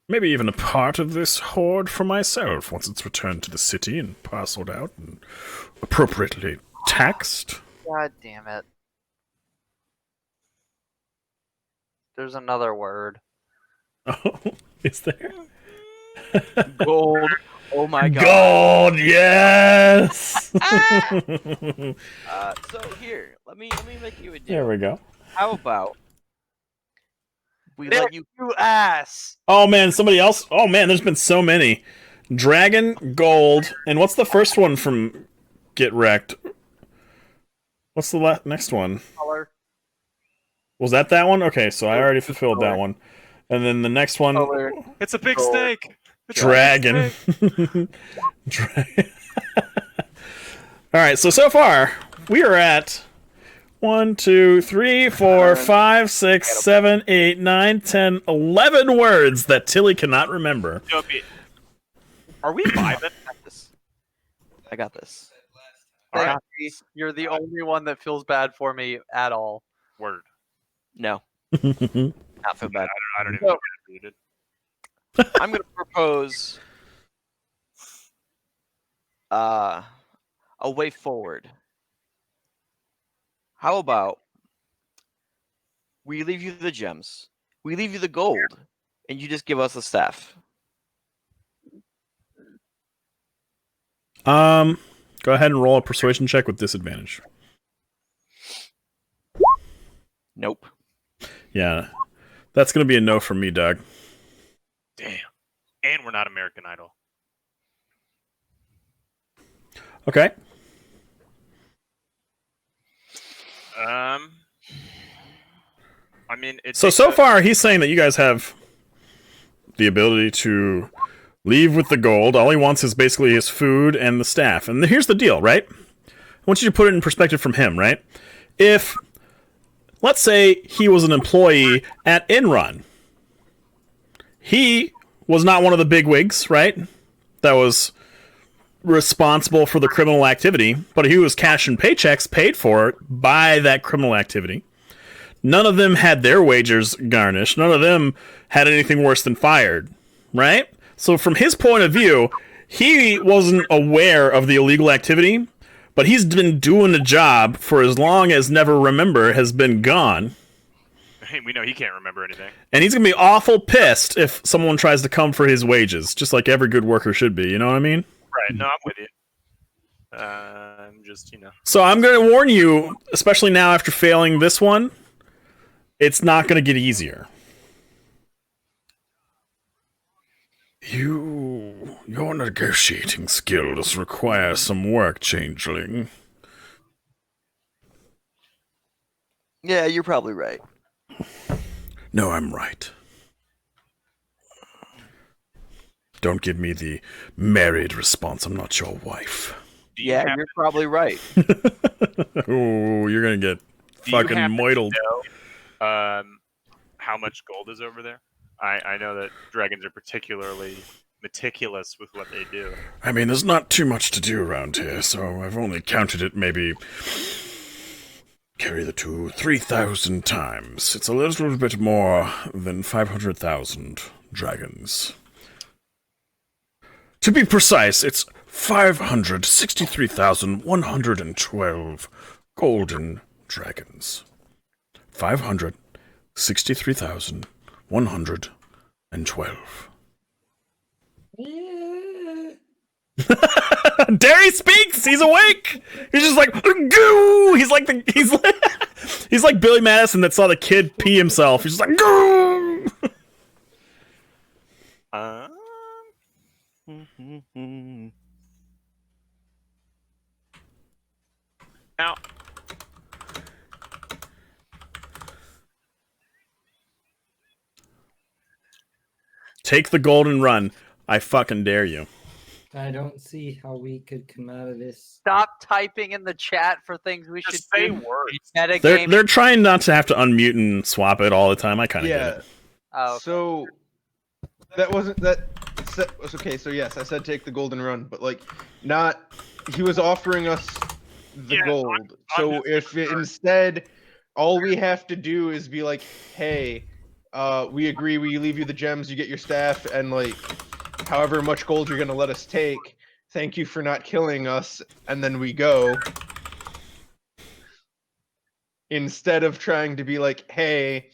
Maybe even a part of this hoard for myself once it's returned to the city and parceled out and appropriately taxed. God damn it. There's another word. Oh, is there? Gold. Oh my god. Gold, yes! So here, let me make you a deal. There we go. How about we Nick, let you? you ass! Oh man, somebody else. Oh man, there's been so many. Dragon, gold, and what's the first one from Get Wrecked? What's the next one? Color. Was that one? Okay, so I already fulfilled that one. And then the next one, Color. It's a big Gold. snake. It's a dragon. big snake. Dragon. All right, so far we are at 1, 2, 3, 4, 5, 6, 7, 8, 9, 10, 11 words that Tilly cannot remember. Dopey. Are we vibing? I got this. All right. You're the only one that feels bad for me at all. Word. No, not feel bad. I don't even know what you did. I'm gonna propose a way forward. How about we leave you the gems, we leave you the gold, and you just give us the staff? Go ahead and roll a persuasion check with disadvantage. Nope. Yeah, that's gonna be a no from me, Doug. Damn. And we're not American Idol. Okay. I mean, it's So far he's saying that you guys have the ability to leave with the gold. All he wants is basically his food and the staff. And here's the deal, right? I want you to put it in perspective from him, right? If, let's say, he was an employee at Enron. He was not one of the bigwigs, right? That was responsible for the criminal activity, but he was cashing paychecks paid for by that criminal activity. None of them had their wages garnished. None of them had anything worse than fired, right? So from his point of view, he wasn't aware of the illegal activity, but he's been doing the job for as long as Never Remember has been gone. we know he can't remember anything. And he's going to be awful pissed if someone tries to come for his wages, just like every good worker should be, you know what I mean? Right. No, I'm with you. I'm just, So I'm going to warn you, especially now after failing this one, it's not going to get easier. Your negotiating skills require some work, Changeling. Yeah, you're probably right. No, I'm right. Don't give me the married response. I'm not your wife. Yeah, you're probably right. Oh, you're going to get Do you fucking happen to moidled. know, how much gold is over there? I know that dragons are particularly meticulous with what they do. I mean, there's not too much to do around here, so I've only counted it maybe... Carry the 3,000 times. It's a little bit more than 500,000 dragons. To be precise, it's 563,112 golden dragons. 563,112. Derry speaks. He's awake. He's just like goo. He's like Billy Madison that saw the kid pee himself. He's just like goo. Now, Take the golden run. I fucking dare you. I don't see how we could come out of this. Stop typing in the chat for things we should just say do. words. Metagame. They're trying not to have to unmute and swap it all the time. I kind of get Yeah. it. Oh, So that wasn't that. Was okay. So yes, I said take the golden run, but like not. He was offering us the Yeah, gold. I'm So just if concerned. instead all we have to do is be like, hey, we agree. We leave you the gems. You get your staff, and like, however much gold you're gonna let us take. Thank you for not killing us, and then we go. Instead of trying to be like, hey,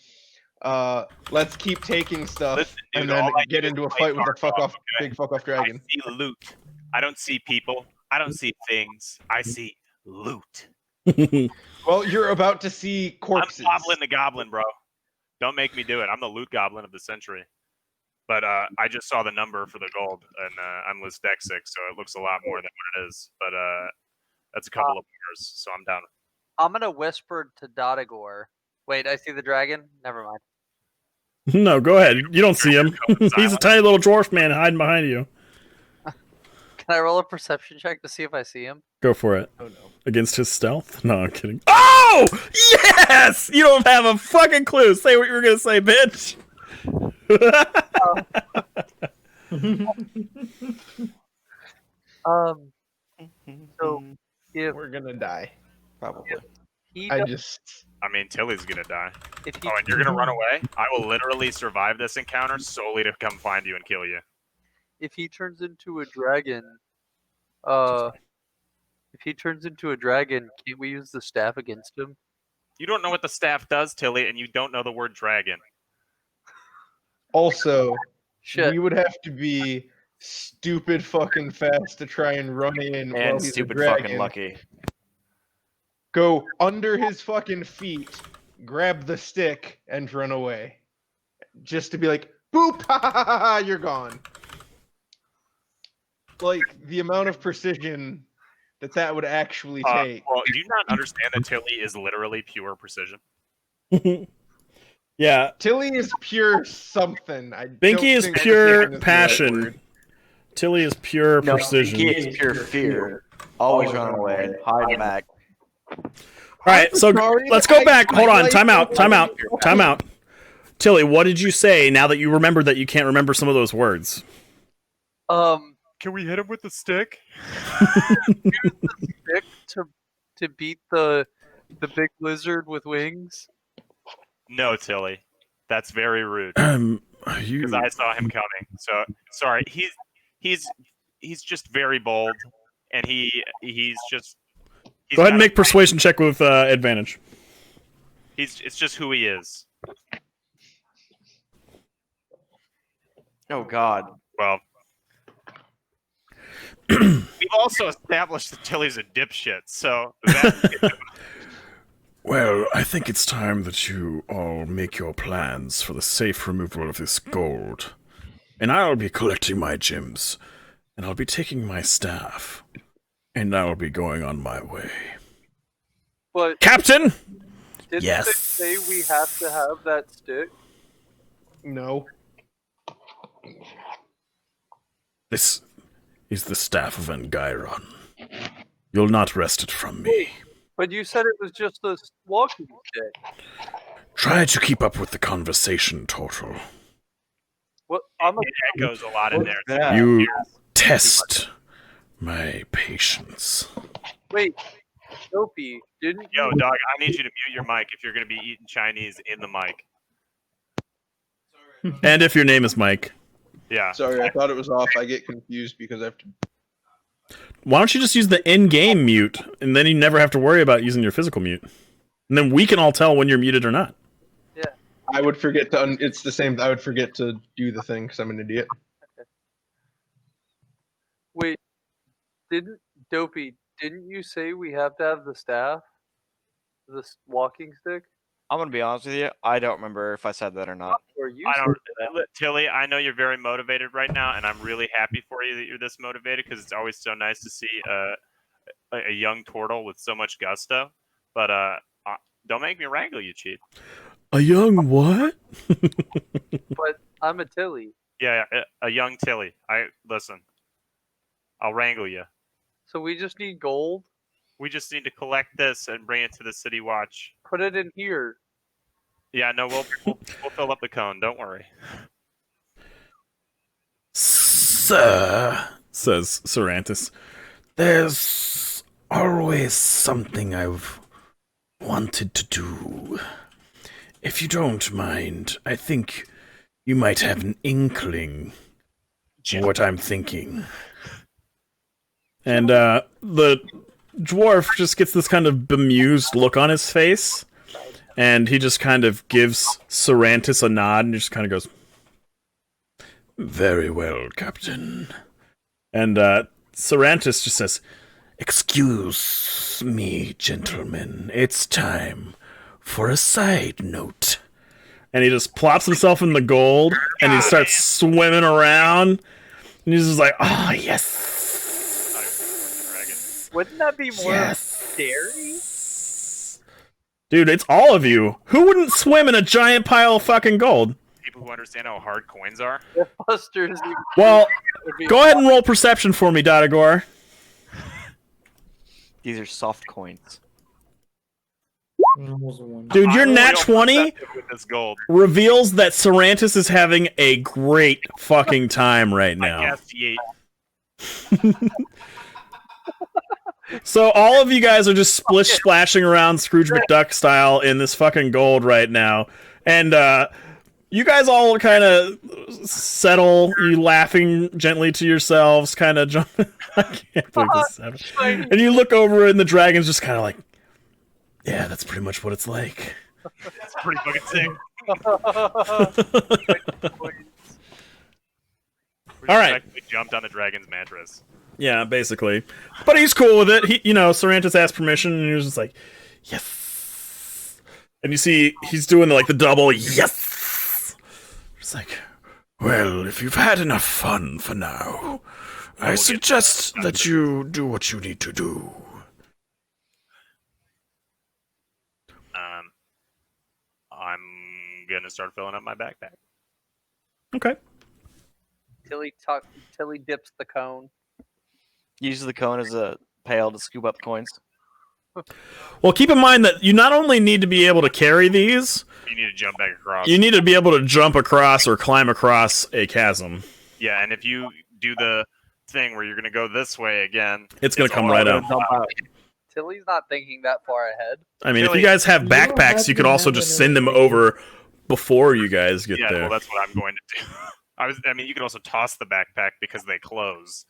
let's keep taking stuff Listen, dude, and then all I get do is into a play fight with a Tarkov, okay? big fuck off I dragon. see loot. I don't see people. I don't see things. I see loot. Well, you're about to see corpses. I'm Goblin the Goblin, bro. Don't make me do it. I'm the loot goblin of the century. But I just saw the number for the gold, and I'm list deck 6, so it looks a lot more than what it is. But that's a couple of bars, so I'm down. I'm gonna whisper to Dodagor. Wait, I see the dragon. Never mind. No, go ahead. You don't see him. He's a tiny little dwarf man hiding behind you. Can I roll a perception check to see if I see him? Go for it. Oh no. Against his stealth? No, I'm kidding. Oh! Yes! You don't have a fucking clue. Say what you were going to say, bitch. So if We're gonna die. Probably. he I does, just. I mean, Tilly's gonna die. if he Oh, and you're gonna run away? I will literally survive this encounter solely to come find you and kill you. if he turns into a dragon, can't we use the staff against him? You don't know what the staff does, Tilly, and you don't know the word dragon. Also, Shit. we would have to be stupid fucking fast to try and run in while And he's stupid a dragon. fucking lucky. Go under his fucking feet, grab the stick, and run away. Just to be like, boop, ha ha ha ha, you're gone. Like, the amount of precision that would actually take. Well, do you not understand that Tilly is literally pure precision? Yeah. Tilly is pure something. Binky is pure passion. Tilly is pure No, precision. he is pure fear. Always run away, hide back. All right, so Sorry, let's go I- back. Hold on. like- Time out. Tilly, what did you say now that you remembered that you can't remember some of those words? Can we hit him with the stick? Stick to beat the big lizard with wings. No, Tilly. That's very rude. You Because I saw him coming. So sorry. He's just very bold, and he's just. He's go ahead and got make persuasion check with advantage. It's just who he is. Oh God. Well, we've also established that Tilly's a dipshit, so that, Well, I think it's time that you all make your plans for the safe removal of this gold. And I'll be collecting my gems, and I'll be taking my staff, and I'll be going on my way. But Captain! didn't Yes. they say we have to have that stick? No. This is the staff of Angairon. You'll not wrest it from me. But you said it was just a walking stick. Try to keep up with the conversation, Tortle. What? it echoes a lot in there. that? You test my patience. Wait, Dopey, didn't Yo, you? dog, I need you to mute your mic if you're going to be eating Chinese in the mic. And if your name is Mike, Yeah. Sorry, I thought it was off. I get confused because I have to. why don't you just use the in-game mute, and then you never have to worry about using your physical mute. And then we can all tell when you're muted or not. I would forget to. It's the same. I would forget to do the thing because I'm an idiot. Wait, Dopey, didn't you say we have to have the staff? This walking stick? I'm gonna be honest with you. I don't remember if I said that or not. Or you I said don't, that. Tilly. I know you're very motivated right now, and I'm really happy for you that you're this motivated because it's always so nice to see a young turtle with so much gusto. But don't make me wrangle you, cheat. A young what? But I'm a Tilly. Yeah, a young Tilly. Listen. I'll wrangle you. So we just need gold. We just need to collect this and bring it to the City Watch. Put it in here. Yeah, no, we'll fill up the cone. Don't worry. Sir, says Serantis, there's always something I've wanted to do. If you don't mind, I think you might have an inkling of what I'm thinking. And the dwarf just gets this kind of bemused look on his face, and he just kind of gives Serantis a nod and just kind of goes, "Very well, Captain." And Serantis just says, "Excuse me, gentlemen, it's time for a side note." And he just plops himself in the gold, and he starts swimming around, and he's just like, "Oh, yes." Wouldn't that be more scary? Dude, it's all of you. Who wouldn't swim in a giant pile of fucking gold? People who understand how hard coins are. Busters. Well, go ahead and roll perception for me, Dotagor. These are soft coins. Dude, your I'm nat real 20 perceptive with this gold. reveals that Serantis is having a great fucking time right I now. guessed ye. So all of you guys are just splashing around Scrooge McDuck style in this fucking gold right now. And you guys all kind of settle, you laughing gently to yourselves, kind of jumping. I can't believe this is happening. And you look over and the dragon's just kind of like, yeah, that's pretty much what it's like. That's pretty fucking sick. All right. We jumped on the dragon's mattress. Yeah, basically. But he's cool with it. He, Serantis asked permission, and he was just like, yes. And you see, he's doing the double yes. It's like, well, if you've had enough fun for now, I suggest that you do what you need to do. I'm gonna start filling up my backpack. Okay. Tilly dips the cone. Uses the cone as a pail to scoop up coins. Well, keep in mind that you not only need to be able to carry these, You need to jump back across. you need to be able to jump across or climb across a chasm. Yeah, and if you do the thing where you're gonna go this way again, It's going to come right up. Tilly's not thinking that far ahead. I mean, if you guys have backpacks, you could also just send them over before you guys get yeah, there. well, that's what I'm going to do. I mean, you could also toss the backpack because they close.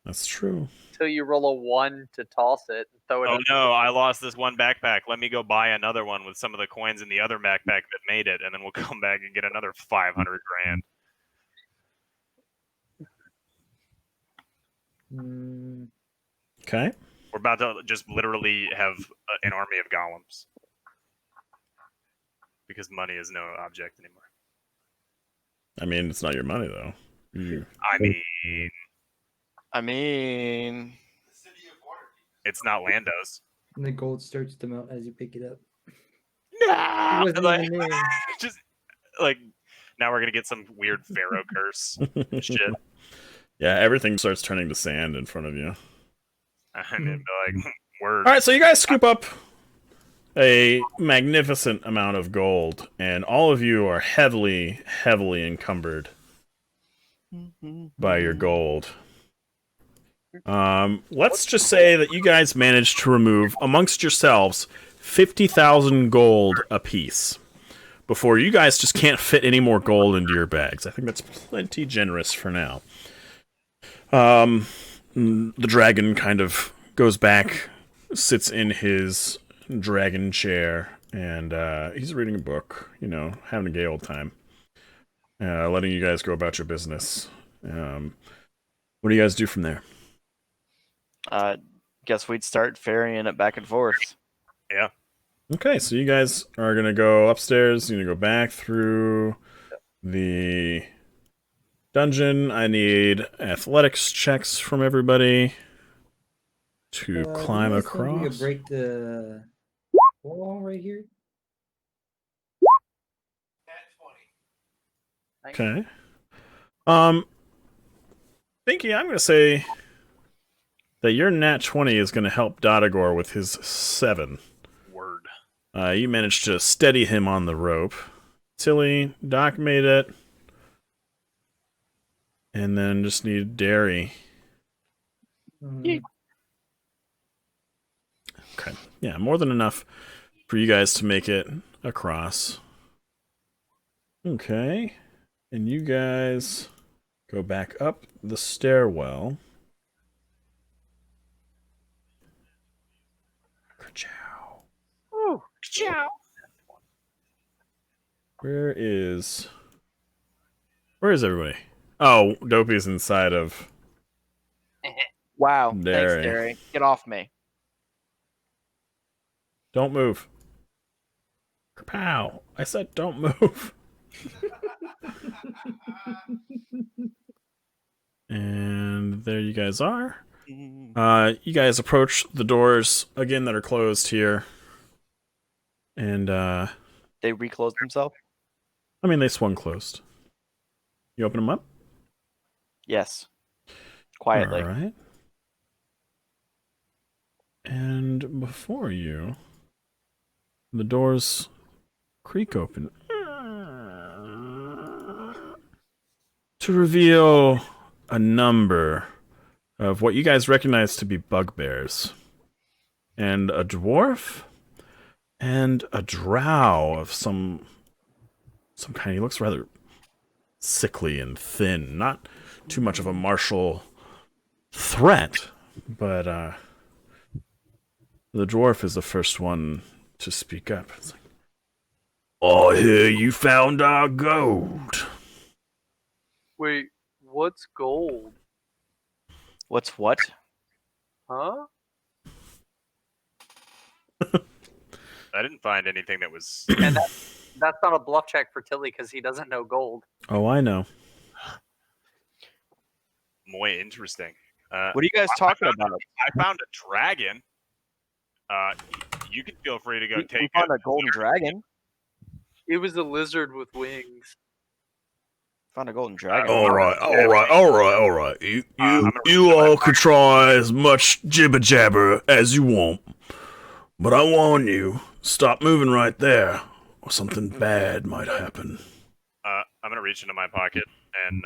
That's true. Till you roll a 1 to toss it and throw it. Oh no, I lost this one backpack. Let me go buy another one with some of the coins in the other backpack that made it, and then we'll come back and get another 500 grand. Okay. We're about to just literally have an army of golems. Because money is no object anymore. I mean, it's not your money, though. I mean, it's not Lando's. And the gold starts to melt as you pick it up. Nah, It wasn't even there. just like now we're gonna get some weird pharaoh curse shit. Yeah, everything starts turning to sand in front of you. And it'd be like, word. All right, so you guys scoop up a magnificent amount of gold, and all of you are heavily, heavily encumbered by your gold. Let's just say that you guys managed to remove, amongst yourselves, 50,000 gold apiece. Before you guys just can't fit any more gold into your bags. I think that's plenty generous for now. The dragon kind of goes back, sits in his dragon chair, and he's reading a book, having a gay old time. Letting you guys go about your business. What do you guys do from there? Guess we'd start ferrying it back and forth. Yeah. Okay, so you guys are going to go upstairs. You're going to go back through the dungeon. I need athletics checks from everybody to climb do you guys think we could across. break the wall right here? Okay. Pinky, I'm going to say that your nat 20 is going to help Dodagor with his 7. Word. You managed to steady him on the rope. Tilly, Doc made it. And then just need Derry. Mm, Okay. Yeah, more than enough for you guys to make it across. Okay. And you guys go back up the stairwell. Ka-chow. Ooh, ciao. Where is everybody? Oh, Dopey's inside of Wow. Derry. Thanks, Derry. Get off me. Don't move. Kapow. I said don't move. And there you guys are. You guys approach the doors again that are closed here. And They reclosed themselves? I mean they swung closed. You open them up? Yes. Quietly. All right. And before you, the doors creak open to reveal a number of what you guys recognize to be bugbears, and a dwarf, and a drow of some kind. He looks rather sickly and thin, not too much of a martial threat, but the dwarf is the first one to speak up. It's like, I hear you found our gold. Wait, what's gold? What's what? Huh? I didn't find anything that was. And that's not a bluff check for Tilly because he doesn't know gold. Oh, I know. Muy interesting. What are you guys talking about? I found a dragon. You can feel free to go We take found it. a golden dragon. It was a lizard with wings. Found a golden dragon. All right. I'm You all could try as much jibber jabber as you want, but I warn you, stop moving right there, or something bad might happen. I'm gonna reach into my pocket and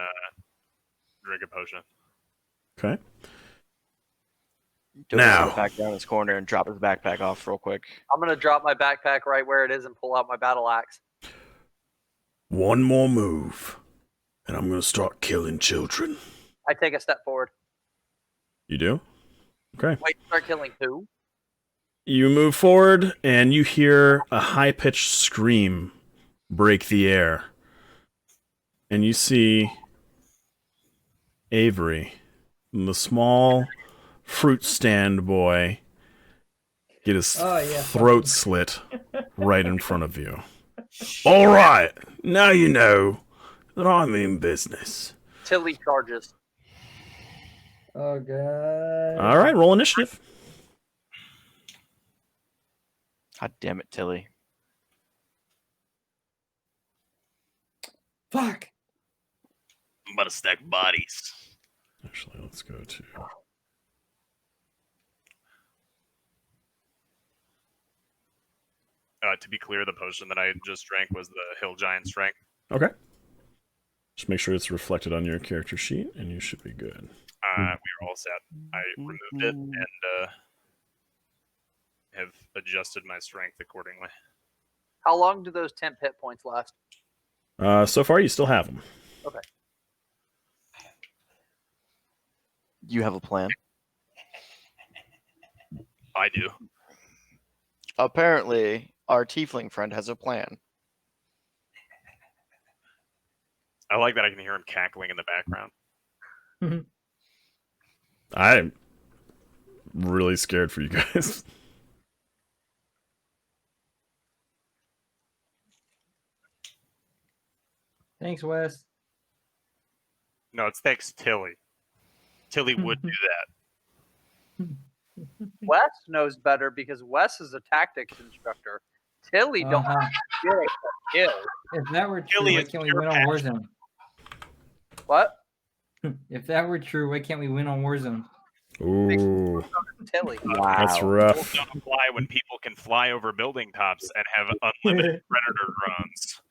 drink a potion. Okay. Joe's Now. gonna back down his corner and drop his backpack off real quick. I'm gonna drop my backpack right where it is and pull out my battle axe. One more move, and I'm gonna start killing children. I take a step forward. You do? Okay. Wait, start killing who? You move forward, and you hear a high-pitched scream break the air. And you see Avery, the small fruit stand boy, get his throat slit right in front of you. All right, now you know that I'm in business. Tilly charges. Oh god. All right, roll initiative. God damn it, Tilly. Fuck. I'm about to stack bodies. Actually, let's go to... To be clear, the potion that I just drank was the Hill Giant Strength. Okay. Just make sure it's reflected on your character sheet, and you should be good. We are all set. I removed it and have adjusted my strength accordingly. How long do those temp hit points last? So far, you still have them. Okay. You have a plan. I do. Apparently, our tiefling friend has a plan. I like that I can hear him cackling in the background. really scared for you guys. Thanks, Wes. No, it's thanks Tilly. Tilly would do that. Wes knows better because Wes is a tactics instructor. Tilly don't Uh-huh. get a kill. If that were true, Tilly why is can't we pure win on Warzone? What? If that were true, why can't we win on Warzone? Ooh, Tilly. that's Rules rough. don't apply when people can fly over building tops and have unlimited predator drones.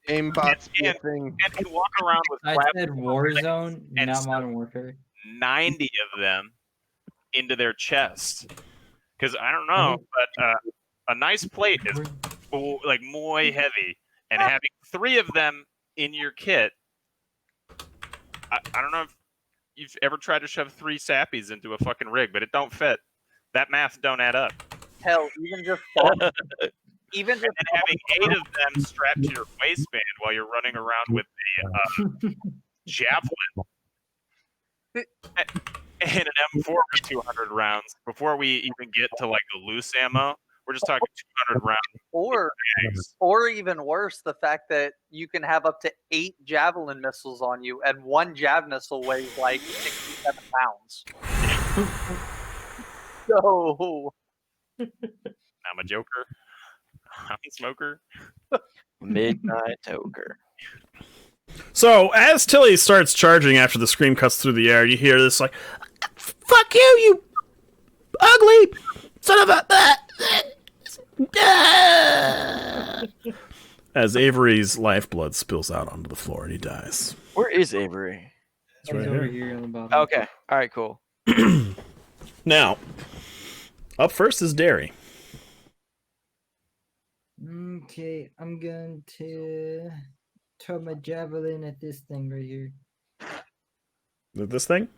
Aimbots be a And- thing. And can walk around with I flat said Warzone, and not stuff. Modern Warfare. 90 of them into their chest. Because I don't know, but a nice plate is like muy heavy, and having 3 of them in your kit. I don't know if you've ever tried to shove 3 sappies into a fucking rig, but it don't fit. That math don't add up. Hell, even just even just And having 8 of them strapped to your waistband while you're running around with the javelin and an M4 with 200 rounds before we even get to like the loose ammo. We're just talking 200 rounds. or even worse, the fact that you can have up to 8 javelin missiles on you, and 1 jav missile weighs like 67 pounds. So I'm a joker. I'm a smoker. Midnight Toker. So as Tilly starts charging after the scream cuts through the air, you hear this like, "Fuck you, you ugly son of a." As Avery's lifeblood spills out onto the floor and he dies. Where is Avery? It's right He's over here. here on the bottom. Okay. All right. Cool. Now, up first is Derry. Okay, I'm going to throw my javelin at this thing right here. This thing?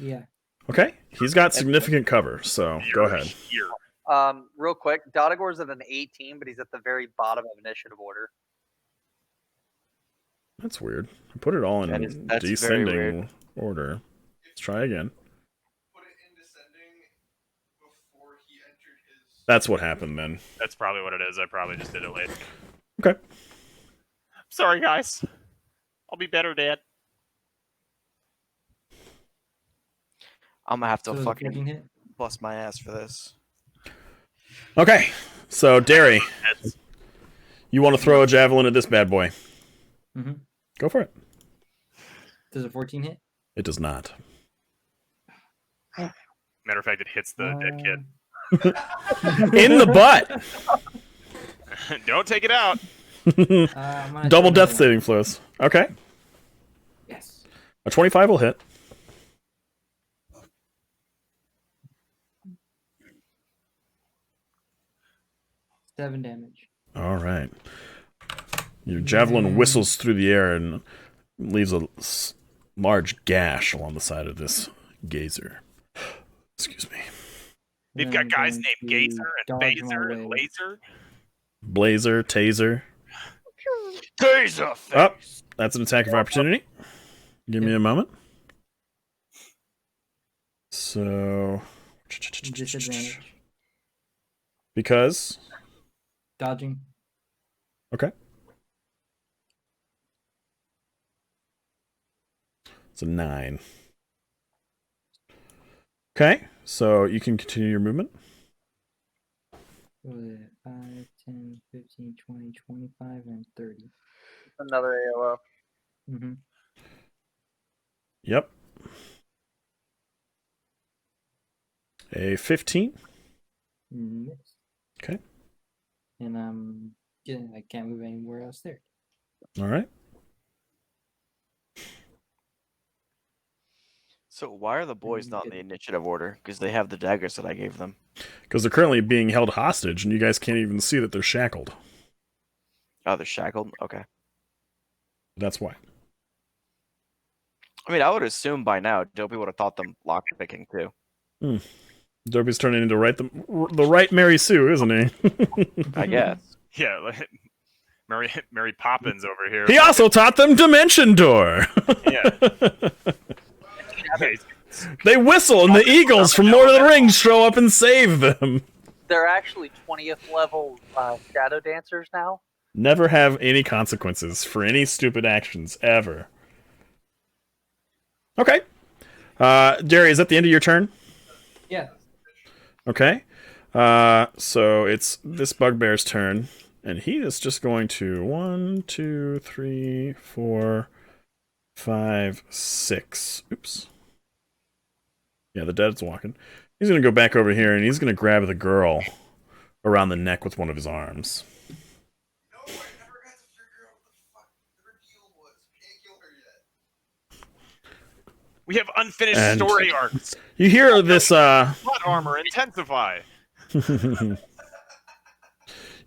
Yeah. Okay. He's got significant cover, so go ahead. Here. real quick, Dodagor's at an 18, but he's at the very bottom of initiative order. That's weird. I put it all in That's very descending weird. order. Let's try again. Put it in descending before he entered his. That's what happened then. That's probably what it is. I probably just did it late. Okay. Sorry, guys. I'll be better, Dad. I'm gonna have to So the 14 fucking hit? bust my ass for this. Okay. So, Derry, That's you want to throw a javelin at this bad boy? Mm-hmm. Go for it. Does a 14 hit? It does not. matter of fact, it hits the dead kid. In the butt. Don't take it out. I'm gonna Double throw death saving throws. Okay. Yes. A 25 will hit. Seven damage. All right. Your javelin whistles through the air and leaves a large gash along the side of this gazer. Excuse me. They've Then got I'm guys going named to Gazer and dodge my Phaser and way. Laser. Blazer, taser. Taser face. Oh, that's an attack of opportunity. Give me a moment. So. Disadvantage. Because. Dodging. Okay. It's a 9. Okay, so you can continue your movement. What was it? 5, 10, 15, 20, 25, and 30. Another AOO. Mm-hmm. Yep. A 15. Miss. Okay. And I can't move anywhere else there. All right. So why are the boys not in the initiative order? Because they have the daggers that I gave them. Because they're currently being held hostage, and you guys can't even see that they're shackled. Oh, they're shackled? Okay. That's why. I mean, I would assume by now, Dopey would have taught them lockpicking too. Dobby's turning into the right Mary Sue, isn't he? I guess. Yeah, like Mary Poppins over here. He also taught them Dimension Door. Yeah. They whistle, and the eagles from Lord of the Rings show up and save them. They're actually 20th level shadow dancers now. Never have any consequences for any stupid actions, ever. Okay. Jerry, is that the end of your turn? Yeah. Okay. So it's this bugbear's turn, and he is just going to 1, 2, 3, 4, 5, 6. Oops. Yeah, the dead's walking. He's going to go back over here, and he's going to grab the girl around the neck with one of his arms. No, I never got to figure out what the fuck her deal was. Can't kill her yet. We have unfinished And- story arcs. You hear this, Plot armor intensify. You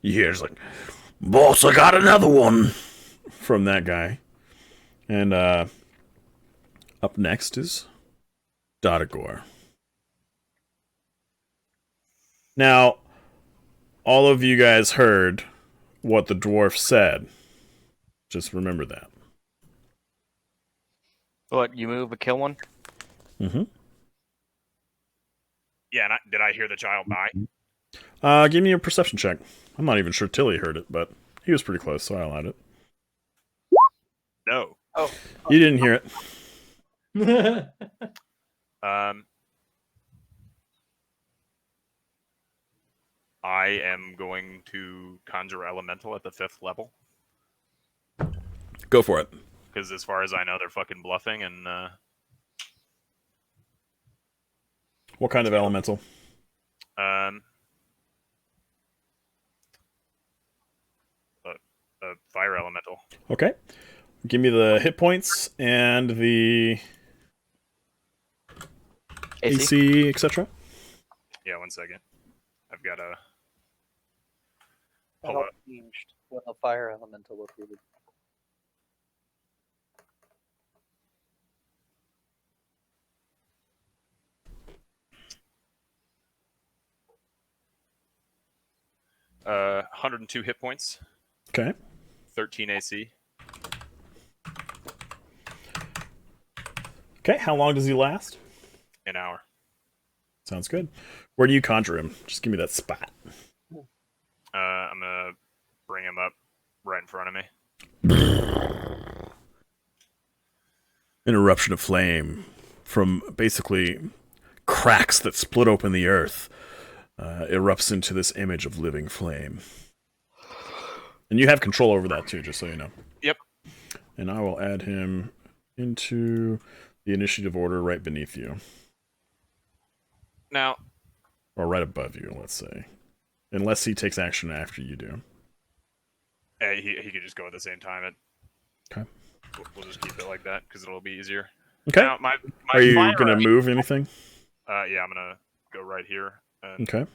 hear it's like, boss, I got another one from that guy. And up next is Dodagor. Now, all of you guys heard what the dwarf said. Just remember that. What, you move a kill one? Mm-hmm. Yeah, and did I hear the child die? Give me a perception check. I'm not even sure Tilly heard it, but he was pretty close, so I allowed it. No. Oh, You didn't hear it. I am going to conjure elemental at the 5th level Go for it. because, as far as I know, they're fucking bluffing. And What kind of elemental? a fire elemental. Okay. Give me the hit points and the AC, etc. Yeah, 1 second. I've got a. I got changed when the fire elemental located. Uh, 102 hit points, Okay. 13 AC. Okay, how long does he last? An hour. Sounds good. Where do you conjure him? Just give me that spot. I'm gonna bring him up right in front of me. An eruption of flame from basically cracks that split open the earth erupts into this image of living flame. And you have control over that too, just so you know. Yep. And I will add him into the initiative order right beneath you. Now, Or right above you, let's say. Unless he takes action after you do. he could just go at the same time. Okay. We'll just keep it like that because it'll be easier. Okay. Now, my Are you fire going to move anything? Yeah, I'm gonna go right here, and Okay. I'm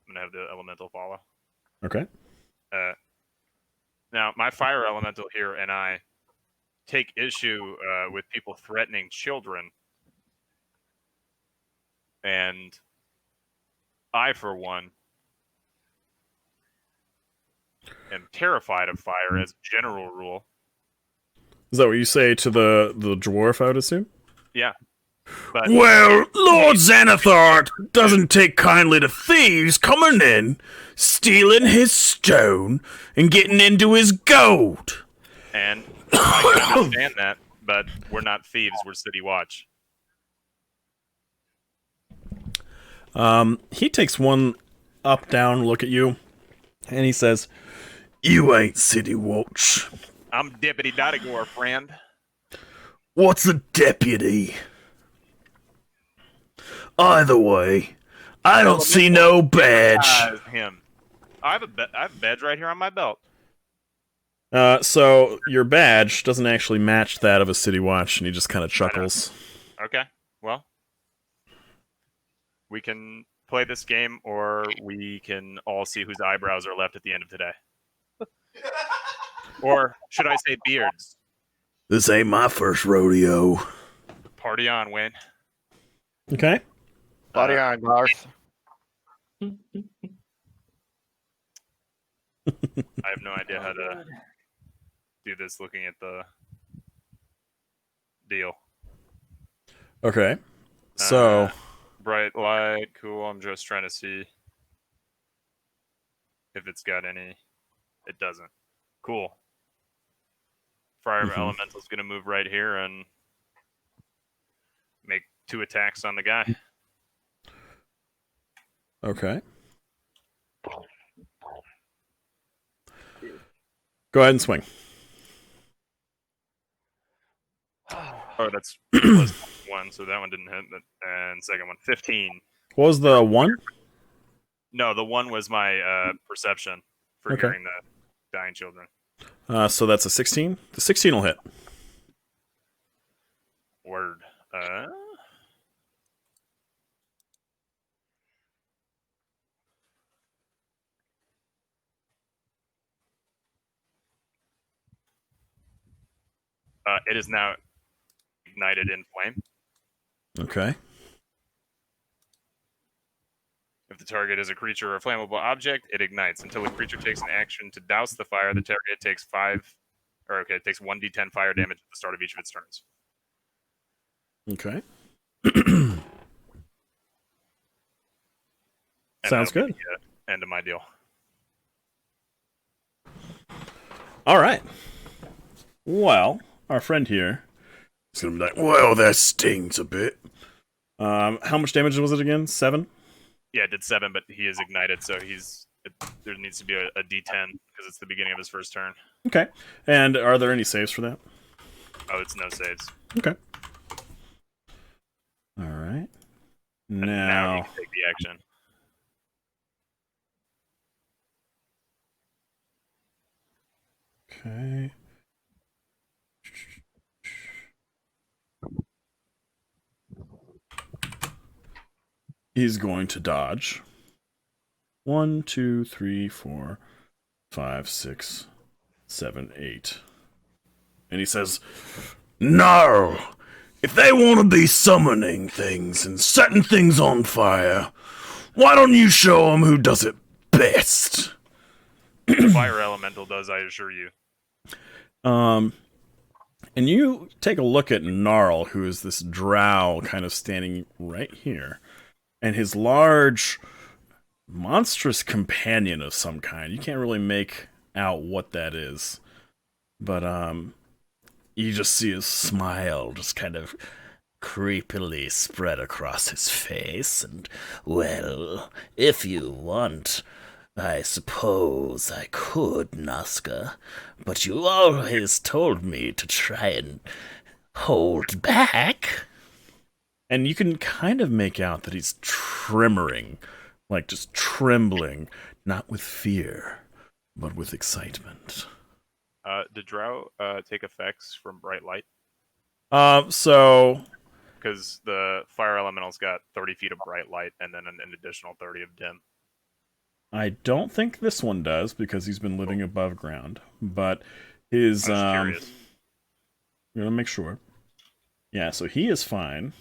gonna have the elemental follow. Okay. Now, my fire elemental here and I take issue with people threatening children, and I, for one, am terrified of fire as a general rule. Is that what you say to the dwarf, I would assume? Yeah, but Well, Lord Xanathar doesn't take kindly to thieves coming in, stealing his stone, and getting into his gold. and I can understand that, but we're not thieves. We're City Watch. He takes one up-down look at you, and he says, "You ain't City Watch. I'm Deputy Dodagor, friend. What's a deputy? Either way, I don't see no badge." Him. I have a badge right here on my belt. So your badge doesn't actually match that of a City Watch, and he just kind of chuckles. Okay, well, we can play this game, or we can all see whose eyebrows are left at the end of today. Or should I say beards? This ain't my first rodeo. Party on, Wayne. Okay. Body on, Garth. I have no idea how to do this looking at the deal. Okay. So, Bright light, cool. I'm just trying to see if it's got any. It doesn't. Cool. Fire Elemental's going to move right here and make 2 attacks on the guy. okay. Go ahead and swing. Oh, that's plus 1, so that one didn't hit. And second one, 15. What was the 1? No, the 1 was my perception for Okay. hearing the dying children. So that's a 16. The 16 will hit. Word. It is now ignited in flame. Okay. If the target is a creature or a flammable object, it ignites. Until the creature takes an action to douse the fire, the target takes it takes 1d10 fire damage at the start of each of its turns. Okay. And Sounds that'll be good. the end of my deal. All right. Well, our friend here is going to be like, well, that stings a bit. How much damage was it again? 7? Yeah, it did 7, but he is ignited, so there needs to be a d10 because it's the beginning of his first turn. Okay. And are there any saves for that? Oh, it's no saves. Okay. All right. And now he can take the action. Okay. He's going to dodge. 1, 2, 3, 4, 5, 6, 7, 8. And he says, no! If they want to be summoning things and setting things on fire, why don't you show them who does it best? The fire elemental does, I assure you. And you take a look at Gnarl, who is this drow kind of standing right here, and his large, monstrous companion of some kind. You can't really make out what that is, but you just see his smile just kind of creepily spread across his face, and, well, if you want, I suppose I could, Nazca, but you always told me to try and hold back. And you can kind of make out that he's tremoring, like just trembling, not with fear, but with excitement. Did Drow take effects from bright light? So Because the fire elemental's got 30 feet of bright light and then an additional 30 of dim. I don't think this one does because he's been living above ground. But his I'm just curious. I'm gonna make sure. Yeah, so he is fine,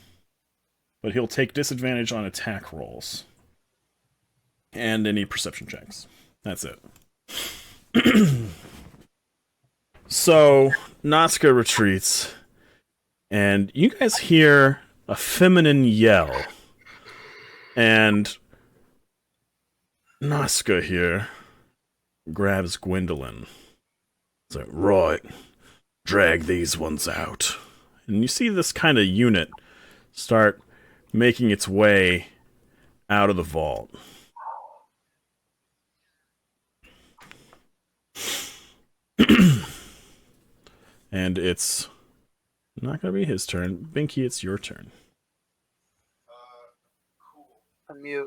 but he'll take disadvantage on attack rolls and any perception checks. That's it. So Nazca retreats, and you guys hear a feminine yell, and Nazca here grabs Gwendolyn. It's like, right, drag these ones out. And you see this kind of unit start making its way out of the vault. And it's not going to be his turn. Binky, it's your turn. Unmute.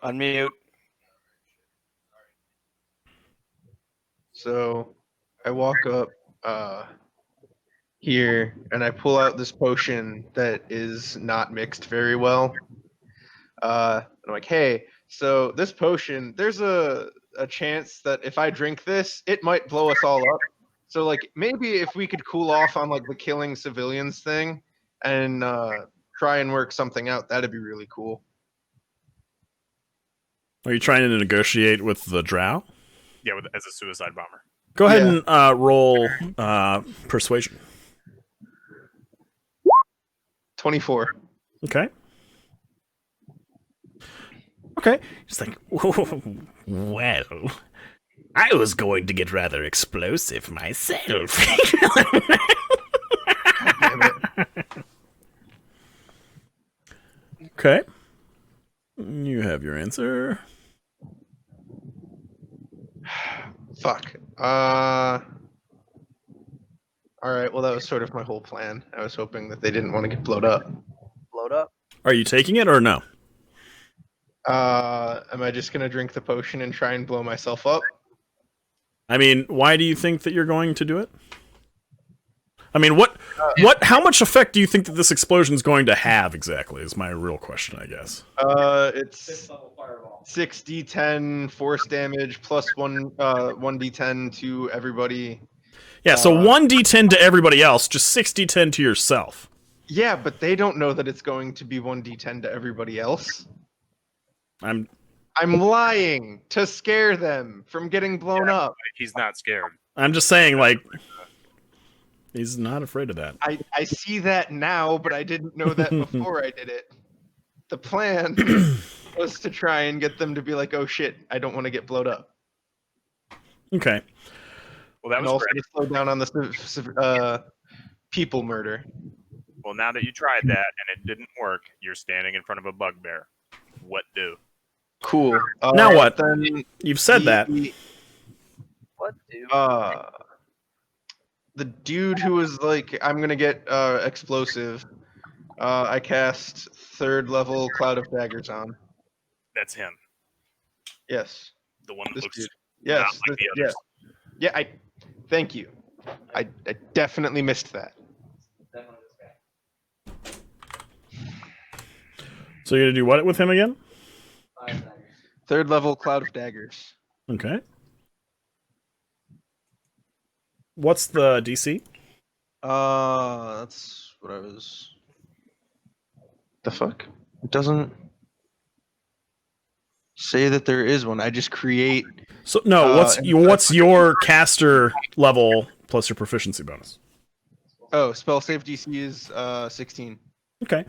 Unmute. So I walk up here and I pull out this potion that is not mixed very well. I'm like, hey, so this potion, there's a chance that if I drink this, it might blow us all up. So like maybe if we could cool off on like the killing civilians thing and try and work something out, that'd be really cool. Are you trying to negotiate with the drow? Yeah, as a suicide bomber. Go ahead and roll persuasion. 24. Okay. Okay. He's like, well, I was going to get rather explosive myself. Damn it. Okay. You have your answer. Fuck. All right. Well, that was sort of my whole plan. I was hoping that they didn't want to get blown up. Load up. Are you taking it or no? Am I just gonna drink the potion and try and blow myself up? I mean, why do you think that you're going to do it? I mean, how much effect do you think that this explosion is going to have exactly? Is my real question, I guess. It's 6d10 force damage plus 1d10 to everybody. Yeah, so 1d10 to everybody else, just 6d10 to yourself. Yeah, but they don't know that it's going to be 1d10 to everybody else. I'm lying to scare them from getting blown up. He's not scared. I'm just saying, like, he's not afraid of that. I see that now, but I didn't know that before I did it. The plan was to try and get them to be like, oh shit, I don't want to get blown up. Okay. Well, that And was also great. to slow down on the people murder. Well, now that you tried that and it didn't work, you're standing in front of a bugbear. What do? Cool. Now what? Then You've said that. What do? The dude who was like, I'm gonna get explosive. I cast 3rd level Cloud of Daggers on. That's him. Yes. The one that This looks dude. not Yes. like the yes. others. Yeah. Thank you. I definitely missed that. So you're gonna do what with him again? 3rd level Cloud of Daggers. Okay. What's the DC? That's what I was. The fuck? It doesn't say that there is one. I just create. So no, and what's your caster level plus your proficiency bonus? Oh, spell save DC is 16. Okay.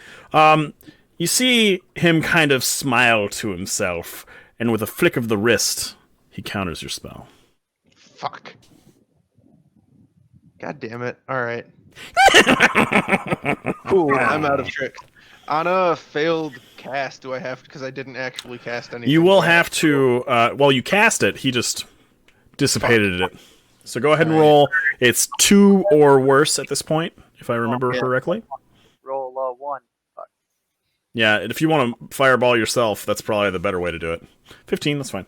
You see him kind of smile to himself, and with a flick of the wrist, he counters your spell. Fuck. God damn it. All right. Cool. I'm out of tricks. On a failed cast, do I have because I didn't actually cast anything? You will have to. Well, you cast it. He just dissipated it. So go ahead and roll. It's 2 or worse at this point, if I remember correctly. Roll 1. Fuck. Yeah, if you want to fireball yourself, that's probably the better way to do it. 15, that's fine.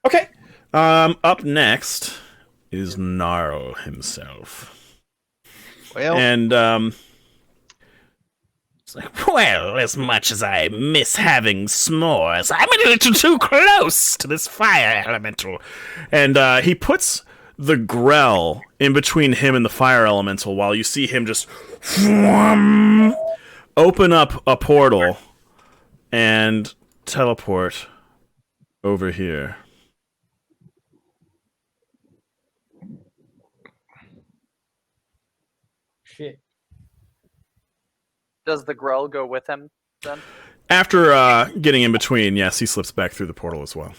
Okay. Up next is Gnarl himself. Well, And it's like, well, as much as I miss having s'mores, I'm a little too close to this fire elemental. And he puts the grell in between him and the fire elemental while you see him just open up a portal and teleport over here. Shit. Does the Grell go with him then? After getting in between, yes, he slips back through the portal as well.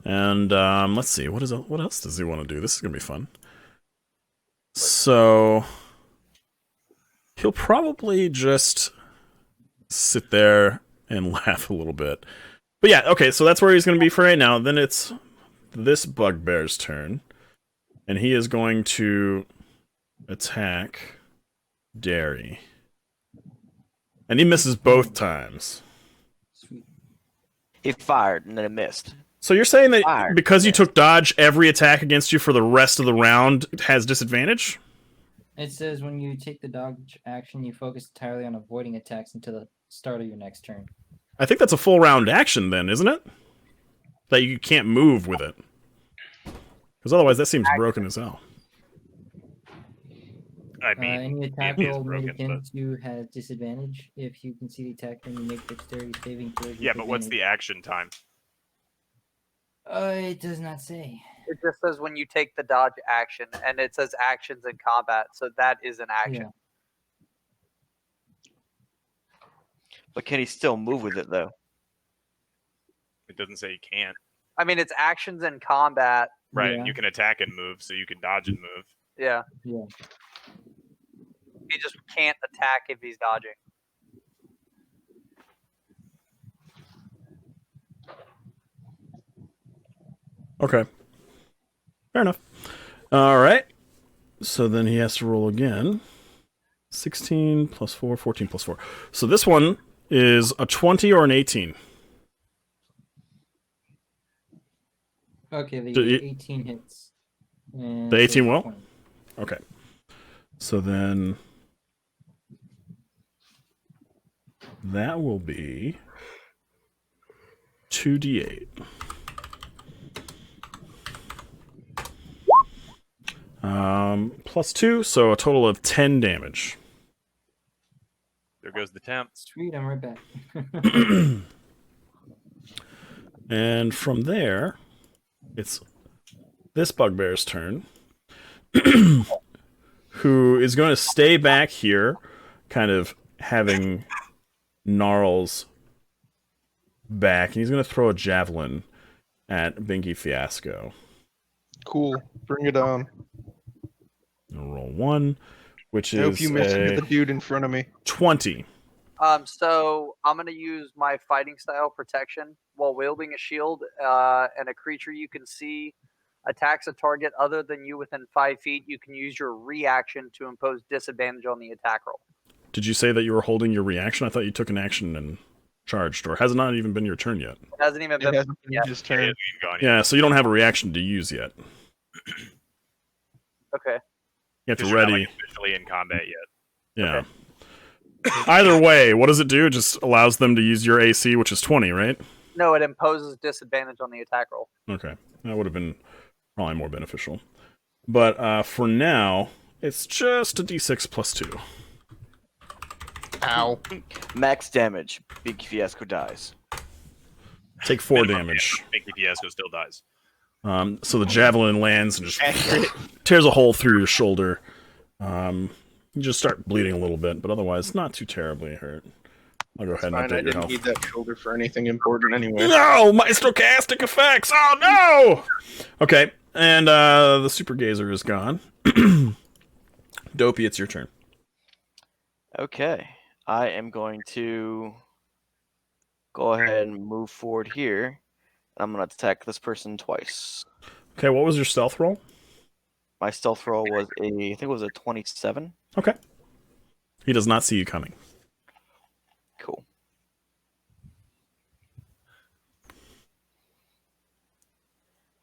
And let's see, what else does he want to do? This is gonna be fun. So he'll probably just sit there and laugh a little bit. But yeah, okay, so that's where he's gonna be for right now. Then it's this bugbear's turn, and he is going to attack Derry. And he misses both times. Sweet. He fired and then it missed. So you're saying that Fire. because you took dodge, every attack against you for the rest of the round has disadvantage? It says when you take the dodge action, you focus entirely on avoiding attacks until the start of your next turn. I think that's a full round action then, isn't it? That you can't move with it. Because otherwise that seems broken as hell. I mean, Any attack it is roll made broken, against you has disadvantage. If you can see the attacker, you make dexterity saving throws. with yeah, but what's the advantage. action time? It does not say. It just says when you take the dodge action, and it says actions in combat, so that is an action. Yeah. But can he still move with it though? It doesn't say you can't. I mean, it's actions in combat. Right, Yeah. and you can attack and move, so you can dodge and move. Yeah. Yeah. He just can't attack if he's dodging. Okay. Fair enough. All right. So then he has to roll again. 16 plus 4, 14 plus 4. So this one is a 20 or an 18. Okay, the So 18 hits. And The 18 will? 20. Okay. So then that will be 2d8. Plus 2, so a total of 10 damage. There goes the temp. Sweet, I'm right back. And from there, it's this bugbear's turn, who is going to stay back here, kind of having Gnarl's back, and he's going to throw a javelin at Binky Fiasco. Cool. Bring it on. I'll roll 1, which I hope is you miss a the dude in front of me. 20. So I'm gonna use my fighting style protection while wielding a shield, and a creature you can see attacks a target other than you within 5 feet. You can use your reaction to impose disadvantage on the attack roll. Did you say that you were holding your reaction? I thought you took an action and charged, or has it not even been your turn yet? It hasn't even It been. hasn't been Yeah. his turn. Gone yet. Yeah, so you don't have a reaction to use yet. Okay. You have Because to you're not, ready. like, officially in combat yet. Yeah. Either way, what does it do? It just allows them to use your AC, which is 20, right? No, it imposes disadvantage on the attack roll. Okay. That would have been probably more beneficial. But for now, it's just a d6 plus 2. Ow. Max damage. Big Fiasco dies. Take 4 Minimum damage. Binky Fiasco still dies. So the javelin lands and just tears a hole through your shoulder. You just start bleeding a little bit, but otherwise not too terribly hurt. I'll go ahead and Fine, I update your didn't health. need that shoulder for anything important anyway. No! My stochastic effects! Oh no! Okay, and the super gazer is gone. Dopey, it's your turn. Okay. I am going to go ahead and move forward here. I'm going to attack this person twice. Okay, what was your stealth roll? My stealth roll was I think it was a 27. Okay. He does not see you coming. Cool.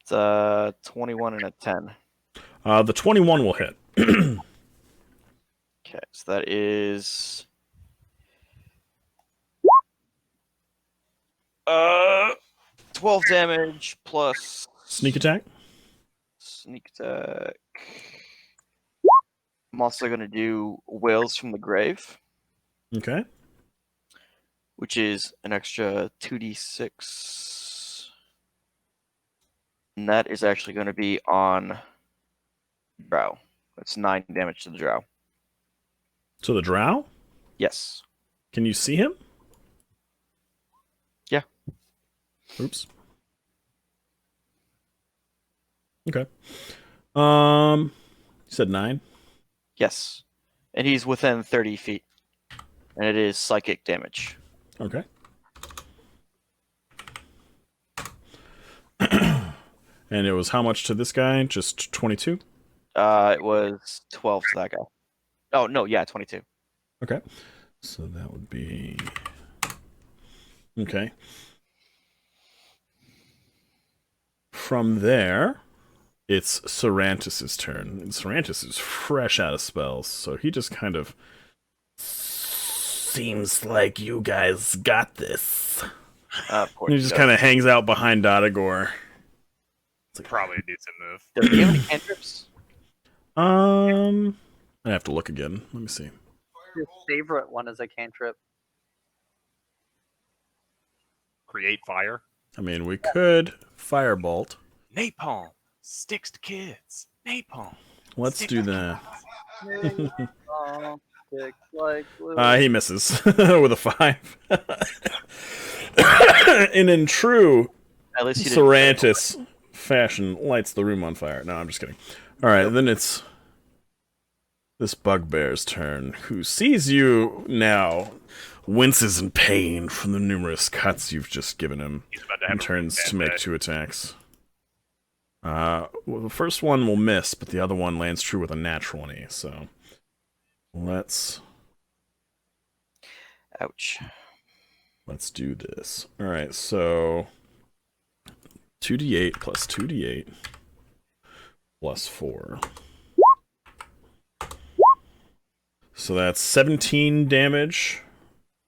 It's a 21 and a 10. The 21 will hit. Okay, so that is 12 damage plus Sneak attack? sneak attack. I'm also going to do Wails from the Grave, Okay. which is an extra 2d6. And that is actually going to be on Drow. That's 9 damage to the Drow. So the drow? Yes. Can you see him? Yeah. Oops. Okay. You said 9? Yes. And he's within 30 feet. And it is psychic damage. Okay. And it was how much to this guy? Just 22? It was 12 to that guy. Oh, no, yeah, 22. Okay. So that would be... Okay. From there, it's Cerrantes' turn. And Cerrantes is fresh out of spells, so he just kind of... Seems like you guys got this. Of course. He just kind of hangs out behind Dotagor. Probably a decent move. Does he have any cantrips? I have to look again. Let me see. His favorite one is a cantrip. Create fire. I mean, we could firebolt. Napalm sticks to kids. Napalm. Let's do that. Stick like glue. He misses with a 5. And in true At least he didn't Sarantis fashion, lights the room on fire. No, I'm just kidding. All right, then it's this bugbear's turn, who sees you now, winces in pain from the numerous cuts you've just given him, He's about to have and a turns bad to make day. 2 attacks. Well, the first one will miss, but the other one lands true with a natural 20, so let's Ouch. do this. All right, so 2d8 plus 2d8 plus 4. So that's 17 damage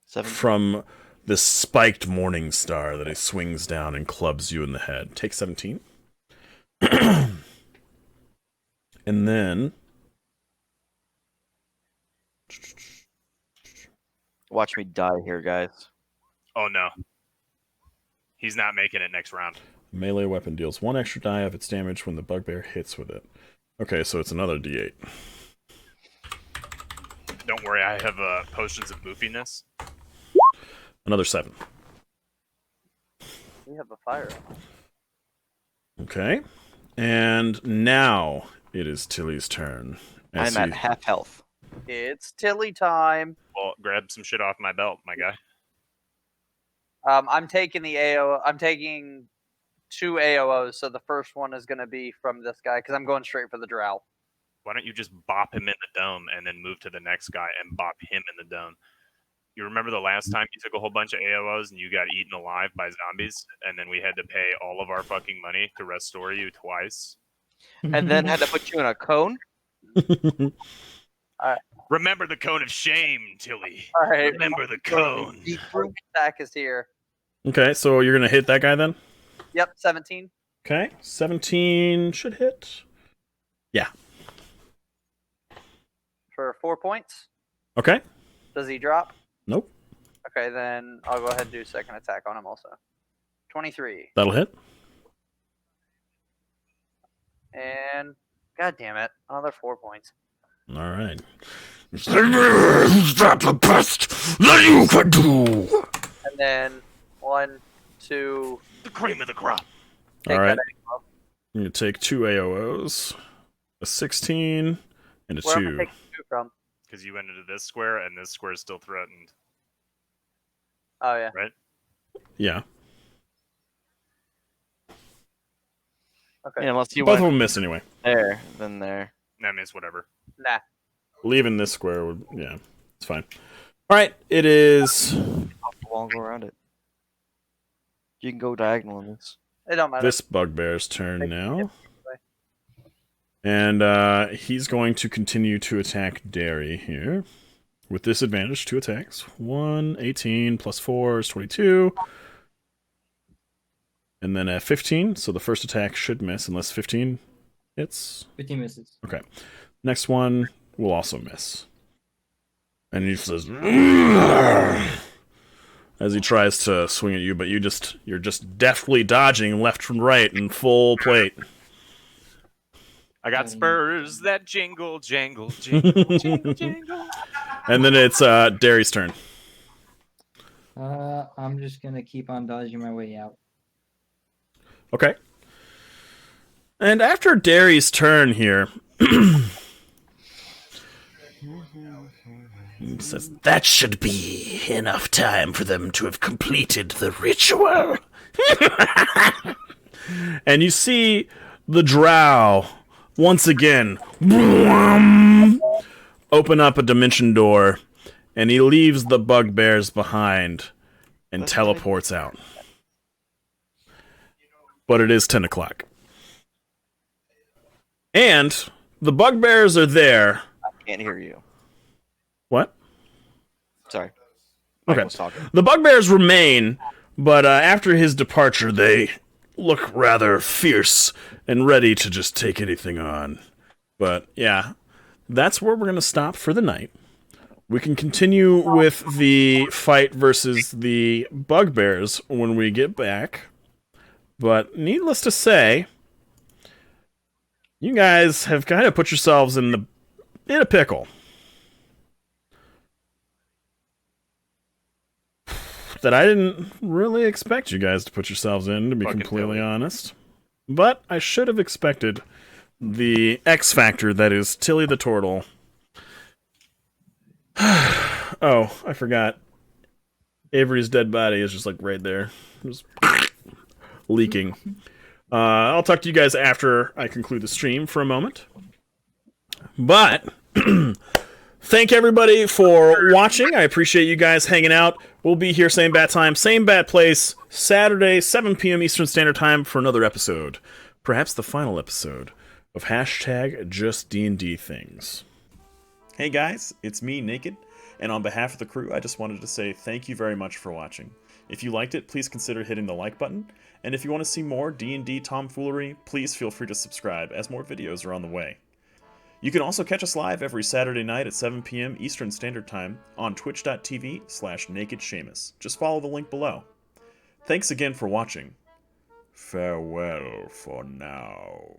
7. from this spiked morning star that he swings down and clubs you in the head. Take 17. And then Watch me die here, guys. Oh no. He's not making it next round. melee weapon deals 1 extra die of its damage when the bugbear hits with it. Okay, so it's another d8. Don't worry, I have potions of goofiness. Another 7. We have a fire. Okay. And now it is Tilly's turn. I'm at half health. It's Tilly time. Well, grab some shit off my belt, my guy. I'm taking the AO. I'm taking 2 AOs. So the first one is going to be from this guy because I'm going straight for the drow. Why don't you just bop him in the dome and then move to the next guy and bop him in the dome? You remember the last time you took a whole bunch of AOs and you got eaten alive by zombies, and then we had to pay all of our fucking money to restore you twice? And then had to put you in a cone? Remember the cone of shame, Tilly. All right. Remember the cone. The group attack is here. Okay, so you're going to hit that guy then? Yep, 17. Okay, 17 should hit. Yeah. For 4 points. Okay. Does he drop? Nope. Okay, then I'll go ahead and do second attack on him also. 23. That'll hit. And god damn it, another 4 points. All right. Is that the best that you can do? And then 1, 2. The cream of the crop. Take All right. that AO. I'm going to take 2 AOs, a 16, and a Where am I 2. taking 2 from? Because you went into this square, and this square is still threatened. Oh yeah. Right? Yeah. Okay. Yeah, unless you Both of went them miss anyway. there, then there. I mean, it's whatever. Nah. Leaving this square would, yeah, it's fine. All right, it is Off the wall and go around it. You can go diagonal in this. It don't matter. this bugbear's turn now. And he's going to continue to attack Derry here. With disadvantage, 2 attacks. 1, 18, plus 4 is 22. And then a 15, so the first attack should miss unless 15 hits. 15 misses. Okay. Next one will also miss. And he says, as he tries to swing at you, but you're just deftly dodging left and right in full plate. I got spurs that jingle, jangle, jingle, jingle, jingle. And then it's Derry's turn. I'm just gonna keep on dodging my way out. Okay. And after Derry's turn here, he says, That should be enough time for them to have completed the ritual. and you see the drow once again open up a dimension door, and he leaves the bugbears behind and teleports out. But it is 10 o'clock. And the bugbears are there. I can't hear you. What? Sorry. Okay. I was talking. The bugbears remain, but after his departure, they look rather fierce and ready to just take anything on. But yeah, that's where we're going to stop for the night. We can continue with the fight versus the bugbears when we get back. But needless to say, you guys have kind of put yourselves in a pickle. That I didn't really expect you guys to put yourselves in, to be Fucking completely Tilly. honest. But I should have expected the X factor that is Tilly the Turtle. Oh, I forgot. Avery's dead body is just like right there. Just leaking. I'll talk to you guys after I conclude the stream for a moment. But thank everybody for watching. I appreciate you guys hanging out. We'll be here same bat time, same bat place, Saturday, 7 p.m. Eastern Standard Time for another episode. Perhaps the final episode of #JustDndThings. Hey guys, it's me, Naked, and on behalf of the crew, I just wanted to say thank you very much for watching. If you liked it, please consider hitting the like button, and if you want to see more D&D tomfoolery, please feel free to subscribe, as more videos are on the way. You can also catch us live every Saturday night at 7 p.m. Eastern Standard Time on twitch.tv/NakedSeamus. Just follow the link below. Thanks again for watching. Farewell for now.